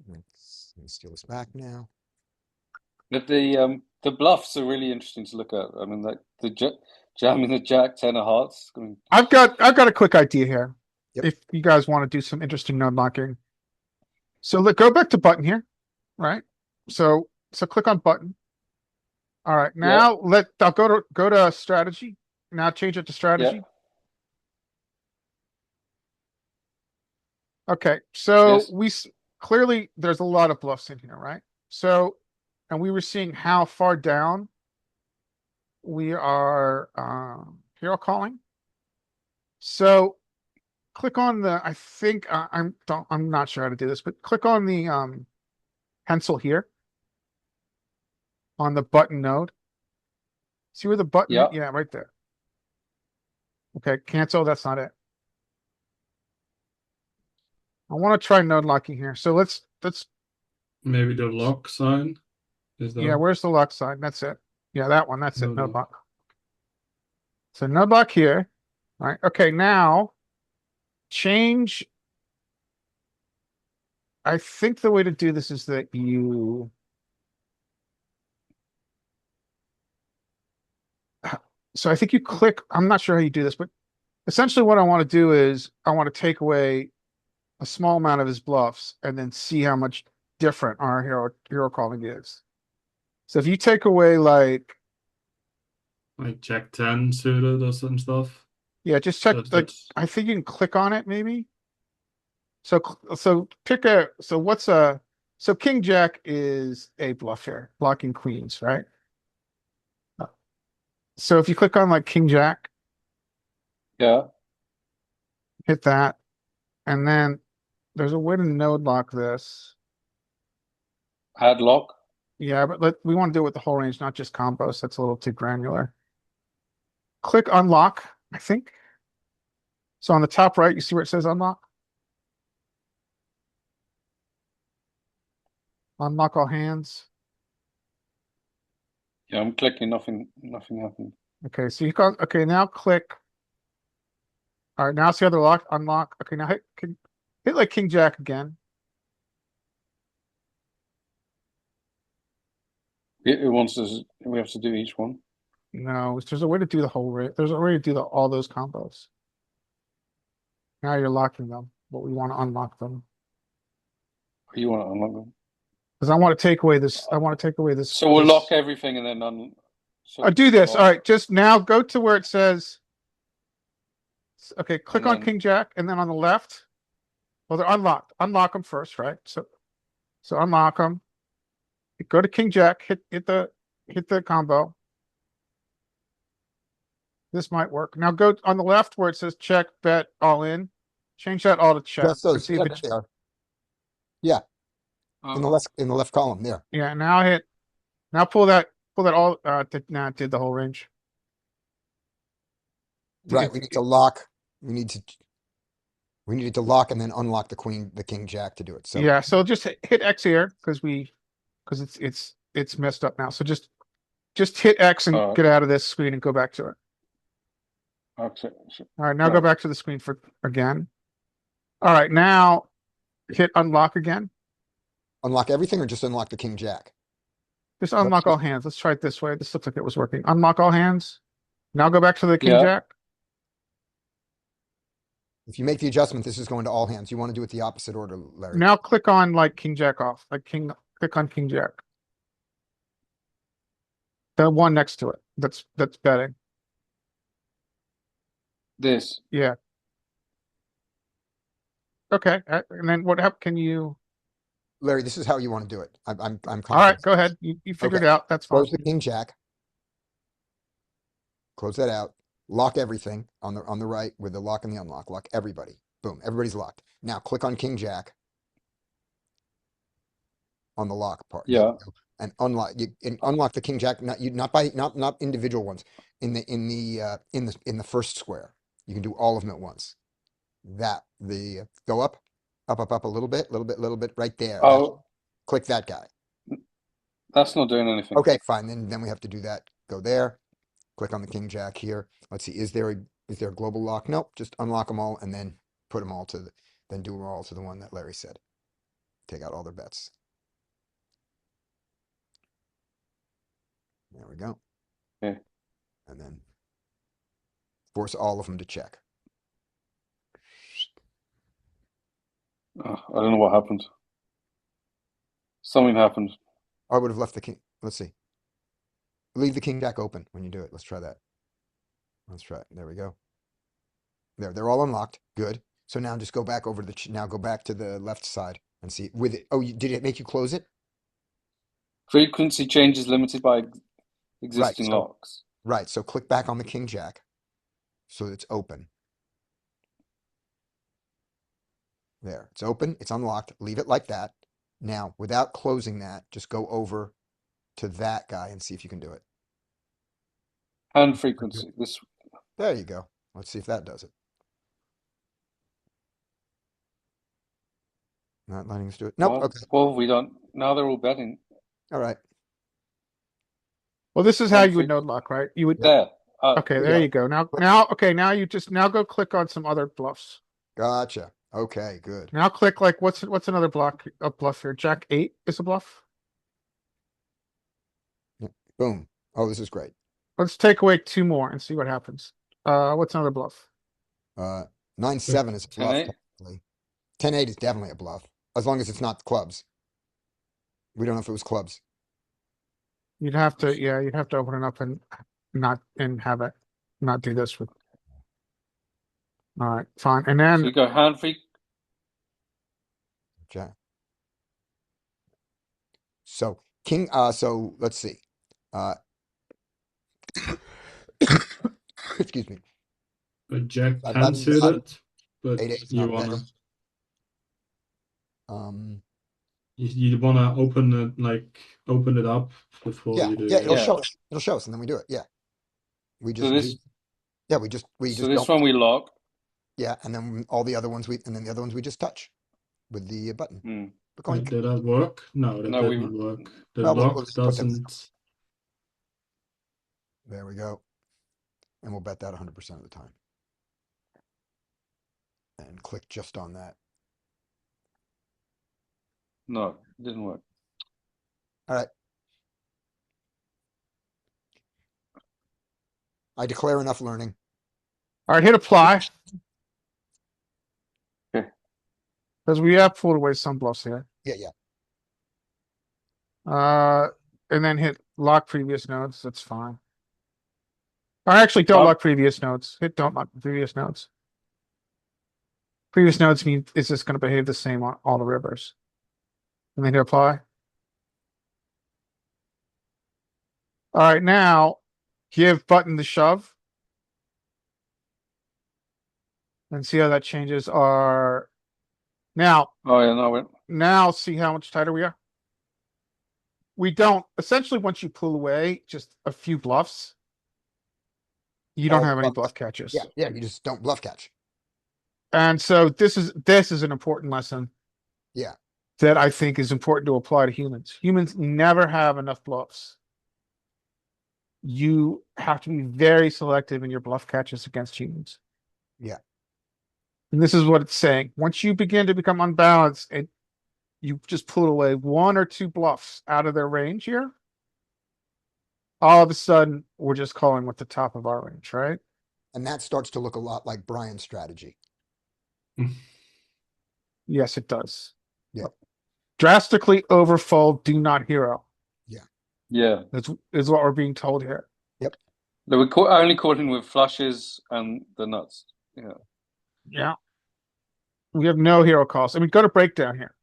Let's steal this back now. But the bluffs are really interesting to look at. I mean, like jamming the jack 10 of hearts. I mean, I've got a quick idea here. Yep. If you guys want to do some interesting node locking. So go back to button here, right? So click on button. All right, now I'll go to strategy. Now change it to strategy. Okay, so Yes. clearly there's a lot of bluffs in here, right? So, and we were seeing how far down we are hero calling. So click on the, I think I'm not sure how to do this, but click on the pencil here on the button node. See where the button? Yeah. Yeah, right there. Okay, cancel. That's not it. I want to try node locking here. So let's Maybe the lock sign is that? yeah. Where's the lock sign? That's it. Yeah, that one. That's it. Node Node lock. lock. So node lock here. All right. Okay. Now change. I think the way to do this is that you. So I think you click. I'm not sure how you do this, but essentially what I want to do is I want to take away a small amount of his bluffs and then see how much different our hero calling is. So if you take away like Jack 10 suited or some stuff. yeah, just check That's- I think you can click on it maybe. So pick so King Jack is a bluff here, blocking queens, right? So if you click on like King Jack, Yeah. hit that, and then there's a way to node lock this. Add lock. Yeah, but we want to do it with the whole range, not just combos. That's a little too granular. Click unlock, I think. So on the top right, you see where it says unlock? Unlock all hands. Yeah, I'm clicking. Nothing happened. Okay, so okay, now click. All right, now it's the other lock, unlock. Okay, now hit like King Jack again. It wants us. We have to do each one. No, there's a way to do the whole rate. There's a way to do all those combos. Now you're locking them, but we want to unlock them. You want to unlock them? Because I want to take away this. I want to take away this. So we'll lock everything and then do this. All right, just now go to where it says. Okay, click on King Jack, and then on the left. Well, they're unlocked. Unlock them first, right? So unlock them. Go to King Jack. Hit the combo. This might work. Now go on the left where it says check, bet, all in. Change that all to check. Just those. See if it, yeah. In the left column there. Yeah. Now pull that all. Now it did the whole range. Right. We need to lock. We need to. We needed to lock and then unlock the queen, the king jack to do it. So Yeah, so just hit X here because it's messed up now. So just hit X and get out of this screen and go back to it. Okay. All right, now go back to the screen for again. All right, now hit unlock again. unlock everything or just unlock the king jack? Just unlock all hands. Let's try it this way. This looks like it was working. Unlock all hands. Now go back to the king Yeah. jack. If you make the adjustment, this is going to all hands. You want to do it the opposite order, Larry. Now click on like king jack off. Click on king jack. The one next to it. That's betting. This. Yeah. Okay. And then can you? Larry, this is how you want to do it. I'm All right, confident. go ahead. You figured Okay. it out. That's fine. Close the king jack. Close that out. Lock everything on the right with the lock and the unlock. Lock everybody. Boom. Everybody's locked. Now click on king jack on the lock part. There Yeah. we go. And unlock the king jack. Not individual ones. In the first square. You can do all of them at once. Go up a little bit right there. Oh, Click that guy. that's not doing anything. Okay, fine. Then we have to do that. Go there. Click on the king jack here. Let's see. Is there a global lock? Nope. Just unlock them all and then put them all then do them all to the one that Larry said. Take out all their bets. There we go. Okay. And then force all of them to check. I don't know what happened. Something happened. I would have left the king. Let's see. Leave the king jack open when you do it. Let's try that. Let's try it. There we go. There, they're all unlocked. Good. So now just go back over now go back to the left side and see with it. Oh, did it make you close it? Frequency change is limited by existing locks. Right. So click back on the king jack so it's open. There, it's open. It's unlocked. Leave it like that. Now, without closing that, just go over to that guy and see if you can do it. Hand frequency. This. There you go. Let's see if that does it. Not letting us do it. Nope. Well, Okay. well, we don't. Now they're all betting. All right. Well, this is how you would node lock, right? You would. There. Okay, there you go. Now you just go click on some other bluffs. Gotcha. Okay, good. Now click like what's another bluff here? Jack 8 is a bluff. Yeah. Boom. Oh, this is great. Let's take away 2 more and see what happens. What's another bluff? 9-7 is a bluff. 10-8? Technically. 10-8 is definitely a bluff, as long as it's not clubs. We don't know if it was clubs. You'd have to open it up and not have it not do this with. All right, fine. And then So you go hand free. Okay. So king. So let's see. Excuse me. A jack I've 10 gotten suited, but 8-8's you not wanna betting. you wanna open it up before Yeah, you do yeah. It'll it. show us. It'll show us, and then we do it. Yeah. We just. So this. Yeah, we just. So this one we lock. Yeah, and then all the other ones and then the other ones we just touch with the button. Hmm. Boink. Did that work? No, that No, didn't work. The No, we'll lock just put them- doesn't. There we go. And we'll bet that 100% of the time. And click just on that. No, it didn't work. All right. I declare enough learning. all right, hit apply. Okay. Because we have pulled away some bluffs here. Yeah. And then hit lock previous nodes. That's fine. Or actually, don't lock previous nodes. Hit don't lock previous nodes. Previous nodes mean it's just going to behave the same on all the rivers. And then hit apply. All right, now give button the shove. And see how that changes our. Now, Oh yeah, no. now see how much tighter we are? We don't, essentially once you pull away just a few bluffs, you don't have any bluff catches. Yeah, you just don't bluff catch. And so this is an important lesson. Yeah. That I think is important to apply to humans. Humans never have enough bluffs. You have to be very selective in your bluff catches against humans. Yeah. And this is what it's saying. Once you begin to become unbalanced and you just pull away one or two bluffs out of their range here, all of a sudden we're just calling with the top of our range, right? And that starts to look a lot like Brian's strategy. Yes, it does. Yeah. Drastically overfold, do not hero. Yeah. That's is what we're being told here. Yep. They were only calling with flushes and the nuts. Yeah. Yeah. We have no hero calls. I mean, go to breakdown here.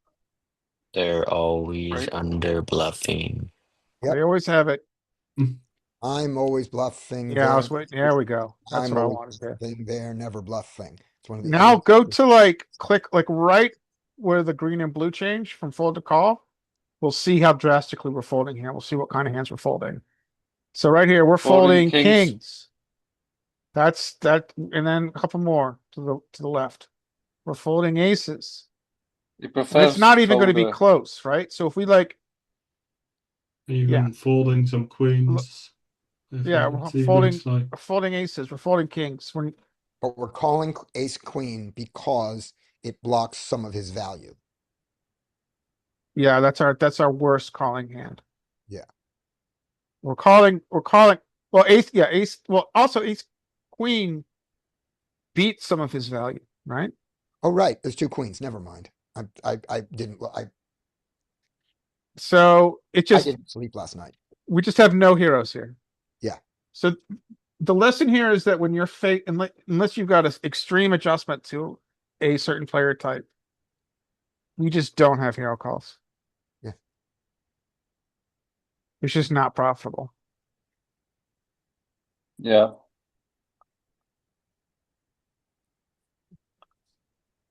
They're always Right. under bluffing. Yep. They always have it. I'm always bluffing. Yeah, I there. was waiting. There we go. That's I'm what I always wanted to. bluffing there, never bluffing. It's one of the Now elements go of- to like click like right where the green and blue change from fold to call. We'll see how drastically we're folding here. We'll see what kind of hands we're folding. So right here, we're Folding folding kings. kings. That's that, and then a couple more to the left. We're folding aces. It And prefers it's not even going to be folder. close, right? So if we like, Even folding some queens. yeah, It we're looks like folding aces, we're folding kings. But we're calling ace queen because it blocks some of his value. Yeah, that's our worst calling hand. Yeah. We're calling well ace well also ace queen beats some of his value, right? Oh, right. There's two queens. Never mind. I didn't. So it I just didn't sleep last night. we just have no heroes here. Yeah. So the lesson here is that when you're unless you've got an extreme adjustment to a certain player type, we just don't have hero calls. Yeah. It's just not profitable. Yeah.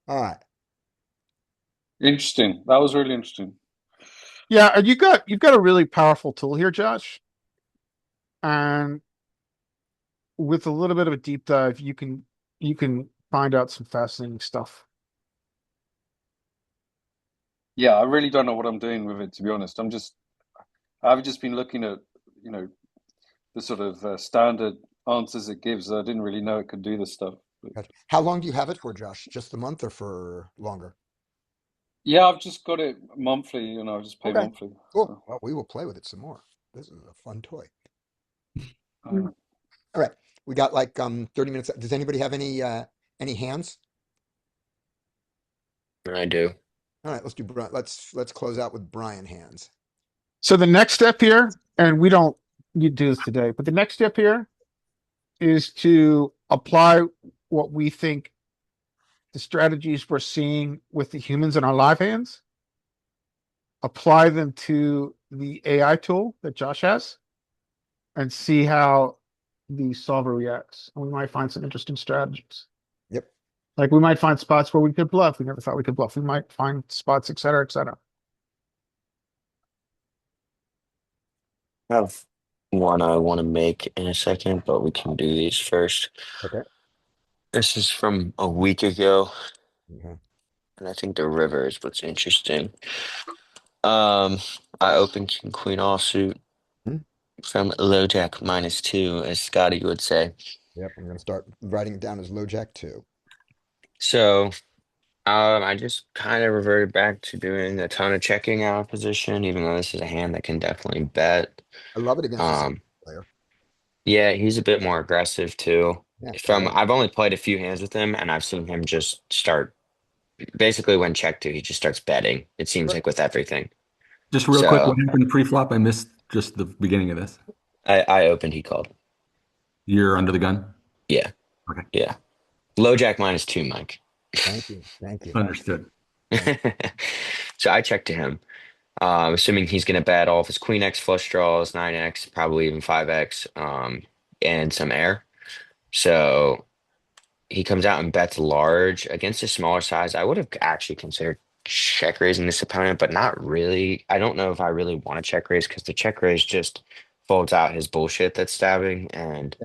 All right. Interesting. That was really interesting. Yeah, and you've got a really powerful tool here, Josh. And with a little bit of a deep dive, you can find out some fascinating stuff. Yeah, I really don't know what I'm doing with it, to be honest. I've just been looking at, the sort of standard answers it gives. I didn't really know it could do this stuff. Gotcha. How long do you have it for, Josh? Just a month or for longer? Yeah, I've just got it monthly, I just pay Okay. monthly. Cool. So, Well, we will play with it some more. This is a fun toy. uh, All right. We got like 30 minutes. Does anybody have any hands? I do. All right, let's do let's close out with Brian hands. So the next step here, and we don't need to do this today, but the next step here is to apply what we think the strategies we're seeing with the humans in our live hands, apply them to the AI tool that Josh has, and see how the solver reacts. And we might find some interesting strategies. Yep. Like we might find spots where we could bluff. We never thought we could bluff. We might find spots, et cetera, et cetera. I have one I want to make in a second, but we can do these first. Okay. This is from a week ago, Mhm. and I think the river is what's interesting. I open king queen offsuit from low jack -2, as Scotty would say. Yep. I'm gonna start writing it down as low jack 2. So I just kind of reverted back to doing a ton of checking out of position, even though this is a hand that can definitely bet. I love it against a Um, player. yeah, he's a bit more aggressive too. Yeah. I've only played a few hands with him, and I've seen him just start basically when check two, he just starts betting. It seems like with everything. Just real quick, what So happened pre-flop? I missed just the beginning of this. I opened, he called. You're under the gun? Yeah. Okay. Yeah. Low jack -2, Mike. Thank you. Thank you. Understood. So I checked to him, assuming he's going to bet all of his queen X flush draws, 9X, probably even 5X, and some air. So he comes out and bets large against a smaller size. I would have actually considered check raising this opponent, but not really. I don't know if I really want to check raise because the check raise just folds out his bullshit that's stabbing and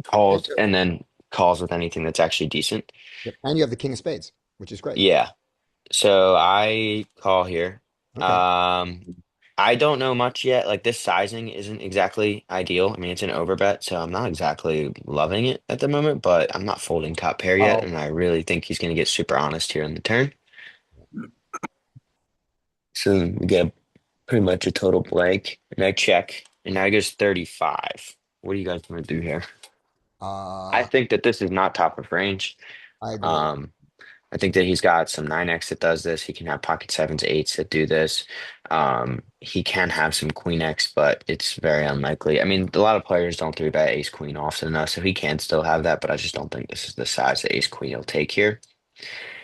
calls and then calls with anything that's actually decent. Yep. And you have the king of spades, which is great. Yeah. So I call here. Okay. I don't know much yet. Like this sizing isn't exactly ideal. I mean, it's an overbet, so I'm not exactly loving it at the moment, but I'm not folding top pair yet, Oh, and I really think he's going to get super honest here on the turn. So we get pretty much a total blank, and I check, and now he goes 35. What do you guys want to do here? I uh, think that this is not top of range. I agree. Um, I think that he's got some 9x that does this. He can have pocket sevens, eights that do this. He can have some queen X, but it's very unlikely. I mean, a lot of players don't three bet ace queen often enough, so he can still have that, but I just don't think this is the size that ace queen will take here.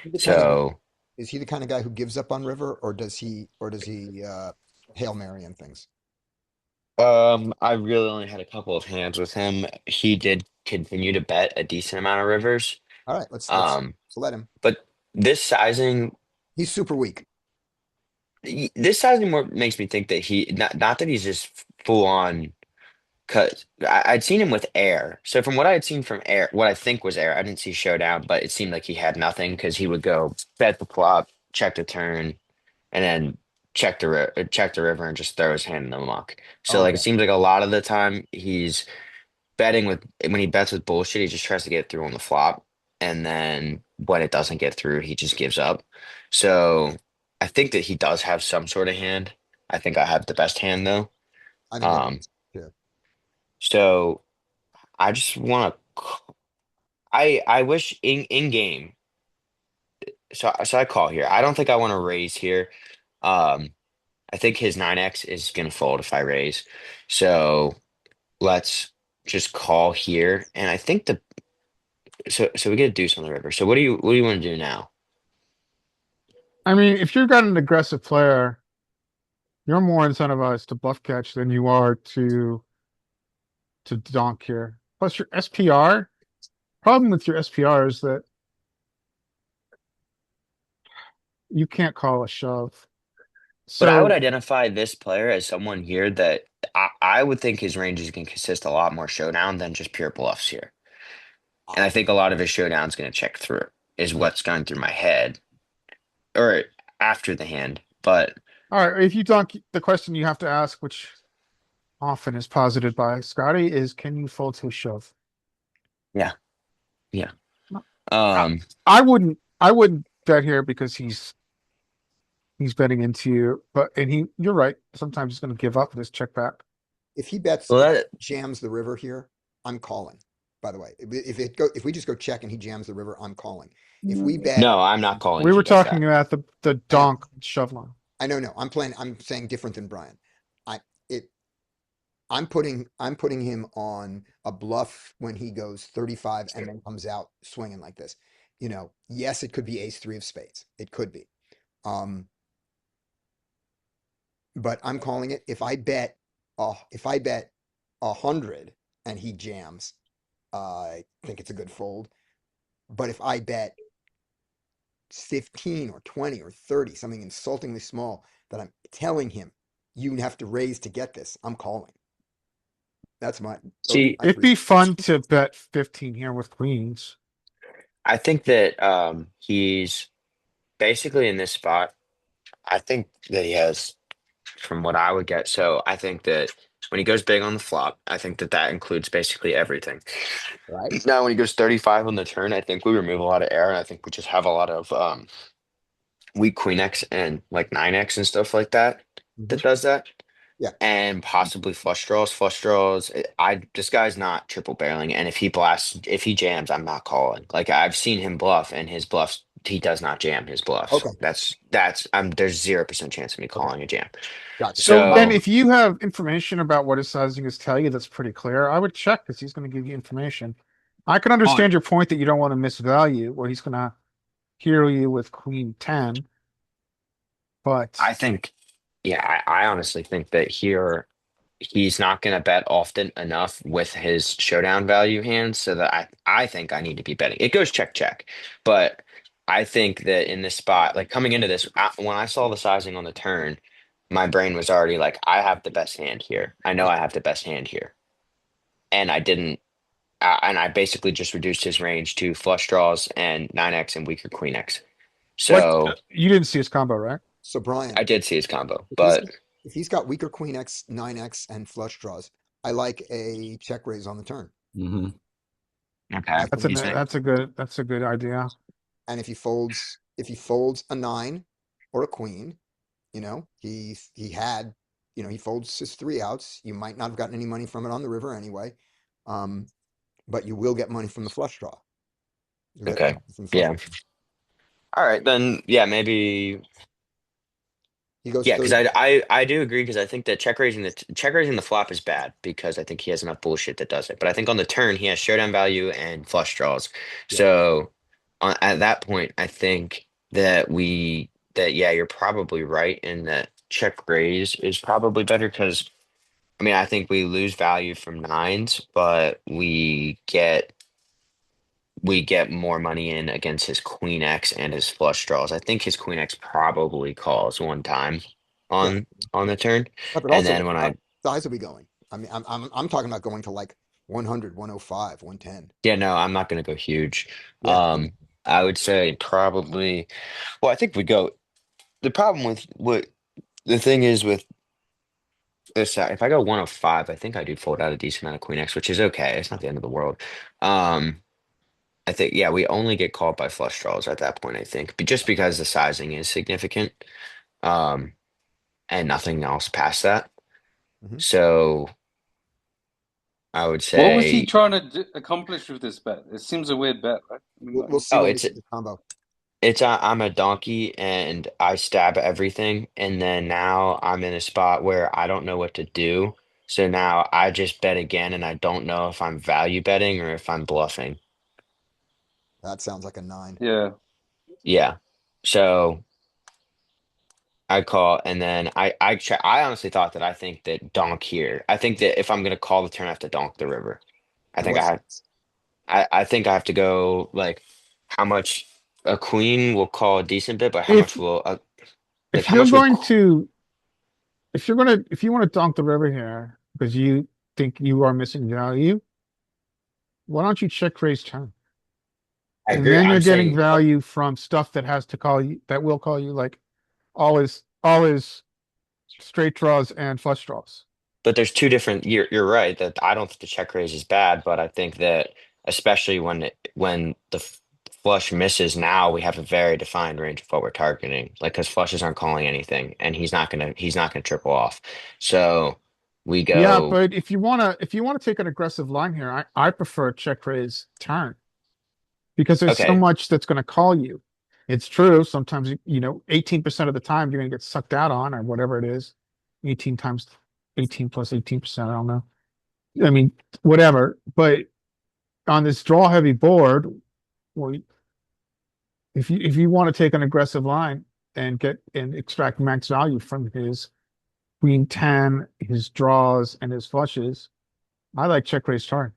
The kind of So is he the kind of guy who gives up on river, or does he Hail Mary and things? I really only had a couple of hands with him. He did continue to bet a decent amount of rivers. All right, let's Um, let him. but this sizing He's super weak. this sizing more makes me think that he not that he's just full on. Because I'd seen him with air. So from what I had seen from air, what I think was air, I didn't see showdown, but it seemed like he had nothing because he would go bet the flop, check the turn, and then check the river and just throw his hand in the muck. So Oh like it yeah. seems like a lot of the time he's betting with when he bets with bullshit, he just tries to get through on the flop, and then when it doesn't get through, he just gives up. So I think that he does have some sort of hand. I think I have the best hand though. I think I Um, yeah. so. I just want to. I wish in game. So I call here. I don't think I want to raise here. Um, I think his 9x is gonna fold if I raise. So let's just call here. And I think so we get a deuce on the river. So what do you want to do now? I mean, if you've got an aggressive player, you're more incentivized to bluff catch than you are to donk here. Plus your SPR, problem with your SPR is that you can't call a shove. But I would So, identify this player as someone here that I would think his ranges can consist a lot more showdown than just pure bluffs here. And I think a lot of his showdown's going to check through, is Yeah. what's going through my head, or after the hand. But all right, if you donk, the question you have to ask, which often is posited by Scotty, is can you fold to a shove? yeah, yeah. I, Um, I wouldn't bet here because he's betting into you, but you're right. Sometimes he's going to give up with his check back. If he bets well, that jams the river here, I'm calling. By the way, if we just go check and he jams the river, I'm calling. If we bet, no, I'm not calling We if were he does talking that. about the I know, donk shove line. I know, no, I'm saying different than Brian. I it I'm putting him on a bluff when he goes 35 and then comes out swinging like this. Yes, it could be ace three of spades. It could be. Um, but I'm calling it. If I bet 100 and he jams, I think it's a good fold. But if I bet 15 or 20 or 30, something insultingly small that I'm telling him you have to raise to get this, I'm calling. Those are See, my It'd three. be fun to bet 15 here with queens. I think that he's basically in this spot. I think that he has, from what I would get. So I think that when he goes big on the flop, I think that that includes basically everything. Right? Now, when he goes 35 on the turn, I think we remove a lot of air, and I think we just have a lot of weak queen X and like 9x and stuff like that Mhm. that does that. Yeah. And possibly flush draws. Flush draws. This guy's not triple barreling, and if he jams, I'm not calling. Like I've seen him bluff, and his bluffs, he does not jam his bluffs. Okay. There's 0% chance of me Okay. calling a jam. Gotcha. So then So if you have information about what his sizing is tell you that's pretty clear, I would check because he's going to give you information. I can understand your point that you don't want to misvalue where he's going to hero you with queen 10, but I think, yeah, I honestly think that here he's not going to bet often enough with his showdown value hands, so that I think I need to be betting. It goes check check, but I think that in this spot, like coming into this, when I saw the sizing on the turn, my brain was already like, I have the best hand here. I know I have the best hand here, and I didn't. and I basically just reduced his range to flush draws and 9x and weaker queen X. What? So You didn't see his combo, right? So Brian, I did see his combo, if he's but got, if he's got weaker queen X, 9x, and flush draws, I like a check raise on the turn. Hmm. okay. I think he's, That's a good idea. and if he folds a 9 or a queen, he folds his 3 outs. You might not have gotten any money from it on the river anyway. But you will get money from the flush draw. You'll get Okay. money from the flush Yeah. All right, then yeah, maybe He goes yeah, because 30. I do agree because I think that check raising the flop is bad because I think he has enough bullshit that does it. But I think on the turn he has showdown value and flush draws. Yeah. So at that point, I think that yeah, you're probably right in that check raise is probably better because I mean I think we lose value from nines, but we get more money in against his queen X and his flush draws. I think his queen X probably calls one time Yeah. on the turn, But and also, then when what I size are we going? I mean, I'm talking about going to like 100, 105, 110. yeah no, I'm not gonna go huge. Yeah. I would say probably. Well, I think we go. The problem with what the thing is with this, if I go 105, I think I do fold out a decent amount of queen X, which is okay. It's not the end of the world. Um, I think yeah, we only get called by flush draws at that point. I think, but just because the sizing is significant. Um, and nothing else past that. Mhm. So I would What was he say, trying to accomplish with this bet? It seems a weird bet, right? I mean, We'll see oh, when we see the combo. I'm a donkey and I stab everything, and then now I'm in a spot where I don't know what to do. So now I just bet again, and I don't know if I'm value betting or if I'm bluffing. That sounds like a 9. yeah. Yeah. So I call, and then I honestly thought that I think that donk here. I think that if I'm gonna call the turn, I have to donk the river. I And think I what's have. I think I have to go like how much a queen will call a decent bit, but how If much will like if how you're much would going to if you want to dunk the river here because you think you are missing value, why don't you check raise turn? I And agree. then you're I'm getting saying, value from stuff that has to call you that will call you like all his straight draws and flush draws. but there's two different. You're right that I don't think the check raise is bad, but I think that especially when the flush misses, now we have a very defined range of what we're targeting. Like because flushes aren't calling anything, and he's not gonna triple off. So we Yeah, go but if you wanna take an aggressive line here, I prefer check raise turn because there's so okay. much that's gonna call you. It's true, sometimes 18% of the time you're gonna get sucked out on or whatever it is. 18 times 18 plus 18%, I don't know. I mean, whatever. But on this draw heavy board, well, if you want to take an aggressive line and get and extract max value from his queen 10, his draws, and his flushes, I like check raise turn.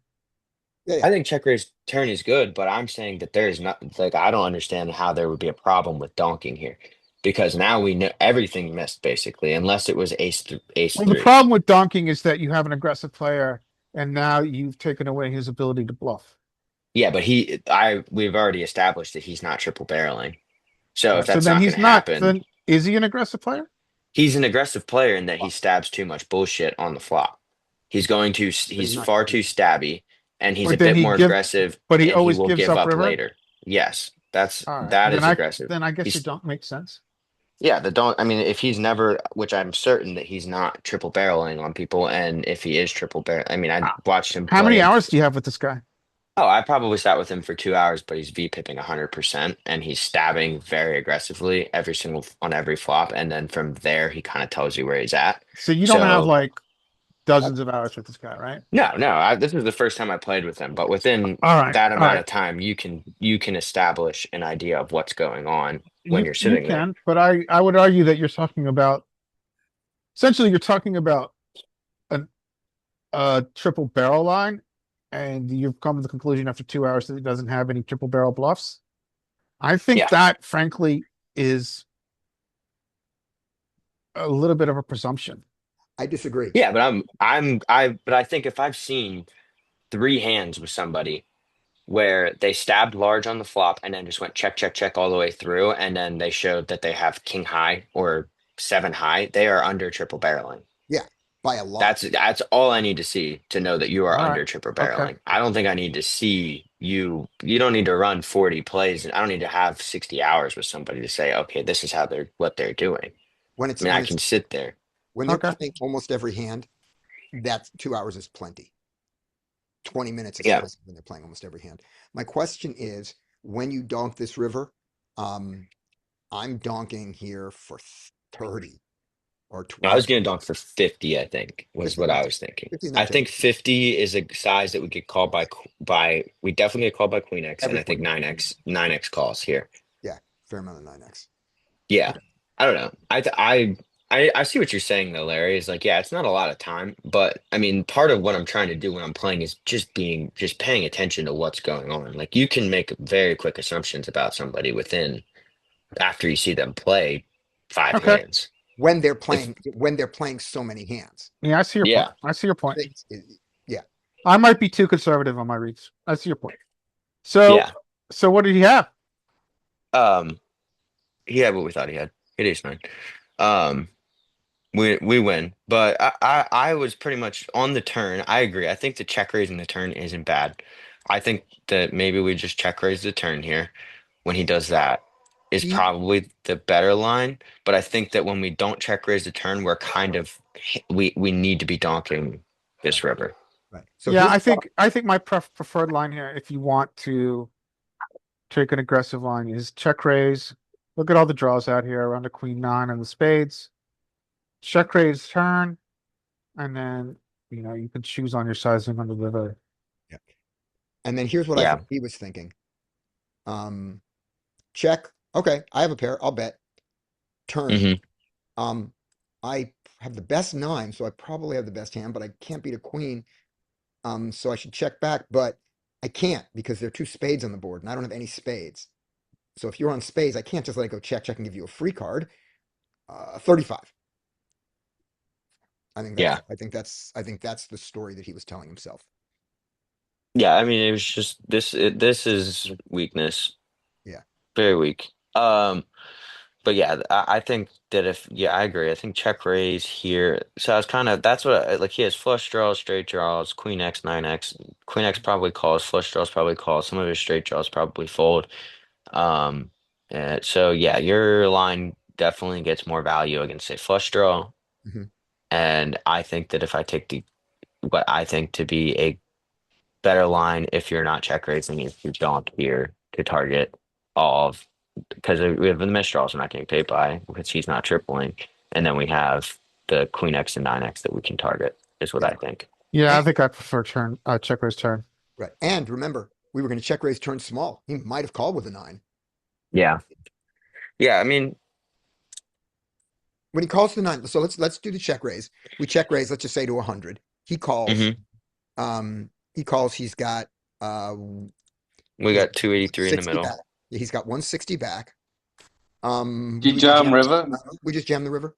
Yeah, I yeah. think check raise turn is good, but I'm saying that there is not like I don't understand how there would be a problem with donking here because now we know everything missed basically, unless it was ace Well, the three. problem with donking is that you have an aggressive player, and now you've taken away his ability to bluff. Yeah, but we've already established that he's not triple barreling. So if So that's then not going he's to not. happen, Then is he an aggressive player? he's an aggressive player in that he stabs too much bullshit on the flop. But he's He's not far too checkers. stabby and he's a But then bit he more give. aggressive But he and he always will gives give up up river. later. Yes, All right. that Then is I aggressive. then I guess your He's donk makes sense. Yeah, the don't. I mean, if he's never, which I'm certain that he's not triple barreling on people, and if he is triple barrel, I mean, I Uh, watched him How many play. hours do you have with this guy? Oh, I probably sat with him for 2 hours, but he's V pipping 100%, and he's stabbing very aggressively on every flop, and then from there he kind of tells you where he's at. So you don't have So like dozens of hours with this guy, right? no, this is the first time I played with him, but within All right. that All amount right. of time, you can establish an idea of what's going on when You you're you sitting there. can, but I would argue that you're talking about essentially you're talking about an a triple barrel line, and you've come to the conclusion after 2 hours that it doesn't have any triple barrel bluffs. I think Yeah. that, frankly, is a little bit of a presumption. I disagree. Yeah, but I think if I've seen 3 hands with somebody where they stabbed large on the flop and then just went check, check, check all the way through, and then they showed that they have king high or 7 high. They are under triple barreling. Yeah, by a lot. That's all I need to see to know that you are All right. under triple Okay. barreling. I don't think I need to see you. You don't need to run 40 plays, and I don't need to have 60 hours with somebody to say, okay, this is how what they're doing. When I it's mean, when I it's can sit there. when they're Okay. playing almost every hand, that 2 hours is plenty. 20 minutes is Yeah. plenty when they're playing almost every hand. My question is, when you donk this river, I'm donking here for 30 or I was 20. going to dunk for 50, I think, was 50 is what not I too, was thinking. 50 is I not too think 50 is a size that would get called we definitely get called by Queen X, and I think everybody. 9X calls here. Yeah, fair amount of 9x. Yeah. Okay. I don't know. I see what you're saying though, Larry. Is like, yeah, it's not a lot of time, but I mean, part of what I'm trying to do when I'm playing is just paying attention to what's going on. Like you can make very quick assumptions about somebody after you see them play 5 Okay. hands. When they're If playing so many hands. Yeah, I see your Yeah. point. I see your point. Yeah. I might be too conservative on my reads. I see your point. So, Yeah. so what did he have? He had what we thought he had. It is 9. Um we win, but I was pretty much on the turn. I agree. I think the check raising the turn isn't bad. I think that maybe we just check raise the turn here when he does that is He probably the better line. But I think that when we don't check raise the turn, we're kind of we need to be donking this river. right. So Yeah, his I think my preferred line here, if you want to take an aggressive line, is check raise. Look at all the draws out here around the queen nine and the spades. Check raise turn, and then you can choose on your sizing on the river. yeah. And then here's what I Yeah. think he was thinking. Check. Okay, I have a pair. I'll bet. Turn. hmm I have the best 9, so I probably have the best hand, but I can't beat a queen. So I should check back, but I can't because there are 2 spades on the board, and I don't have any spades. So if you're on spades, I can't just let it go check, check, and give you a free card. 35. Yeah. I think that's the story that he was telling himself. Yeah. I mean, it was just this is weakness. Yeah. Very weak. But yeah, I think that I agree. I think check raise here. So I was that's what like he has flush draws, straight draws, queen X, 9X. Queen X probably calls, flush draws probably calls. Some of his straight draws probably fold. Um, so yeah, your line definitely gets more value against a flush draw. Mhm. And I think that if I take what I think to be a better line, if you're not check raising, if you don't here to target all of because we have the misdraws we're not getting paid by because he's not tripling, and then we have the queen X and 9X that we can target is what Yeah. I think. Yeah, I And, think I prefer check raise turn. right. And remember, we were going to check raise turn small. He might have called with a 9. Yeah, yeah. I mean, When he calls the 9, so let's do the check raise. We check raise, let's just say to 100. He calls. He calls, he's got we got 283 in the 60 middle. back. Yeah, he's got 160 back. Do do you we jam river? We just jam the river,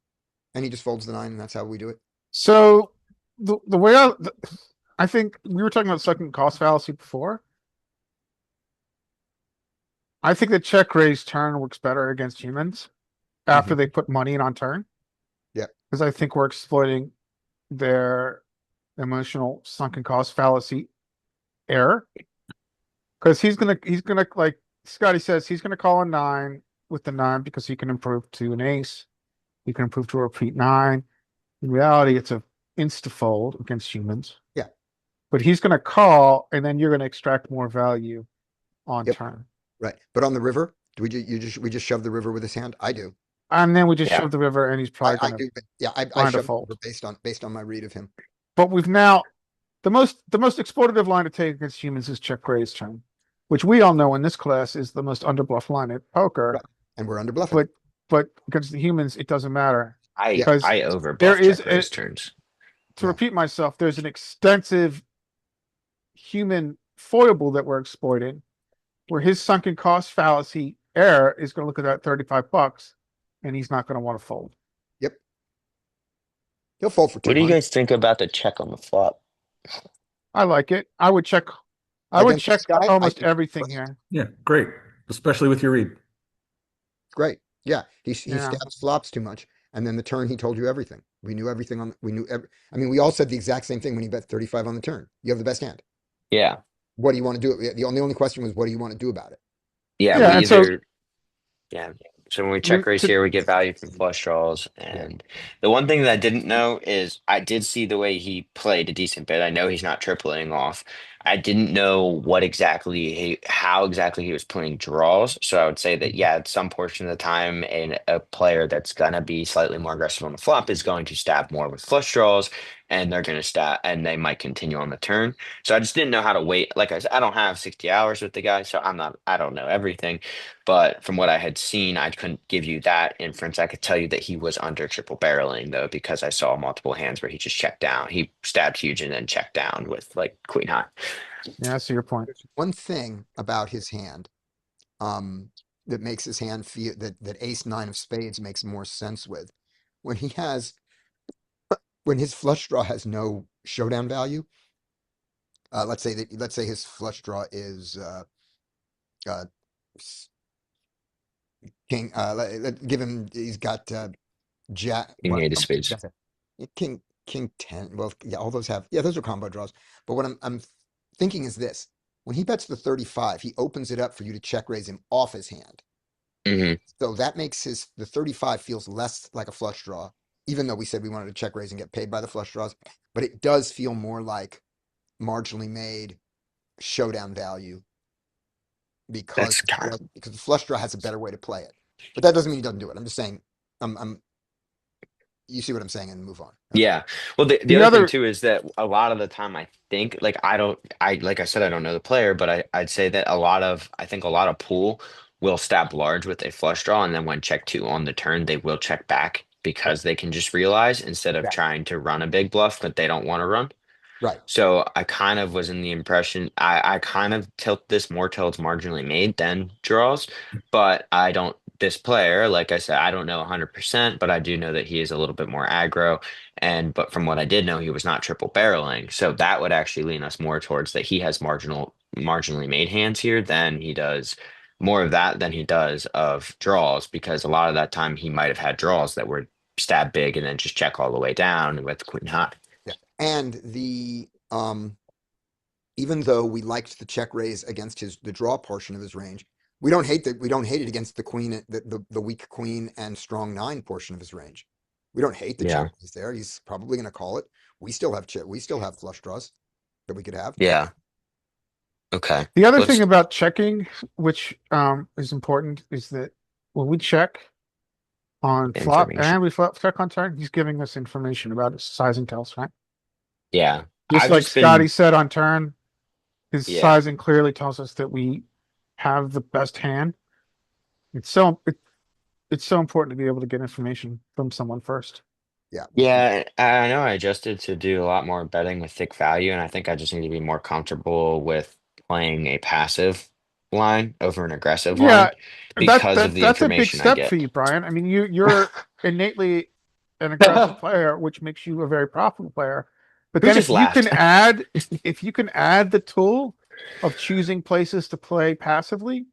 and he just folds the 9, and that's how we do it. So the way I think we were talking about second cost fallacy before. I think the check raise turn works better against humans after they put money in on turn. Yep. Because I think we're exploiting their emotional sunken cost fallacy error. Because he's gonna like Scotty says, he's gonna call a 9 with the 9 because he can improve to an ace. He can improve to a repeat 9. In reality, it's a insta fold against humans. Yeah. But he's gonna call, and then you're gonna extract more value on Yep. turn. Right. But on the river, do we just shove the river with his hand? I do. And then we just Yeah. shove the river, and he's probably I gonna do. Yeah, I find a shove the fold. river based on my read of him. But we've now the most exploitative line to take against humans is check raise turn, which we all know in this class is the most underbluff line at poker. Right. And we're under bluffing. But against the humans, it doesn't matter. I Because overbluff there is check raise turns. To Yeah. repeat myself, there's an extensive human foible that we're exploiting, where his sunken cost fallacy error is going to look at that $35, and he's not going to want to fold. He'll fold for What do you 200. guys think about the check on the flop? I like it. I would check Against this guy, I almost think everything it's here. Yeah, great. Especially with your read. great. Yeah, he Yeah. stabs flops too much, and then the turn he told you everything. We knew everything on. We knew every. I mean, we all said the exact same thing when he bet 35 on the turn. You have the best hand. Yeah. What do you want to do? The only question was, what do you want to do about it? Yeah, Yeah, we and so either yeah. So when we check raise to here, we get value from flush draws. Yeah. And the one thing that I didn't know is I did see the way he played a decent bit. I know he's not tripling off. I didn't know how exactly he was playing draws. So I would say that yeah, at some portion of the time, a player that's gonna be slightly more aggressive on the flop is going to stab more with flush draws, and they're gonna stab, and they might continue on the turn. So I just didn't know how to wait. Like I said, I don't have 60 hours with the guy, so I don't know everything. But from what I had seen, I couldn't give you that inference. I could tell you that he was under triple barreling though, because I saw multiple hands where he just checked down. He stabbed huge and then checked down with like queen high. yeah, I see your point. There's one thing about his hand, um, that makes his hand feel that ace nine of spades makes more sense with. When he has, when his flush draw has no showdown value, let's say his flush draw is uh, s- king. Give him. He's got jack. King What? eight of spades. That's it. King 10. Well, yeah, all those have. Yeah, those are combo draws. But what I'm thinking is this: when he bets the 35, he opens it up for you to check raise him off his hand. Hmm. So that makes the 35 feels less like a flush draw, even though we said we wanted to check raise and get paid by the flush draws. But it does feel more like marginally made showdown value That's kind of because the flush draw has a better way to play it. But that doesn't mean he doesn't do it. I'm just saying, I'm you see what I'm saying and move on. Okay. yeah. Well, the The other thing other too is that a lot of the time I think like I like I said I don't know the player, but I'd say that I think a lot of pool will stab large with a flush draw, and then when check two on the turn, they will check back Right. because they can just realize instead of Exactly. trying to run a big bluff that they don't want to run. Right. So I kind of was in the impression I kind of tilt this more towards marginally made than draws, but I don't this player, like I said, I don't know 100%, but I do know that he is a little bit more aggro. And but from what I did know, he was not triple barreling. So that would actually lean us more towards that he has marginally made hands here than he does more of that than he does of draws, because a lot of that time he might have had draws that were stab big and then just check all the way down with queen high. Yeah. And even though we liked the check raise against the draw portion of his range, we don't hate it against the queen, the weak queen and strong nine portion of his range. We don't hate the check Yeah. raise there. He's probably going to call it. We still have flush draws that we could have. Yeah. Okay. the other thing Let's about checking, which is important, is that when we check on flop information. and we flop check on turn, he's giving us information about his sizing tells, right? Yeah. Just I've like just been Scotty said on turn, his yeah. sizing clearly tells us that we have the best hand. It's so important to be able to get information from someone first. Yeah. Yeah, I know I adjusted to do a lot more betting with thick value, and I think I just need to be more comfortable with playing a passive line over an aggressive line Yeah, because of the that's a big information I step for get. you, Brian. I mean, you're innately an aggressive player, which makes you a very profitable player. But Who then just laughed? if you can add the tool of choosing places to play passively,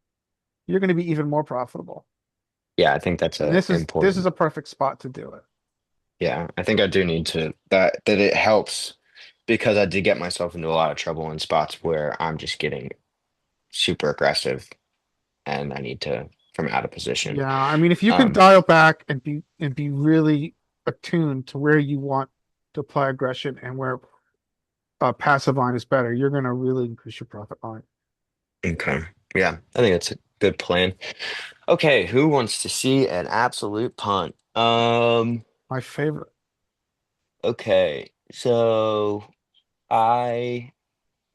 you're going to be even more profitable. Yeah, I think that's And a this is important. a perfect spot to do it. Yeah, I think I do need to that it helps because I did get myself into a lot of trouble in spots where I'm just getting super aggressive and I need to from out of position. Yeah, I mean, if you can Um, dial back and be really attuned to where you want to apply aggression and where passive line is better, you're going to really increase your profit line. okay. Yeah, I think that's a good plan. Okay, who wants to see an absolute punt? My favorite. Okay, so I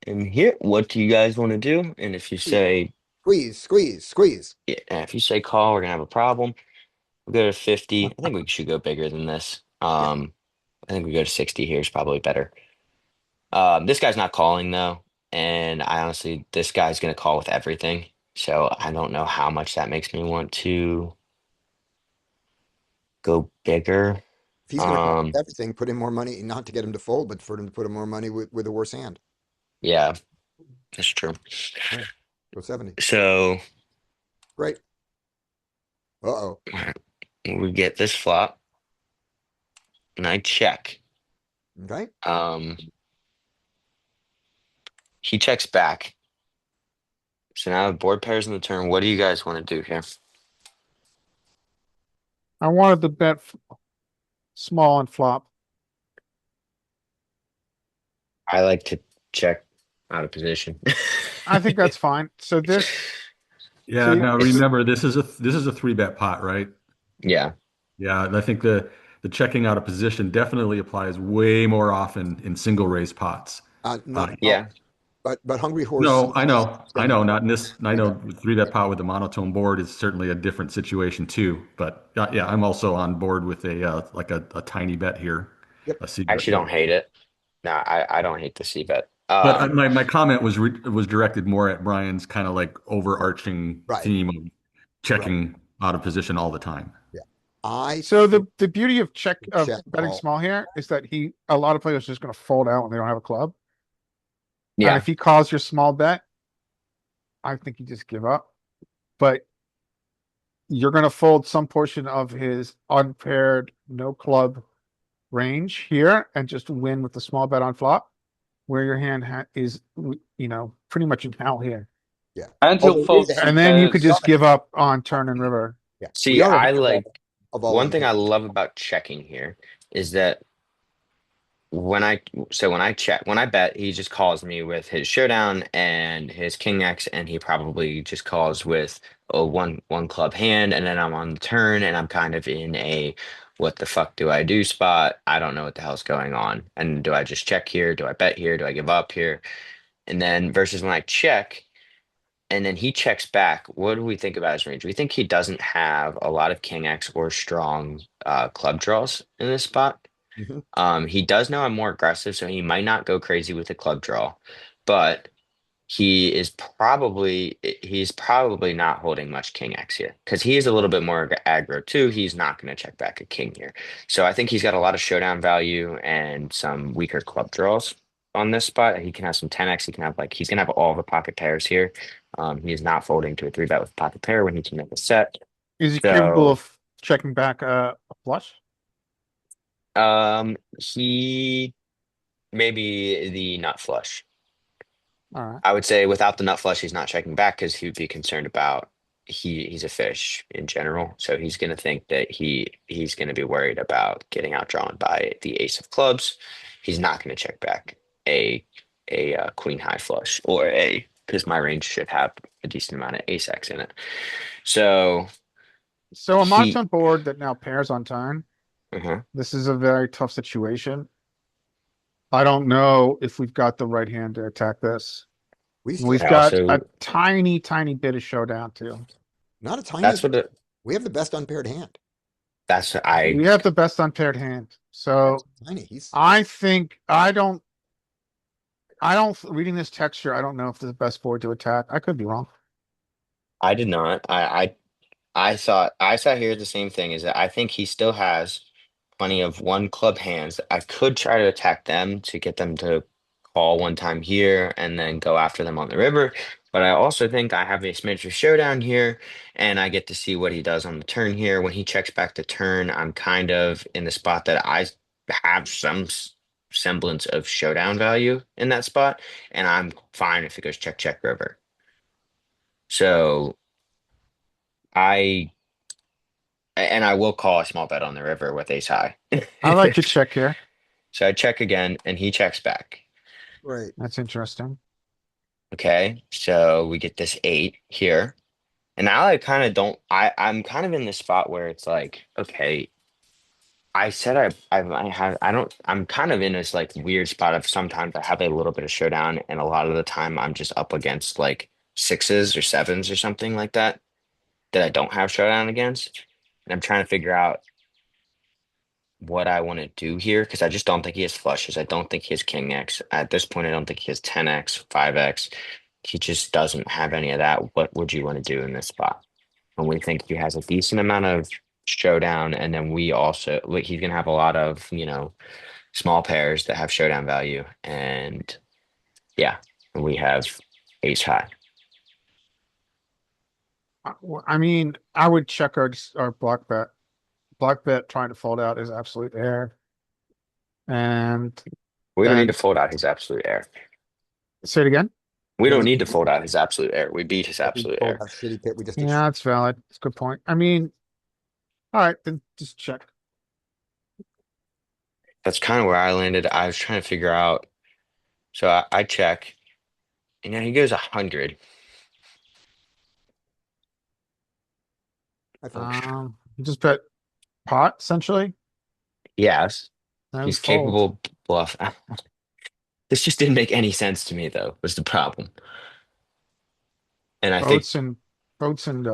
am here. What do you guys want to do? And if you say, Squeeze. yeah, if you say call, we're gonna have a problem. We'll go to 50. I think we should go bigger than this. Yeah. I think we go to 60 here is probably better. This guy's not calling though, and I honestly, this guy's gonna call with everything. So I don't know how much that makes me want to go bigger. If he's going to call Um, everything, put in more money, not to get him to fold, but for him to put in more money with a worse hand. Yeah, that's true. All right, go 70. So Great. Uh-oh. we get this flop, and I check. Okay. He checks back. So now board pairs in the turn. What do you guys want to do here? I wanted to bet small and flop. I like to check out of position. I think that's fine. So this, Yeah. so Now It's remember, this is a 3-bet pot, right? yeah, Yeah, and I think the checking out of position definitely applies way more often in single raise pots. Not well, yeah. but Hungry Horse No, I sometimes know, I sends know, not in this. I three know bet. 3-bet pot with the monotone board is certainly a different situation too. But yeah, I'm also on board with a tiny bet here, Yep. a C I bet. actually don't hate it. No, I don't hate the C bet. But my comment was directed more at Brian's kind of like overarching Right. theme of Right. checking out of position all the time. Yeah. I so think the beauty of check betting call. small here is that a lot of players are just going to fold out when they don't have a club. And Yeah, if he calls your small bet, I think you just give up. But you're going to fold some portion of his unpaired no club range here and just win with the small bet on flop, where your hand is, pretty much in hell here. Yeah. And he'll Although we fold have some And then you could pairs. just give up on turn and river. yeah, we see, are I ahead like of all one thing I unpaired. love about checking here is that when I bet, he just calls me with his showdown and his king X, and he probably just calls with a one club hand, and then I'm on the turn, and I'm kind of in a what the fuck do I do spot. I don't know what the hell's going on, and do I just check here? Do I bet here? Do I give up here? And then versus when I check. And then he checks back. What do we think about his range? We think he doesn't have a lot of king X or strong club draws in this spot. Mhm. He does know I'm more aggressive, so he might not go crazy with the club draw, but he's probably not holding much king X here because he is a little bit more aggro too. He's not going to check back a king here. So I think he's got a lot of showdown value and some weaker club draws on this spot. He can have some 10x. He's gonna have all the pocket pairs here. He is not folding to a 3-bet with pocket pair when he can make a set. Is he capable So of checking back a flush? he maybe the nut flush. All right. I would say without the nut flush, he's not checking back because he would be concerned about he's a fish in general. So he's gonna think that he's gonna be worried about getting outdrawn by the ace of clubs. He's not gonna check back a queen high flush or a because my range should have a decent amount of ace X in it. So So a he monotone board that now pairs on turn. uh This is a very tough situation. I don't know if we've got the right hand to attack this. We still We've I got a also tiny, tiny bit of showdown too. not a tiny. that's what the We have the best unpaired hand. that's I We have the best unpaired hand. So Tiny. He's I think reading this texture, I don't know if this is the best board to attack. I could be wrong. I did not. I sat here the same thing is that I think he still has plenty of one club hands. I could try to attack them to get them to call one time here and then go after them on the river. But I also think I have a smidge of showdown here, and I get to see what he does on the turn here. When he checks back the turn, I'm kind of in the spot that I have some semblance of showdown value in that spot, and I'm fine if it goes check check river. So I and I will call a small bet on the river with ace high. I like to check here. So I check again and he checks back. right. That's interesting. Okay. So we get this 8 here. And now I kind of don't I'm kind of in this spot where it's like, okay, I said I have I don't I'm kind of in this like weird spot of sometimes I have a little bit of showdown and a lot of the time I'm just up against like sixes or sevens or something like that I don't have showdown against. And I'm trying to figure out what I want to do here because I just don't think he has flushes. I don't think he has king X. At this point, I don't think he has 10x, 5x. He just doesn't have any of that. What would you want to do in this spot? And we think he has a decent amount of showdown, and then we also like he's gonna have a lot of small pairs that have showdown value. And yeah, and we have ace high. I mean, I would check our block bet. Block bet trying to fold out is absolute air. And We don't need then to fold out his absolute air. say it again. We Yeah, don't we- need to fold out his absolute air. We beat his we absolute pulled air. that shitty pit. We just Yeah, that's valid. It's a good point. I mean, all right, then just check. That's kind of where I landed. I was trying to figure out. So I check, and then he goes 100. I fold. You just bet pot essentially. Yes, And he's fold. capable bluff. This just didn't make any sense to me, though, was the problem. And I think Boats and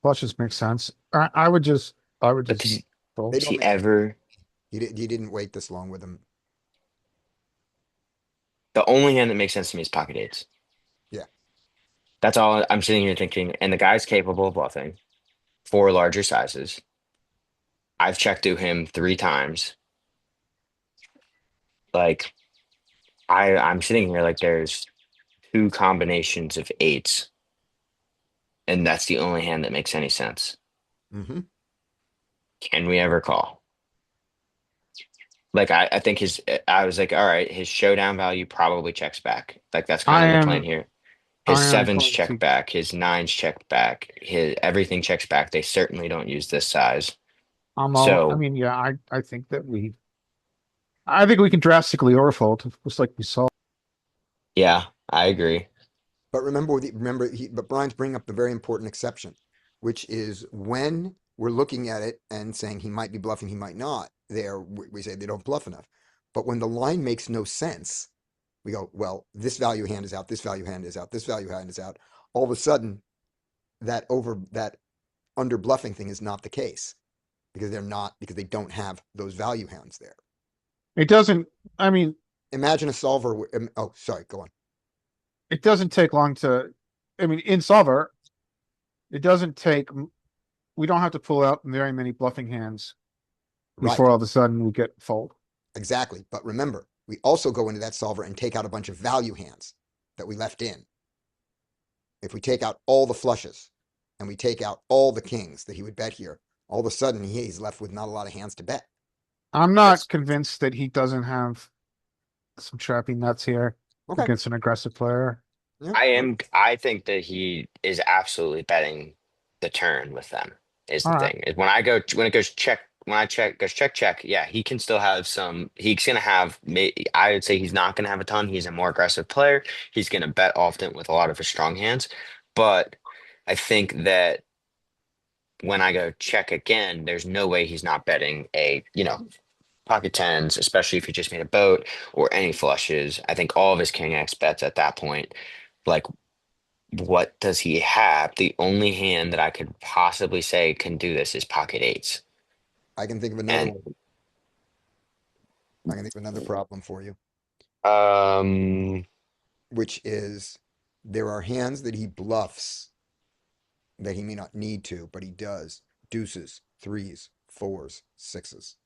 flushes make sense. I would just but fold. They does don't he make ever? You didn't wait this long with him. The only hand that makes sense to me is pocket eights. Yeah. That's all I'm sitting here thinking. And the guy's capable of bluffing for larger sizes. I've checked to him 3 times. Like I'm sitting here like there's 2 combinations of eights, and that's the only hand that makes any sense. Mm-hmm. Can we ever call? Like I think I was like, all right, his showdown value probably checks back. Like that's kind of the plan here. His I am sevens going check to- back, his nines check back, his everything checks back. They certainly don't use this size. I So mean, yeah, I think that I think we can drastically overfold, just like we saw. yeah, I agree. But but Brian's bringing up the very important exception, which is when we're looking at it and saying he might be bluffing, he might not. We say they don't bluff enough. But when the line makes no sense, we go, well, this value hand is out, this value hand is out, this value hand is out. All of a sudden, that under bluffing thing is not the case because because they don't have those value hands there. It doesn't. I mean, Imagine a solver. Oh, sorry, go on. it doesn't take long to. I mean, in solver, it doesn't take. We don't have to pull out very many bluffing hands Right. before all of a sudden we get fold. Exactly. But remember, we also go into that solver and take out a bunch of value hands that we left in. If we take out all the flushes and we take out all the kings that he would bet here, all of a sudden he's left with not a lot of hands to bet. I'm not That's- convinced that he doesn't have some trappy nuts here Okay. against an aggressive player. Yeah. I think that he is absolutely betting the turn with them is the All right. thing. Is when it goes check, when I check goes check, yeah, he can still have some. He's gonna have. I would say he's not gonna have a ton. He's a more aggressive player. He's gonna bet often with a lot of his strong hands, but I think that when I go check again, there's no way he's not betting pocket tens, especially if he just made a boat or any flushes. I think all of his king X bets at that point. Like, what does he have? The only hand that I could possibly say can do this is pocket eights. I can think of another And one. I can think of another problem for you, which is there are hands that he bluffs that he may not need to, but he does. Deuces, threes, fours, sixes.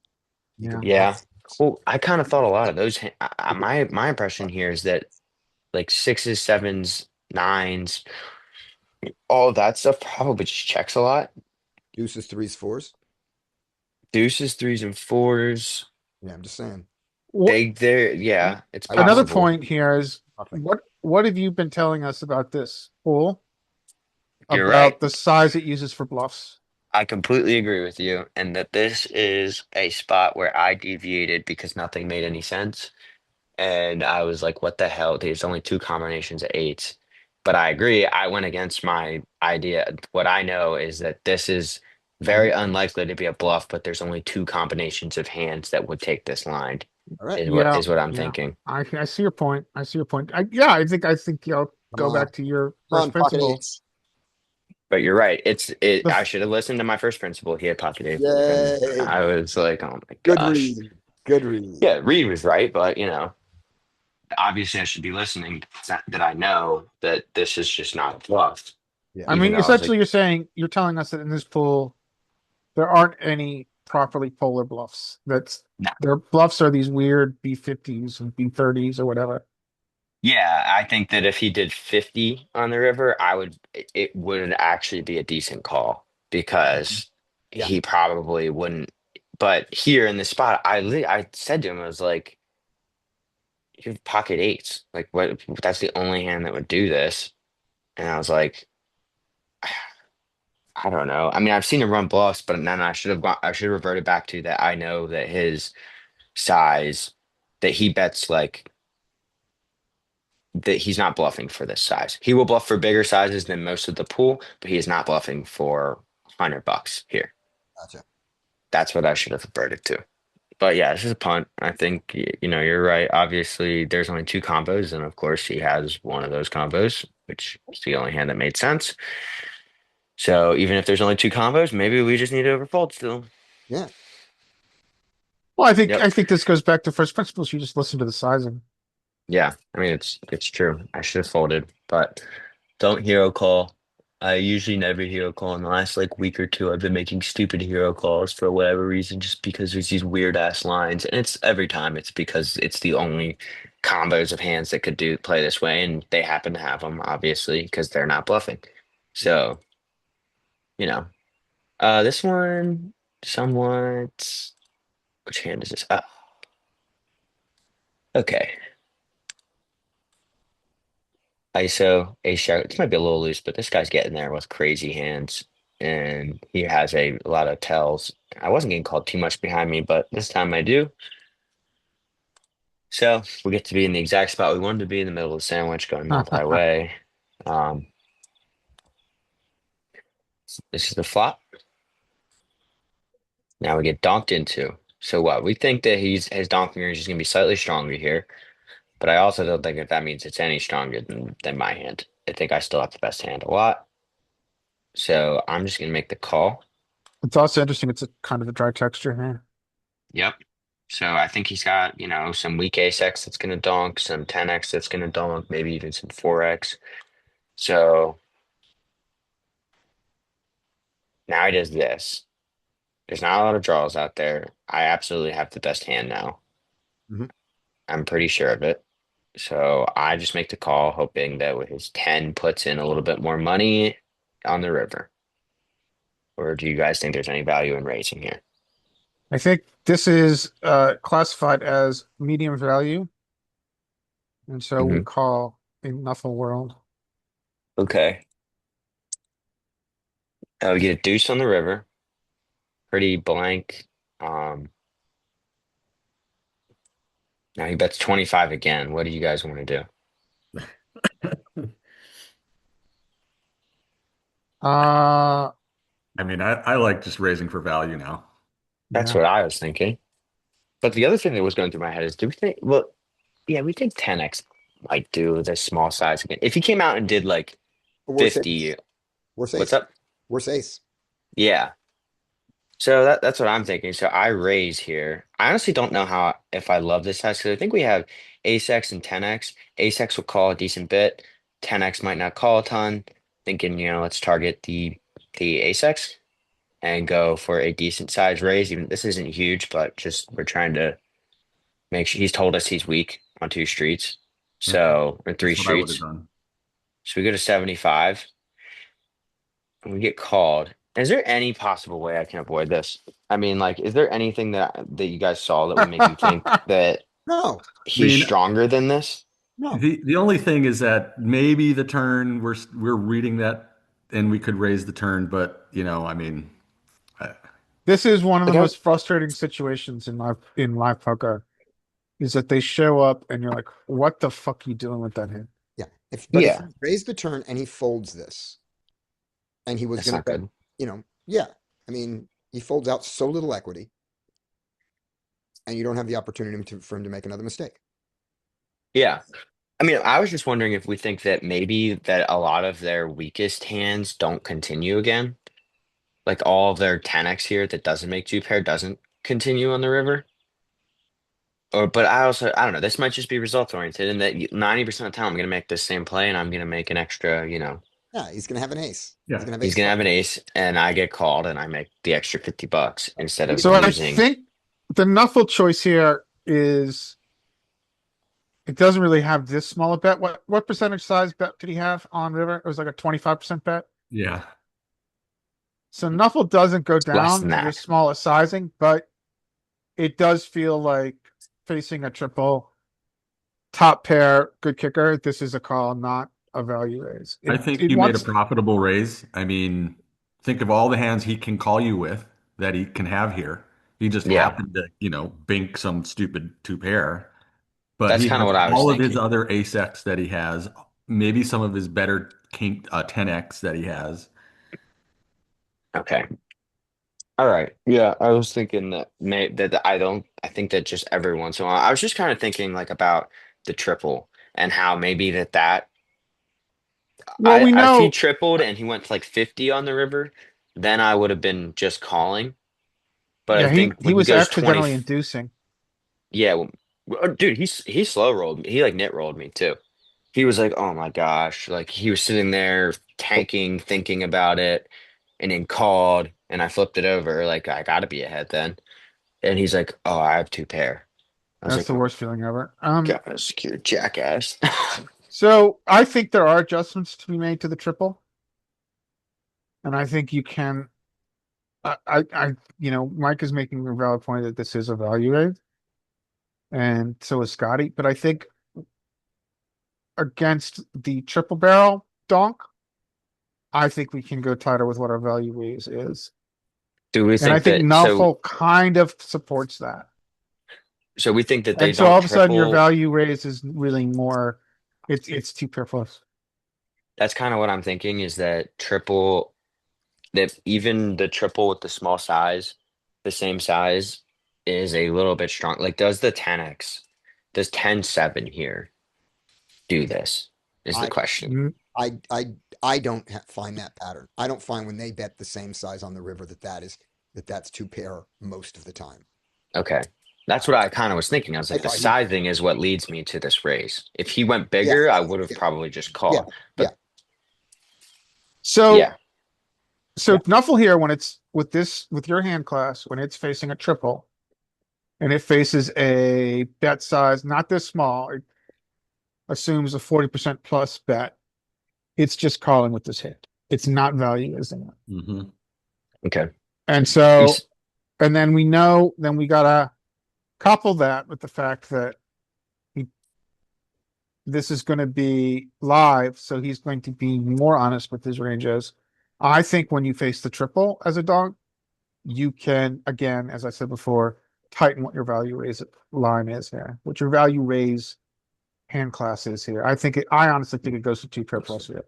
He can yeah. bluff. Well, I kind of thought a lot of those. My impression here is that like sixes, sevens, nines, all of that stuff probably just checks a lot. Deuces, threes, fours. Deuces, threes, and fours. Yeah, I'm just saying. Yeah, it's Another possible. point here is Nothing. what have you been telling us about this pool? You're About right. the size it uses for bluffs. I completely agree with you, and that this is a spot where I deviated because nothing made any sense. And I was like, what the hell? There's only 2 combinations of eights. But I agree. I went against my idea. What I know is that this is very unlikely to be a bluff, but there's only 2 combinations of hands that would take this line, All right. is what I'm Yeah. thinking. I see your point. I see your point. I think I'll go on. back to your Come first on, pocket principle. eights. But you're right. The- I should have listened to my first principle. He had pocket eights. Yay. And I was like, oh my Good gosh. read. Good read. Yeah, Reed was right, but obviously I should be listening that I know that this is just not a bluff. Yeah. I Even mean, though I was essentially, like, you're telling us that in this pool, there aren't any properly polar bluffs. No. Their bluffs are these weird B50s and B30s or whatever. Yeah, I think that if he did 50 on the river, it would actually be a decent call because Yeah. he probably wouldn't. But here in this spot, I said to him, I was like, you have pocket eights. Like what that's the only hand that would do this. And I was like, I don't know. I mean, I've seen him run bluffs, but then I should have reverted back to that. I know that his size, that he bets like that he's not bluffing for this size. He will bluff for bigger sizes than most of the pool, but he is not bluffing for $100 here. Gotcha. That's what I should have reverted to. But yeah, this is a punt. I think you're right. Obviously, there's only two combos, and of course, he has one of those combos, which is the only hand that made sense. So even if there's only two combos, maybe we just need to overfold still. Yeah. Well, Yep. I think this goes back to first principles. You just listen to the sizing. Yeah. I mean, it's true. I should have folded, but don't hero call. I usually never hero call. In the last like week or two, I've been making stupid hero calls for whatever reason, just because there's these weird ass lines, and it's every time it's because it's the only combos of hands that could do play this way, and they happen to have them obviously because they're not bluffing. So you know, this one somewhat. Which hand is this? Okay. ISO, ace jack. This might be a little loose, but this guy's getting there with crazy hands, and he has a lot of tells. I wasn't getting called too much behind me, but this time I do. So we get to be in the exact spot we wanted to be in the middle of the sandwich, going multi-way. Um, this is the flop. Now we get donked into. So what? We think that his donking range is going to be slightly stronger here, but I also don't think that means it's any stronger than my hand. I think I still have the best hand a lot. So I'm just going to make the call. It's also interesting. It's a kind of a dry texture here. Yep. So I think he's got, some weak ace X that's going to donk, some 10X that's going to donk, maybe even some 4X. So now he does this. There's not a lot of draws out there. I absolutely have the best hand now. Mhm. I'm pretty sure of it. So I just make the call, hoping that with his 10 puts in a little bit more money on the river. Or do you guys think there's any value in raising here? I think this is classified as medium value, and so we Mhm. call in Nuffle world. Okay. We get a deuce on the river. Pretty blank. Um, Now he bets 25 again. What do you guys want to do? Uh, I mean, I like just raising for value now. That's yeah. what I was thinking. But the other thing that was going through my head is, do we think, well, yeah, we think 10X might do this small size again. If he came out and did like Worst ace. 50, Worst what's ace. up? Worst ace. Yeah. So that's what I'm thinking. So I raise here. I honestly don't know if I love this size because I think we have ace X and 10X. Ace X will call a decent bit. 10X might not call a ton. Thinking, let's target the ace X and go for a decent size raise. Even this isn't huge, but just we're trying to make sure he's told us he's weak on two streets. So or three That's what I would have streets. done. So we go to 75 and we get called. Is there any possible way I can avoid this? I mean, like, is there anything that you guys saw that would make you think that No. I he's mean, stronger than this? No. the only thing is that maybe the turn we're reading that and we could raise the turn, but I mean, I, This is one of the Like I, most frustrating situations in live poker, is that they show up and you're like, what the fuck are you doing with that hand? Yeah. If yeah, he raised the turn and he folds this, and he was that's going to not bet, good. yeah. I mean, he folds out so little equity, and you don't have the opportunity for him to make another mistake. Yeah. I mean, I was just wondering if we think that maybe that a lot of their weakest hands don't continue again. Like all of their 10x here that doesn't make two pair doesn't continue on the river. But I don't know. This might just be results oriented, and that 90% of the time I'm going to make the same play, and I'm going to make an extra. Yeah, he's going to have an ace. He's yeah. going to have He's ace going to five. have an ace, and I get called, and I make the extra $50 instead of So I losing. think the Nuffle choice here is it doesn't really have this small a bet. What percentage size bet did he have on river? It was like a 25% bet. Yeah. So Nuffle doesn't go Less down than to that. the smallest sizing, but it does feel like facing a triple top pair, good kicker. This is a call, not a value raise. I think It you made a wants, profitable raise. I mean, think of all the hands he can call you with that he can have here. He just Yeah, happened to, bink some stupid two pair, but that's he kind of has what I was all of his thinking. other ace X that he has, maybe some of his better king 10x that he has. Okay. All right. Yeah, I was thinking that I think that just every once in a while, I was just kind of thinking like about the triple and how maybe that well, we if he know, tripled and he went to like 50 on the river, then I would have been just calling. But I yeah, think he when he was goes 20, accidentally inducing. yeah, dude, he slow rolled me. He like nit rolled me too. He was like, "Oh my gosh!" Like he was sitting there tanking, thinking about it, and then called, and I flipped it over. Like I got to be ahead then. And he's like, "Oh, I have two pair." I was That's like, the "Oh, worst feeling ever. gosh, you're a jackass." So I think there are adjustments to be made to the triple, and I think you can. Mike is making a valid point that this is a value raise, and so is Scotty. But I think against the triple barrel donk, I think we can go tighter with what our value raise is, Do we and I think think that? So, Nuffle kind of supports that. so we think that they And so don't all of a sudden, your triple. value raise is really more. It's two pair plus. That's kind of what I'm thinking is that triple, that even the triple with the small size, the same size, is a little bit strong. Like, does 10-7 here do this? Is the I, question. Mm, I don't find that pattern. I don't find when they bet the same size on the river that's two pair most of the time. Okay. That's what I kind of was thinking. I was I like, the thought he, sizing is what leads me to this raise. If he went yeah, bigger, I would have yeah, probably just yeah, called. yeah, But So yeah, so Knuffle here, when it's with your hand class, when it's facing a triple and it faces a bet size not this small, it assumes a 40% plus bet. It's just calling with this hit. It's not value, isn't it? Mm-hmm. okay. And so, He's and then we know, then we gotta couple that with the fact that he, this is going to be live, so he's going to be more honest with his ranges. I think when you face the triple as a dog, you can, again, as I said before, tighten what your value raise line is here, what your value raise hand class is here. I honestly think it goes to two triples here,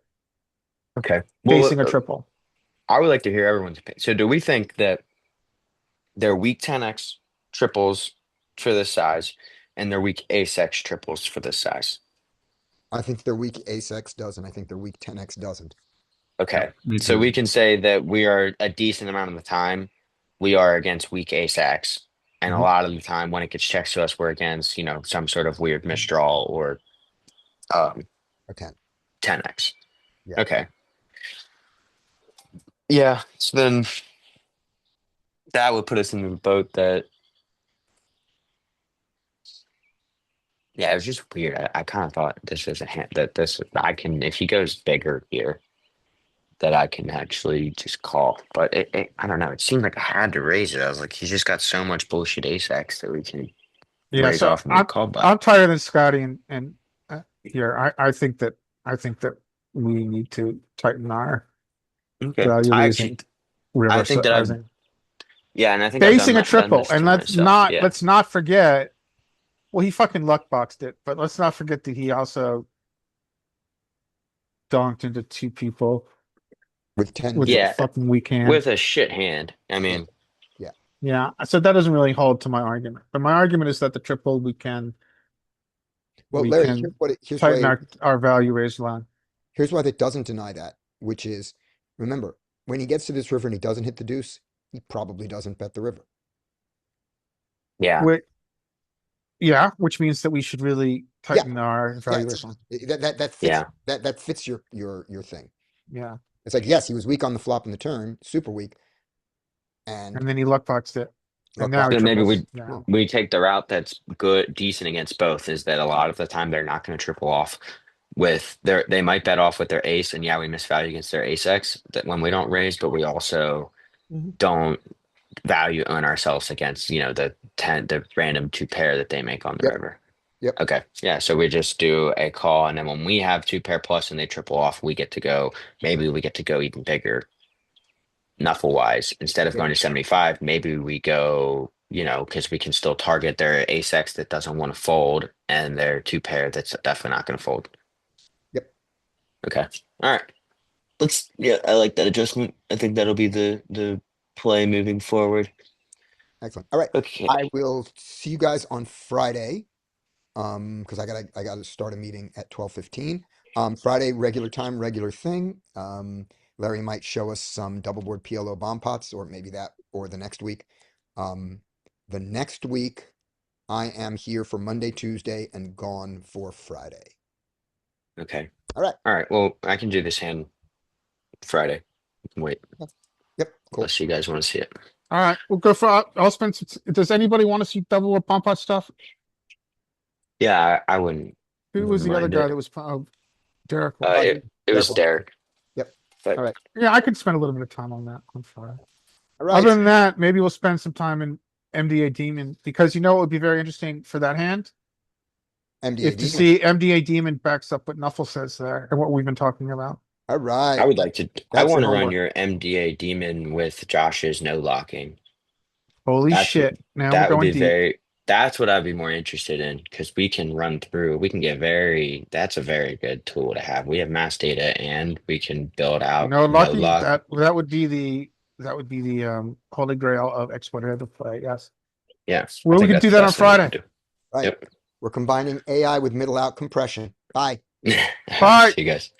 okay. Well, facing a triple. I would like to hear everyone's opinion. So, do we think that they're weak 10x triples for this size and they're weak ace x triples for this size? I think their weak ace X doesn't. I think their weak 10X doesn't. Okay. Yep, me So, we too. can say that we are a decent amount of the time, we are against weak ace x. And a Mhm. lot of the time, when it gets checked to us, we're against, some sort of weird misdraw or um, A 10. 10x. Yeah. Okay. Yeah. So then that would put us in the boat that, yeah, it was just weird. I kind of thought this was a hand that I can, if he goes bigger here, that I can actually just call. But I don't know. It seemed like I had to raise it. I was like, he's just got so much bullshit ace X that we can Yeah, raise so off and get called by. I'm tighter than Scotty and here. I think that we need to tighten our Okay. value raising I river think that I've, sizing. yeah, and I think I've Facing a done triple, this and to myself. Yeah. let's not forget. Well, he fucking luck boxed it, but let's not forget that he also donked into two people With 10 with a deuce. Yeah. fucking weak hand. With a shit hand. I Yeah. mean, Yeah. Yeah, so that doesn't really hold to my argument. But my argument is that the triple Well, we Larry, can here's tighten why our value raise line. here's why that doesn't deny that, which is remember, when he gets to this river and he doesn't hit the deuce, he probably doesn't bet the river. yeah. Yeah, which means that we should really Yeah. tighten our Yeah. value raise line. That fits Yeah. that fits your thing. Yeah, It's like, yes, he was weak on the flop and the turn, super weak. And and then he luck boxed it. And now Okay. he So maybe triples down. we take the route that's good, decent against both. Is that a lot of the time they're not going to triple off with they might bet off with their ace, and yeah, we miss value against their ace X that when we don't raise, but we also Mhm. don't value on ourselves against the random 2 pair that they make on the Yep. river. Yep. Okay, yeah, so we just do a call, and then when we have 2 pair plus and they triple off, we get to go. Maybe we get to go even bigger. Knuckle wise, instead of Yep. going to 75, maybe we go, because we can still target their ace X that doesn't want to fold and their 2 pair that's definitely not going to fold. Yep. Okay. All right. Yeah, I like that adjustment. I think that'll be the play moving forward. Excellent. All right. Okay. I will see you guys on Friday. Because I gotta start a meeting at 12:15. Friday, regular time, regular thing. Larry might show us some double board PLO bomb pots, or maybe that, or the next week. The next week, I am here for Monday, Tuesday, and gone for Friday. Okay. All right. All right. Well, I can do this hand Friday. We can wait. Yep. Cool. Unless you guys want to see it. All right, we'll go for. I'll spend. Does anybody want to see double or pump out stuff? Yeah, I wouldn't. Who was the other mind guy it. that was? Derek. was- It was Derek. Yep. But All right. Yeah, I could spend a little bit of time on that on Friday. All right. Other than that, maybe we'll spend some time in MDA Demon because it would be very interesting for that hand MDA if to Demon. see MDA Demon backs up what Nuffle says there and what we've been talking about. All right. I would like to. I That's want your to run homework. your MDA demon with Josh's no locking. Holy That's shit! Now that we're would going be deep. That's what I'd be more interested in because we can run through. We can get that's a very good tool to have. We have mass data and we can build out No no locking. lock. That would be the holy grail of exploitative play. Yes. Yeah. Well, I we think can that's do the that on best thing we can Friday. Right. Yep. We're combining AI with middle out compression. Bye. Bye. See you guys.